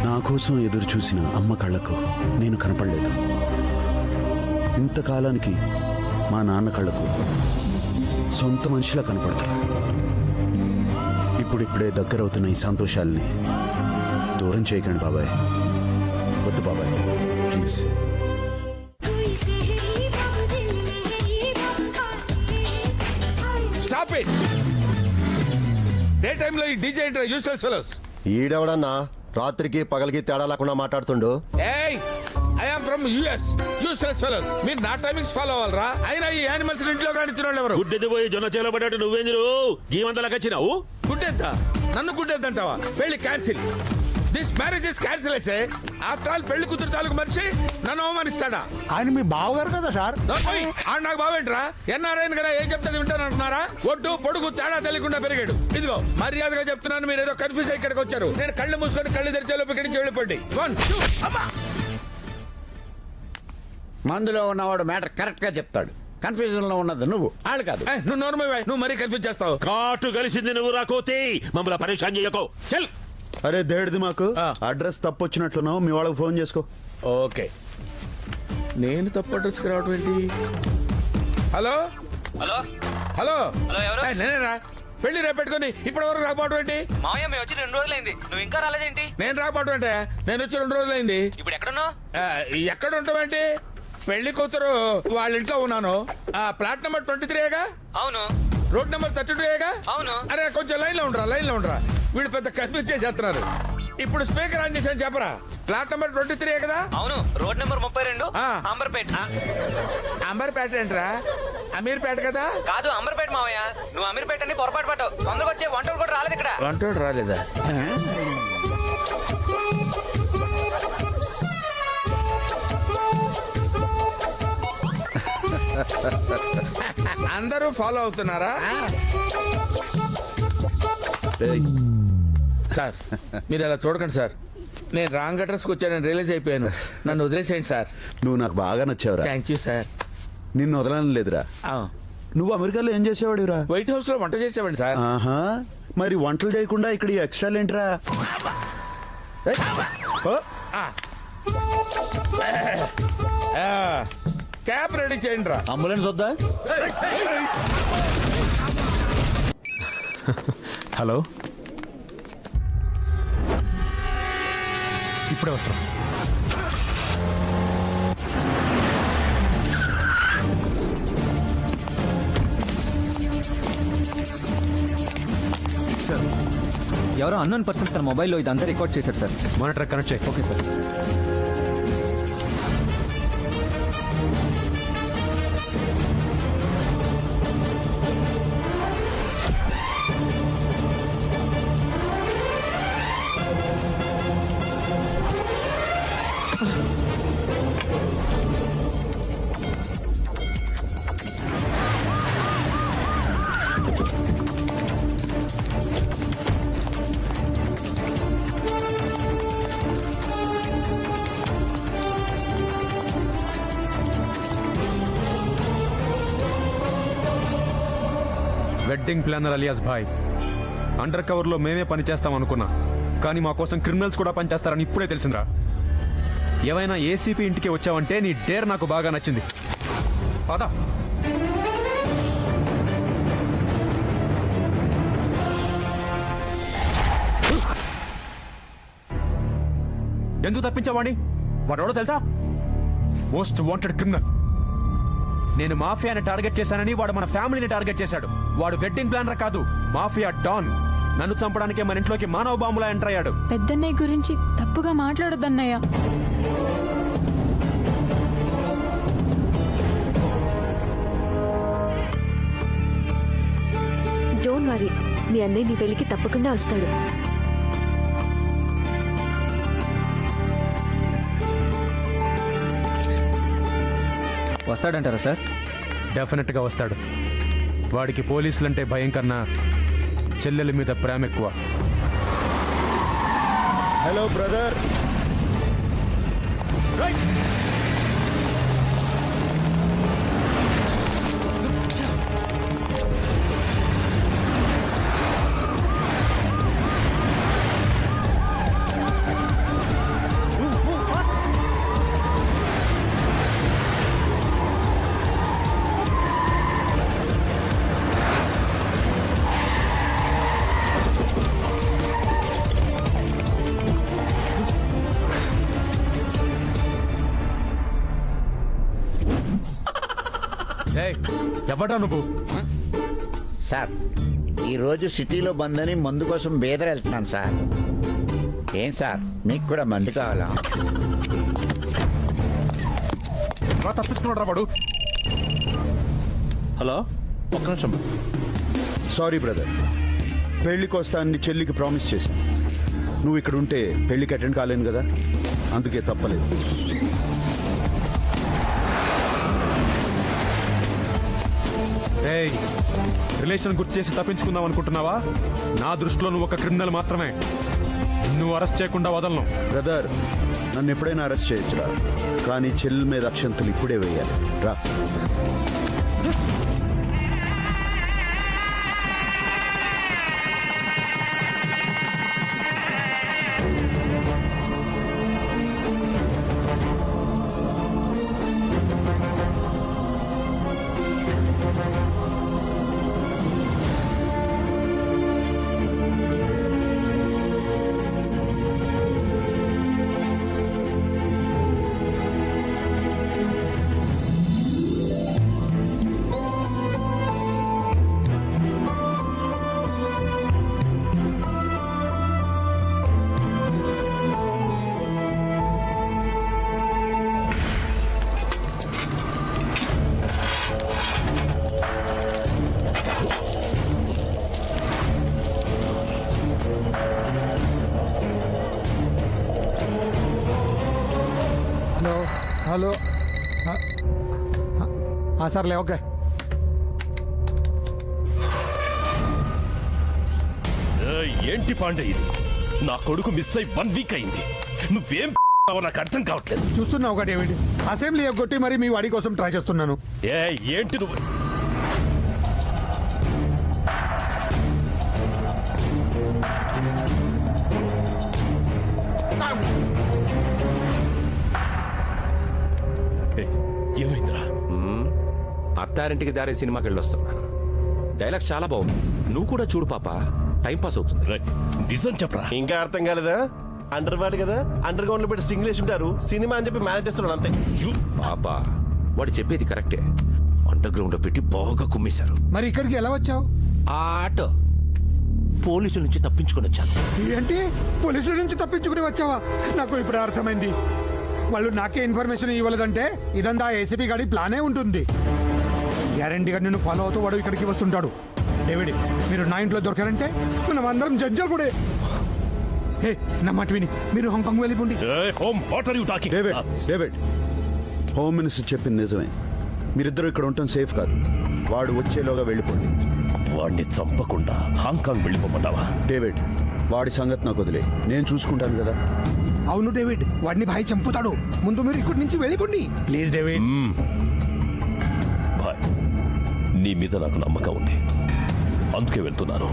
నా కోసం ఎదురు చూసిన అమ్మ కళ్ళకు నేను కనపడలేదు. ఇంతకాలానికి మా నాన్న కళ్ళకు సొంత మనిషిలా కనపడుతున్నా. ఇప్పుడిప్పుడే దగ్గరవుతున్న ఈ సంతోషాలని దూరం చేయకండి బాబాయ్. వద్దు బాబాయ్, ప్లీజ్. Stop it. డే టైంలో ఈ డీజే ఏంట్రా యూస్లెస్ ఫెలోస్. ఈడెవడన్నా రాత్రికి పగలికి తేడా లేకుండా మాట్లాడుతుండు? ఏయ్, I am from US. Useless fellows. మీరు నా టైమింగ్స్ ఫాలో అవ్వాలరా? అయినా ఈ యానిమల్స్ ఇంట్లో రానిచ్చిన వాళ్ళు ఎవరు? గుడ్డెది పోయి జొన్న చేలో పడ్డట్టు నువ్వేందురు జీవంతలకు వచ్చినావు? గుడ్డెద్ద? నన్ను గుడ్డెద్దంటావా? పెళ్లి cancel. This marriage is cancel అయితే ఆఫ్టర్ ఆల్ పెళ్లి కూతురు తాలూకు మనిషి నన్ను అవమానిస్తాడా? ఆయన మీ బావగారు కదా సార్. ఆడు నాకు బావేంట్రా? ఎన్ఆర్ఐన్ కదా, ఏం చెప్తే వింటాను అంటున్నారా? ఒడ్డు పొడుగు తేడా తెలియకుండా పెరిగాడు. ఇదిగో మర్యాదగా చెప్తున్నాను, మీరు ఏదో కన్ఫ్యూజ్ అయ్యి ఇక్కడికి వచ్చారు. నేను కళ్ళు మూసుకొని కళ్ళు తెరిచే లోపు ఇక్కడి నుంచి వెళ్ళిపోండి. 1 2 అమ్మా. మందులో ఉన్నవాడు మ్యాటర్ కరెక్ట్ గా చెప్తాడు. కన్ఫ్యూజన్ లో ఉన్నది నువ్వు, వాళ్ళు కాదు. నువ్వు నోర్మల్, నువ్వు మరీ కన్ఫ్యూజ్ చేస్తావు. కాటు కలిసింది నువ్వు రాకోతే మమ్మల్ని పరేషాన్ చేయకో. చల్. అరే దేడిది, మాకు అడ్రస్ తప్పు వచ్చినట్లున్నావు, మీ వాళ్ళకి ఫోన్ చేసుకో. ఓకే. నేను తప్పు అడ్రస్కి రావటం ఏంటి? హలో హలో హలో హలో, ఎవరు? నేనేరా. పెళ్లి రేపు పెట్టుకుని ఇప్పటి వరకు రాకపోవడం ఏంటి? మావయ్య మేము వచ్చి 2 రోజులైంది, నువ్వు ఇంకా రాలేదేంటి? నేను రాకపోవడం అంటే నేను వచ్చి 2 రోజులైంది. ఇప్పుడు ఎక్కడున్నావు? ఎక్కడ ఉంటావేంటి? పెళ్లి కూతురు వాళ్ళ ఇంట్లో ఉన్నాను. ప్లాట్ నెంబర్ 23గా? అవును. రోడ్ నెంబర్ 32గా? అవును. అరే కొంచెం లైన్ లో ఉండరా. వీళ్ళు పెద్ద కన్ఫ్యూజ్ చేసేస్తున్నారు. ఇప్పుడు స్పీకర్ ఆన్ చేశాను, చెప్పరా. ప్లాట్ నెంబర్ 23 కదా? అవును. రోడ్ నెంబర్ 32, ఆ. అంబర్పేట. అంబర్పేట ఏంట్రా? అమీర్పేట కదా? కాదు, అంబర్పేట మావయ్య. నువ్వు అమీర్పేట అని పొరపాటు పడ్డావు. తొందరగా వచ్చే వంటలు కూడా రాలేదు ఇక్కడ. వంటోడు రాలేదా? అందరూ ఫాలో అవుతున్నారా? సార్ మీరు అలా చూడకండి సార్. నేను రాంగ్ అడ్రస్కి వచ్చానని రియలైజ్ అయిపోయాను. నన్ను వదిలేసేయండి సార్. నువ్వు నాకు బాగా నచ్చావురా. Thank you sir. నిన్ను వదలని లేదురా. నువ్వు అమెరికాలో ఏం చేసేవాడిరా? వైట్ హౌస్ లో వంట చేసేవాడి సార్. ఆహా, మరి వంటలు చేయకుండా ఇక్కడ ఈ ఎక్స్ట్రా ఏంట్రా? క్యాబ్ రెడీ చేయండి రా. అంబులెన్స్ వద్దా? హలో, ఇప్పుడే వస్తాం. సార్, ఎవరో అన్నోన్ పర్సన్ తన మొబైల్లో ఇదంతా రికార్డ్ చేశాడు సార్. మానిటర్ కనెక్ట్ చేయి. Okay sir. Wedding planner alias భాయ్. అండర్ కవర్లో మేమే పని చేస్తాం అనుకున్నా, కానీ మా కోసం క్రిమినల్స్ కూడా పనిచేస్తారని ఇప్పుడే తెలిసిందిరా. ఏవైనా ఏసీపీ ఇంటికి వచ్చావంటే నీ డేర్ నాకు బాగా నచ్చింది. పద. ఎందుకు తప్పించావాణి? వాడెవడో తెలుసా? Most wanted criminal. నేను మాఫియాని టార్గెట్ చేశానని వాడు మన ఫ్యామిలీని టార్గెట్ చేశాడు. వాడు వెడ్డింగ్ ప్లానర్ కాదు, మాఫియా డాన్. నన్ను చంపడానికే మన ఇంట్లోకి మానవ బాంబులా ఎంటర్ అయ్యాడు. పెద్దన్నయ్య గురించి తప్పుగా మాట్లాడొద్దన్నయ్య. డోంట్ వరీ, మీ అన్నయ్య నీ పెళ్లికి తప్పకుండా వస్తాడు. వస్తాడంటారా సార్? డెఫినెట్గా వస్తాడు. వాడికి పోలీసులంటే భయం కన్నా చెల్లెల మీద ప్రేమ ఎక్కువ. Hello brother. ఎవడా నువ్వు? సార్ ఈరోజు సిటీలో బంద్ అని మందు కోసం బేదర్ వెళ్తున్నాను సార్. ఏం సార్ మీకు కూడా మందు కావాలా? తప్పించుకున్నాడు వాడు. హలో, ఒక్క నిమిషం. సారీ బ్రదర్, పెళ్లికి వస్తానని చెల్లికి ప్రామిస్ చేశాను. నువ్వు ఇక్కడ ఉంటే పెళ్లికి అటెండ్ కాలేను కదా, అందుకే తప్పలేదు. రిలేషన్ గుర్తు చేసి తప్పించుకుందాం అనుకుంటున్నావా? నా దృష్టిలో నువ్వు ఒక క్రిమినల్ మాత్రమే. నువ్వు అరెస్ట్ చేయకుండా వదలను. బ్రదర్, నన్ను ఎప్పుడైనా అరెస్ట్ చేయొచ్చురా, కానీ చెల్లి మీద అక్షంతలు ఇప్పుడే వేయాలి. రా. హలో. సర్లే, ఓకే. ఏంటి పాండే ఇది? నా కొడుకు మిస్ అయి 1 వీక్ అయింది. నువ్వేం నాకు అర్థం కావట్లేదు. చూస్తున్నావు ఒకటి ఏమిటి? అసెంబ్లీ ఎగ్గొట్టి మరి మీ వాడి కోసం ట్రై చేస్తున్నాను. ఏంటి నువ్వు? ఏమైందిరా? అత్తారింటికి దారే సినిమాకి వెళ్ళొస్తున్నా. డైలాగ్ చాలా బాగుంది. నువ్వు కూడా చూడు పాప, టైం పాస్ అవుతుంది. నిజం చెప్పరా? ఇంకా అర్థం కాలేదా? అండర్ వాడు కదా, అండర్ గ్రౌండ్ లో పెట్టి సింగిలేసి ఉంటారు. సినిమా అని చెప్పి మేనేజ్ చేస్తున్నాడు అంతే. పాపా, వాడు చెప్పేది కరెక్టే. అండర్ గ్రౌండ్ లో పెట్టి బాగా కుమ్మేశారు. మరి ఇక్కడికి ఎలా వచ్చావు? ఆ ఆటో పోలీసుల నుంచి తప్పించుకొని వచ్చాను. ఏంటి, పోలీసుల నుంచి తప్పించుకుని వచ్చావా? నాకు ఇప్పుడు అర్థమైంది. వాళ్ళు నాకే ఇన్ఫర్మేషన్ ఇవ్వలేదంటే ఇదంతా ఏసీపీ గాడి ప్లానే ఉంటుంది. గ్యారంటీగా నిన్ను ఫాలో అవుతూ వాడు ఇక్కడికి వస్తుంటాడు. డేవిడ్, మీరు నా ఇంట్లో దొరకారంటే మనం అందరం జడ్జలు కూడా. హే, నా మాట విని మీరు హాంకాంగ్ వెళ్ళిపోండి. డేవిడ్, హోమ్ మినిస్టర్ చెప్పింది నిజమే. మీరిద్దరూ ఇక్కడ ఉండటం సేఫ్ కాదు. వాడు వచ్చేలోగా వెళ్ళిపోండి. వాడిని చంపకుండా హాంకాంగ్ వెళ్ళిపోమంటావా? డేవిడ్, వాడి సంగతి నాకు వదిలే, నేను చూసుకుంటాను కదా. అవును డేవిడ్, వాడిని భాయ్ చంపుతాడు. ముందు మీరు ఇక్కడి నుంచి వెళ్ళిపోండి ప్లీజ్. డేవిడ్, భాయ్, నీ మీద నాకు నమ్మకం ఉంది, అందుకే వెళ్తున్నాను.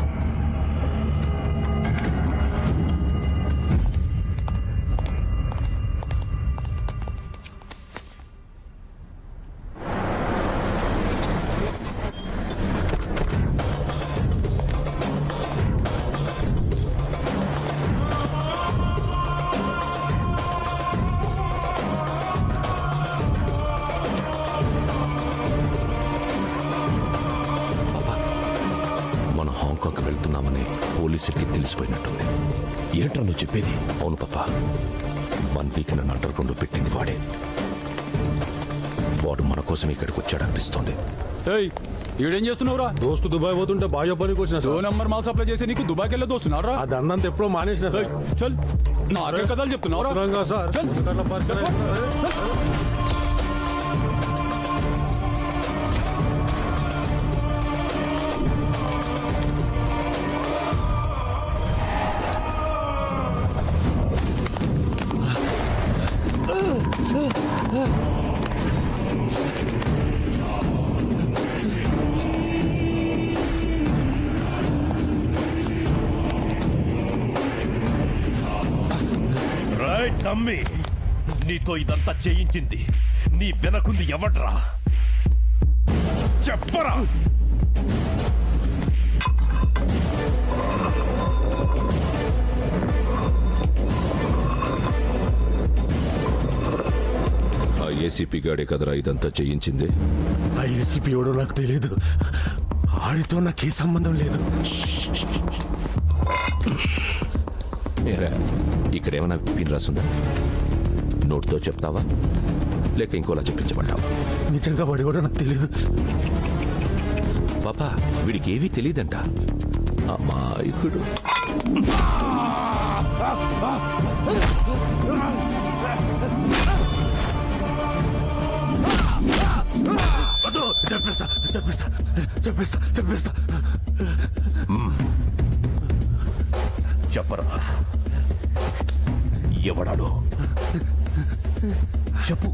హాంకాంగ్ వెళ్తున్నామని పోలీసులకి తెలిసిపోయినట్టుంది. ఏంట్రా నువ్వు చెప్పేది? అవును పాప, 1 వీక్ నన్ను అండర్ గ్రౌండ్ లో పెట్టింది వాడే. వాడు మన కోసం ఇక్కడికి వచ్చాడనిపిస్తోంది. ఈడేం చేస్తున్నావురా? దోస్తు దుబాయ్ పోతుంటే బాగా పనికి వచ్చిన 2 నంబర్ మాల్ సప్లై చేసి నీకు దుబాయ్కి వెళ్ళి దోస్తున్నారా? ఆ దందంతా ఎప్పుడో మానేసిన సార్. చల్, నాకే కథలు చెప్తున్నావురా సార్. నమ్మి నీతో ఇదంతా చేయించింది నీ వెనకుంది ఎవడ్రా? చెప్పరా? ఆ ఏసీపీ గాడే కదరా ఇదంతా చేయించింది. ఆ ఏసీపీ ఎవడో నాకు తెలియదు. ఆడితో నాకే సంబంధం లేదు. ఏరా, ఇక్కడేమన్నా పిన్ రాసుందా? నోట్తో చెప్తావా లేక ఇంకోలా చెప్పించమంటావా? నిజంగా వాడు కూడా నాకు తెలీదు. పాపా, వీడికి ఏవీ తెలియదంట. అమాయకుడు. చెప్పేస్తా చెప్పేస్తా చెప్పేస్తా చెప్పేస్తా. చెప్పరా, ఎవడాడు? చెప్పు,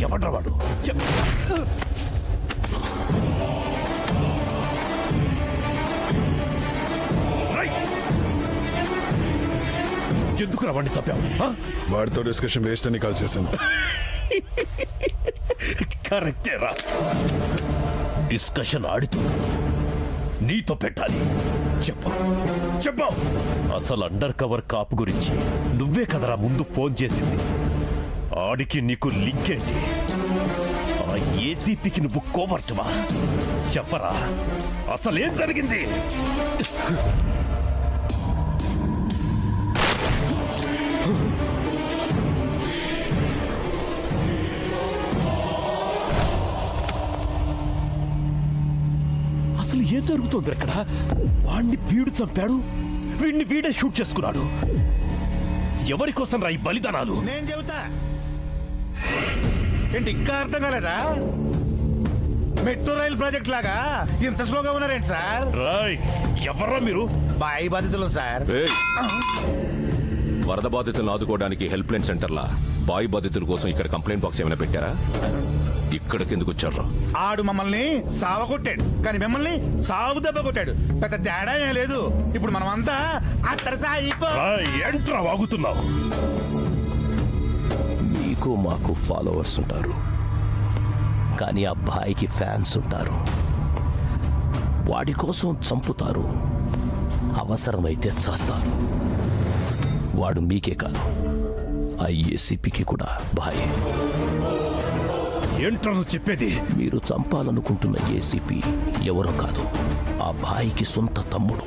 ఎవడ్రా వాడు? చెప్పు. ఎందుకురా వాడిని చంపావు? వాడితో డిస్కషన్ వేస్ట్ అని కాల్ చేశాను. కరెక్టేరా, డిస్కషన్ ఆడుతూ నీతో పెట్టాలి. చెప్పు చెప్పు, అసలు అండర్ కవర్ కాపు గురించి నువ్వే కదరా ముందు ఫోన్ చేసింది. ఆడికి నీకు లింక్ ఏంటి? ఆ ఏసీపీకి నువ్వు కోవర్టువా? చెప్పరా, అసలేం జరిగింది? అసలు ఏం జరుగుతోంది అక్కడ? వాడిని వీడు చంపాడు, వీడిని వీడే షూట్ చేసుకున్నాడు. ఎవరి కోసం రా ఈ బలిదానాలు? నేను చెబుతా ఏంటి, ఇంకా అర్థం కాలేదా? మెట్రో రైల్ ప్రాజెక్ట్ లాగా ఇంత స్లోగా ఉన్నారేంటి సార్? రాయ్, ఎవర్రా మీరు? బాయి బాధితులు సార్. ఏయ్! వరద బాధితులను ఆదుకోవడానికి హెల్ప్ లైన్ సెంటర్లా బాయి బాధితుల కోసం ఇక్కడ కంప్లైంట్ బాక్స్ ఏమైనా పెట్టారా? ఇక్కడికి ఎందుకు వచ్చారు? ఆడు మమ్మల్ని సావ కొట్టాడు, కానీ మిమ్మల్ని సాగు దెబ్బ కొట్టాడు. పెద్ద తేడా ఏం లేదు. ఇప్పుడు మనమంతా ఏంట్రా వాగుతున్నావు? మీకు మాకు ఫాలోవర్స్ ఉంటారు, కానీ ఆ అబ్బాయికి ఫ్యాన్స్ ఉంటారు. వాడి కోసం చంపుతారు, అవసరమైతే చస్తారు. వాడు మీకే కాదు, ఆ ఏసీపీకి కూడా భాయ్. ఏంట్రా నువ్వు చెప్పేది? మీరు చంపాలనుకుంటున్న ఏసీపీ ఎవరో కాదు, ఆ భాయికి సొంత తమ్ముడు.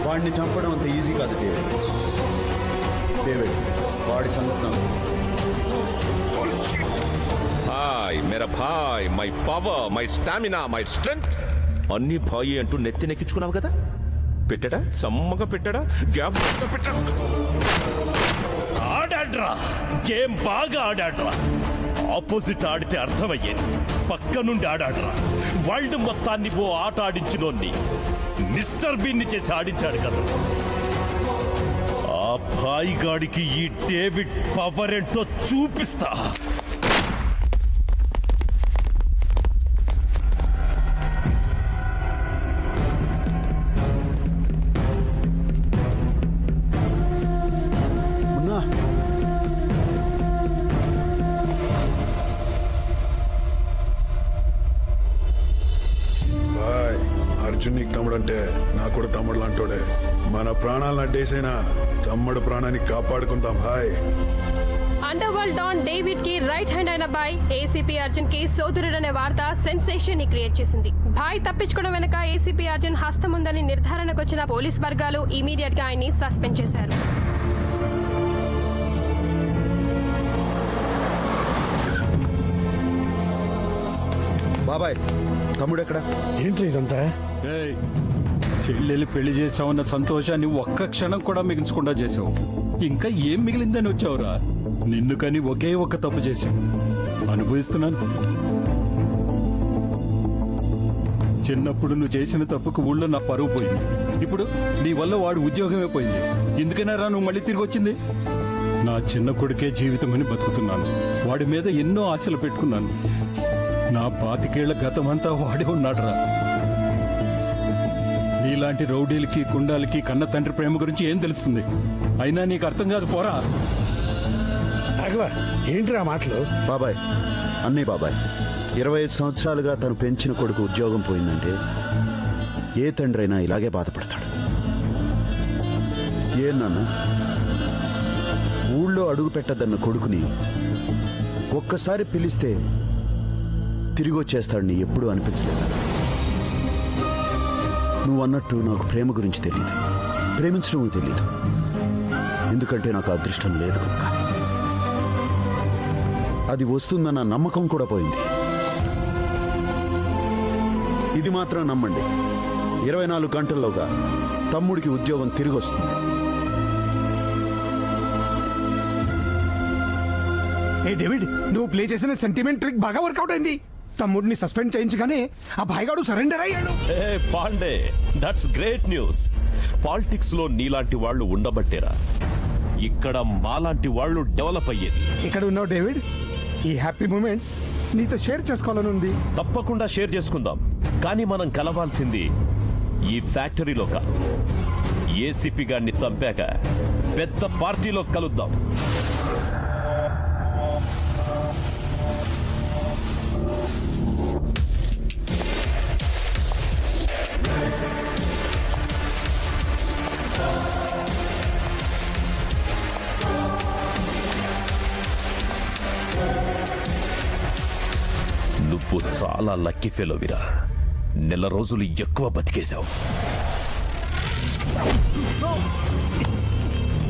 వాడిని చంపడం అంత ఈజీ కాదు డేవిడ్. డేవిడ్, వాడి సంగతి నాకు. భాయ్, మేరా భాయ్, my power, my stamina, my strength అన్ని భాయి అంటూ నెత్తినెక్కించుకున్నావు కదా? పెట్టడా? సమ్మగా పెట్టడా? గ్యాప్ పెట్టడా? ఆడాడ్రా, గేమ్ బాగా ఆడాడ్రా. ఆపోజిట్ ఆడితే అర్థమయ్యేది, పక్క నుండి ఆడాడ్రా. వరల్డ్ మొత్తాన్ని ఓ ఆట ఆడించినోన్ని మిస్టర్ బీన్ని చేసి ఆడించాడు కదా. ఆ భాయ్ గాడికి ఈ డేవిడ్ పవర్ ఏంటో చూపిస్తా. అర్జున్ నీకు తమ్ముడు అంటే నాకు కూడా తమ్ముడు లాంటోడే. మన ప్రాణాలను అడ్డేసైనా తమ్ముడు ప్రాణాన్ని కాపాడుకుందాం. Hi. Underworld don David కి రైట్ హ్యాండ్ అయిన బాయ్ ఏసీపీ అర్జున్ కి సోదరుడనే వార్త సెన్సేషన్ ని క్రియేట్ చేసింది. బాయ్ తప్పించుకోవడం వెనక ఏసీపీ అర్జున్ హస్తం ఉందని నిర్ధారణకు వచ్చిన పోలీస్ వర్గాలు ఇమీడియట్ గా ఆయన్ని సస్పెండ్ చేశారు. బాబాయ్, తమ్ముడు ఎక్కడ? ఏంటి ఇదంతా? చెల్లెలు పెళ్లి చేసావన్న సంతోషాన్ని ఒక్క క్షణం కూడా మిగిల్చకుండా చేసావు. ఇంకా ఏం మిగిలిందని వచ్చావురా? నిన్ను కని ఒకే ఒక్క తప్పు చేశావు, అనుభవిస్తున్నాను. చిన్నప్పుడు నువ్వు చేసిన తప్పుకు ఊళ్ళో నా పరువు పోయింది. ఇప్పుడు నీ వల్ల వాడు ఉద్యోగమే పోయింది. ఎందుకైనా రా నువ్వు మళ్ళీ తిరిగి వచ్చింది? నా చిన్న కొడుకే జీవితమని బతుకుతున్నాను. వాడి మీద ఎన్నో ఆశలు పెట్టుకున్నాను. నా 25 ఏళ్ల గతమంతా వాడే ఉన్నాడురా. నీలాంటి రౌడీలకి కుండాలకి కన్న తండ్రి ప్రేమ గురించి ఏం తెలుస్తుంది? అయినా నీకు అర్థం కాదు పోరా. రాఘవ ఏంట్రా మాటలు? బాబాయ్, అన్నీ బాబాయ్, 25 సంవత్సరాలుగా తను పెంచిన కొడుకు ఉద్యోగం పోయిందంటే ఏ తండ్రి అయినా ఇలాగే బాధపడతాడు. ఏం నాన్న, ఊళ్ళో అడుగు పెట్టద్దన్న కొడుకుని ఒక్కసారి పిలిస్తే తిరిగి వచ్చేస్తాడని ఎప్పుడూ అనిపించలేదు. నువ్వు అన్నట్టు నాకు ప్రేమ గురించి తెలియదు, ప్రేమించడం తెలీదు. ఎందుకంటే నాకు అదృష్టం లేదు కనుక. అది వస్తుందన్న నమ్మకం కూడా పోయింది. ఇది మాత్రం నమ్మండి, 24 గంటల్లోగా తమ్ముడికి ఉద్యోగం తిరిగి వస్తుంది. ఏ డేవిడ్, నువ్వు ప్లే చేసిన సెంటిమెంట్ ట్రిక్ బాగా వర్కౌట్ అయింది. తమ్ముడిని సస్పెండ్ చేయించగానే ఆ భాయిగాడు సరెండర్ అయ్యాడు. ఏ Pandey, that's great news. Politics లో నీలాంటి వాళ్ళు ఉండబట్టేరా ఇక్కడ మాలాంటి వాళ్ళు డెవలప్ అయ్యేది. ఇక్కడ ఉన్నావు డేవిడ్, ఈ హ్యాపీ మూమెంట్స్ నీతో షేర్ చేసుకోవాలని ఉంది. తప్పకుండా షేర్ చేసుకుందాం, కానీ మనం కలవాల్సింది ఈ ఫ్యాక్టరీలో కాదు. ఏసీపీ గారిని చంపాక పెద్ద పార్టీలో కలుద్దాం. నువ్వు చాలా లక్కీ ఫెలోవిరా. నెల రోజులు ఎక్కువ బతికేశావు.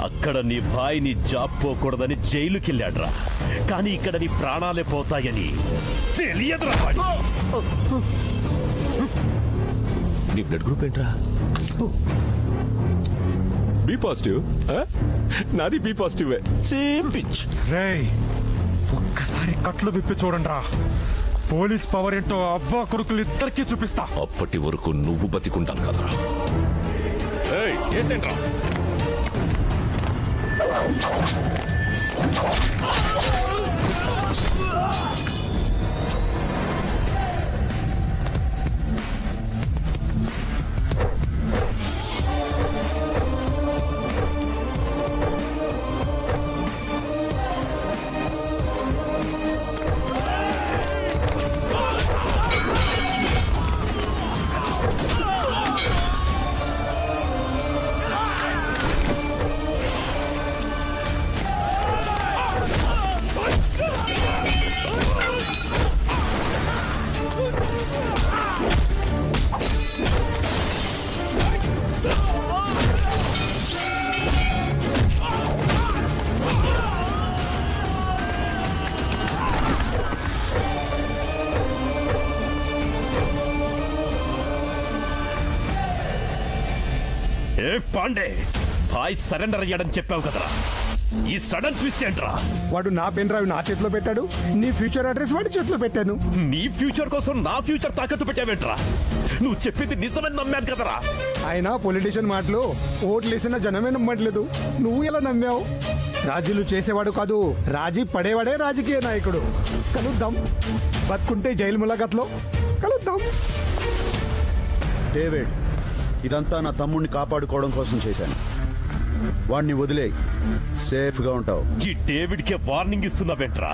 అక్కడ నీ భాయిని జాబ్ పోకూడదని జైలుకెళ్ళాడ్రా, కానీ ఇక్కడ నీ ప్రాణాలే పోతాయని తెలియదురా. నీ బ్లడ్ గ్రూప్ ఏంట్రా? B positive. నాది బి పాజిటివ్. Same pinch. రేయ్, ఒక్కసారి కట్లు విప్పి చూడండి రా. పోలీస్ పవర్ ఏంటో అబ్బా కొడుకులు ఇద్దరికీ చూపిస్తా. అప్పటి వరకు నువ్వు బతికుంటాను కదరా. ఏంట్రా పాండే, భాయ్ సరెండర్ అయ్యాడని చెప్పావు కదరా. ఈ సడన్ ట్విస్ట్ ఏంట్రా? వాడు నా పెన్ డ్రైవ్ నా చేతిలో పెట్టాడు, నీ ఫ్యూచర్ అడ్రస్ వాడి చేతిలో పెట్టాను. నీ ఫ్యూచర్ కోసం నా ఫ్యూచర్ తాకట్టు పెట్టావేంట్రా? నువ్వు చెప్పింది నిజమని నమ్మాను కదరా. ఆయన పొలిటీషియన్ మాటలు ఓట్లు వేసిన జనమే నమ్మట్లేదు. నువ్వు ఎలా నమ్మావు? రాజీలు చేసేవాడు కాదు, రాజీ పడేవాడే రాజకీయ నాయకుడు. కలుద్దాం, బతుకుంటే జైలు ములాఖత్లో కలుద్దాం. డేవిడ్, ఇదంతా నా తమ్ముడిని కాపాడుకోవడం కోసం చేశాను. వాడిని వదిలే, సేఫ్గా ఉంటావు. ఈ డేవిడ్కే వార్నింగ్ ఇస్తున్నావేంట్రా?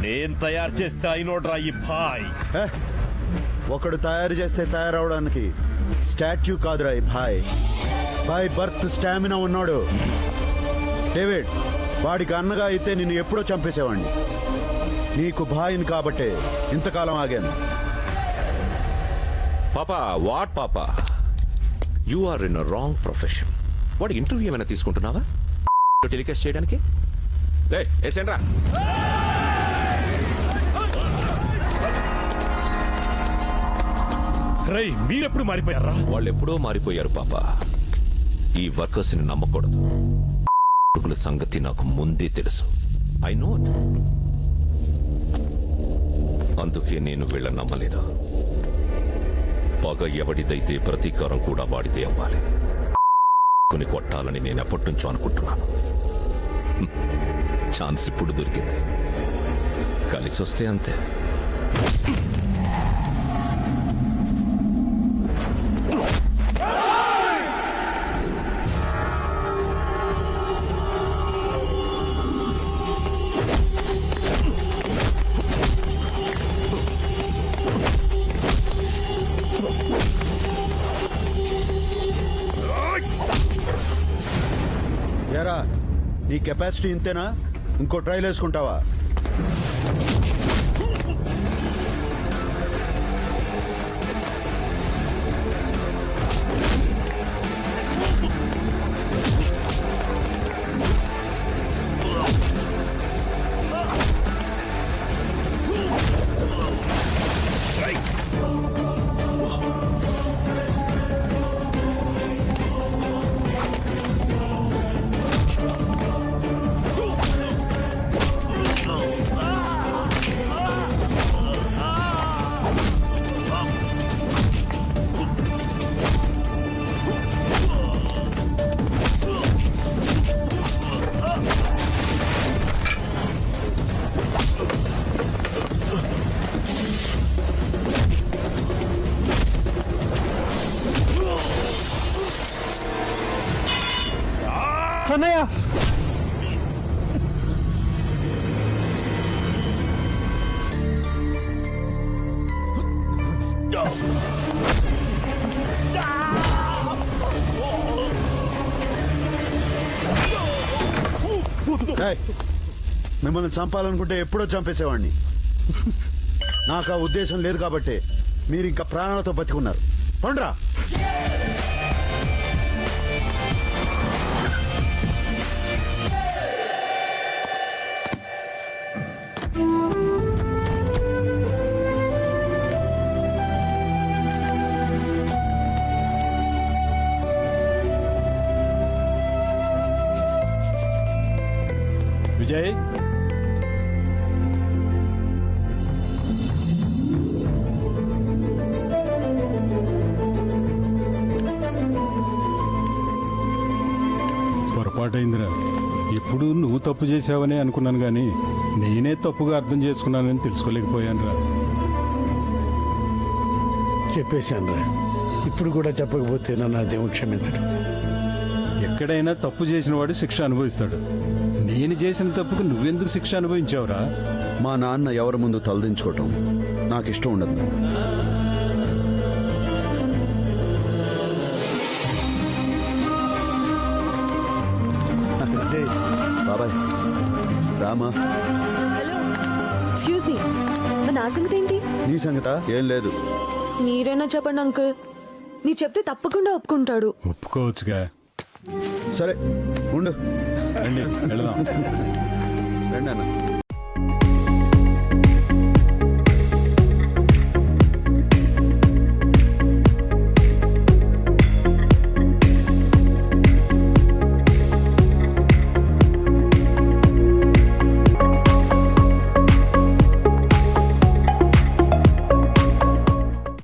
నేను తయారు చేస్తే అయినోడ్రా ఈ భాయ్. ఒకడు తయారు చేస్తే తయారవడానికి స్టాట్యూ కాదురా ఈ భాయ్. భాయ్ బర్త్ స్టామినా ఉన్నాడు. డేవిడ్, వాడికి అన్నగా అయితే నిన్ను ఎప్పుడో చంపేసేవాడిని. నీకు భాయిని కాబట్టే ఇంతకాలం ఆగాను. పాపా, వాట్ పాపా? You are in wrong profession. వాడు ఇంటర్వ్యూ ఏమైనా తీసుకుంటున్నావా టెలికాస్ట్ చేయడానికి? ఏసేండ్రా. రై, మీరెప్పుడు మారిపోయారా? వాళ్ళు ఎప్పుడో మారిపోయారు పాపా. ఈ వర్కర్స్ ని నమ్మకూడదు. కొడుకుల సంగతి నాకు ముందే తెలుసు. I know. అందుకే నేను వీళ్ళని నమ్మలేదు. పగ ఎవడిదైతే ప్రతీకారం కూడా వాడితే అవ్వాలి. కొని కొట్టాలని నేను ఎప్పటి నుంచో అనుకుంటున్నాను. ఛాన్స్ ఇప్పుడు దొరికింది. కలిసి వస్తే అంతే. ఎరా నీ కెపాసిటీ ఇంతేనా ఇంకో ట్రైల్ వేసుకుంటావా? అన్నయ్య ఏయ్, మిమ్మల్ని చంపాలనుకుంటే ఎప్పుడో చంపేసేవాడిని. నాకు ఆ ఉద్దేశం లేదు కాబట్టి మీరు ఇంకా ప్రాణాలతో బతికున్నారు. పండ్రా. విజయ్, పొరపాటైందిరా. ఇప్పుడు నువ్వు తప్పు చేసావని అనుకున్నాను కానీ నేనే తప్పుగా అర్థం చేసుకున్నానని తెలుసుకోలేకపోయాను రా. చెప్పేశాను రా, ఇప్పుడు కూడా చెప్పకపోతే నన్ను ఆ దేవుడు క్షమించడు. ఎక్కడైనా తప్పు చేసిన వాడు శిక్ష అనుభవిస్తాడు. నేను చేసిన తప్పుకు నువ్వెందుకు శిక్ష అనుభవించావురా? మా నాన్న ఎవరి ముందు తలదించుకోవటం నాకు ఇష్టం ఉండదు. బాబాయ్ రామా. హలో, ఎక్స్క్యూజ్ మీ, నా సంగతి ఏంటి? నీ సంగత ఏం లేదు. మీరైనా చెప్పండి అంకుల్. మీరు చెప్తే తప్పకుండా ఒప్పుకుంటాడు. ఒప్పుకోవచ్చుగా. సరే ఉండు. రండి వెళదాం. రండి అన్న.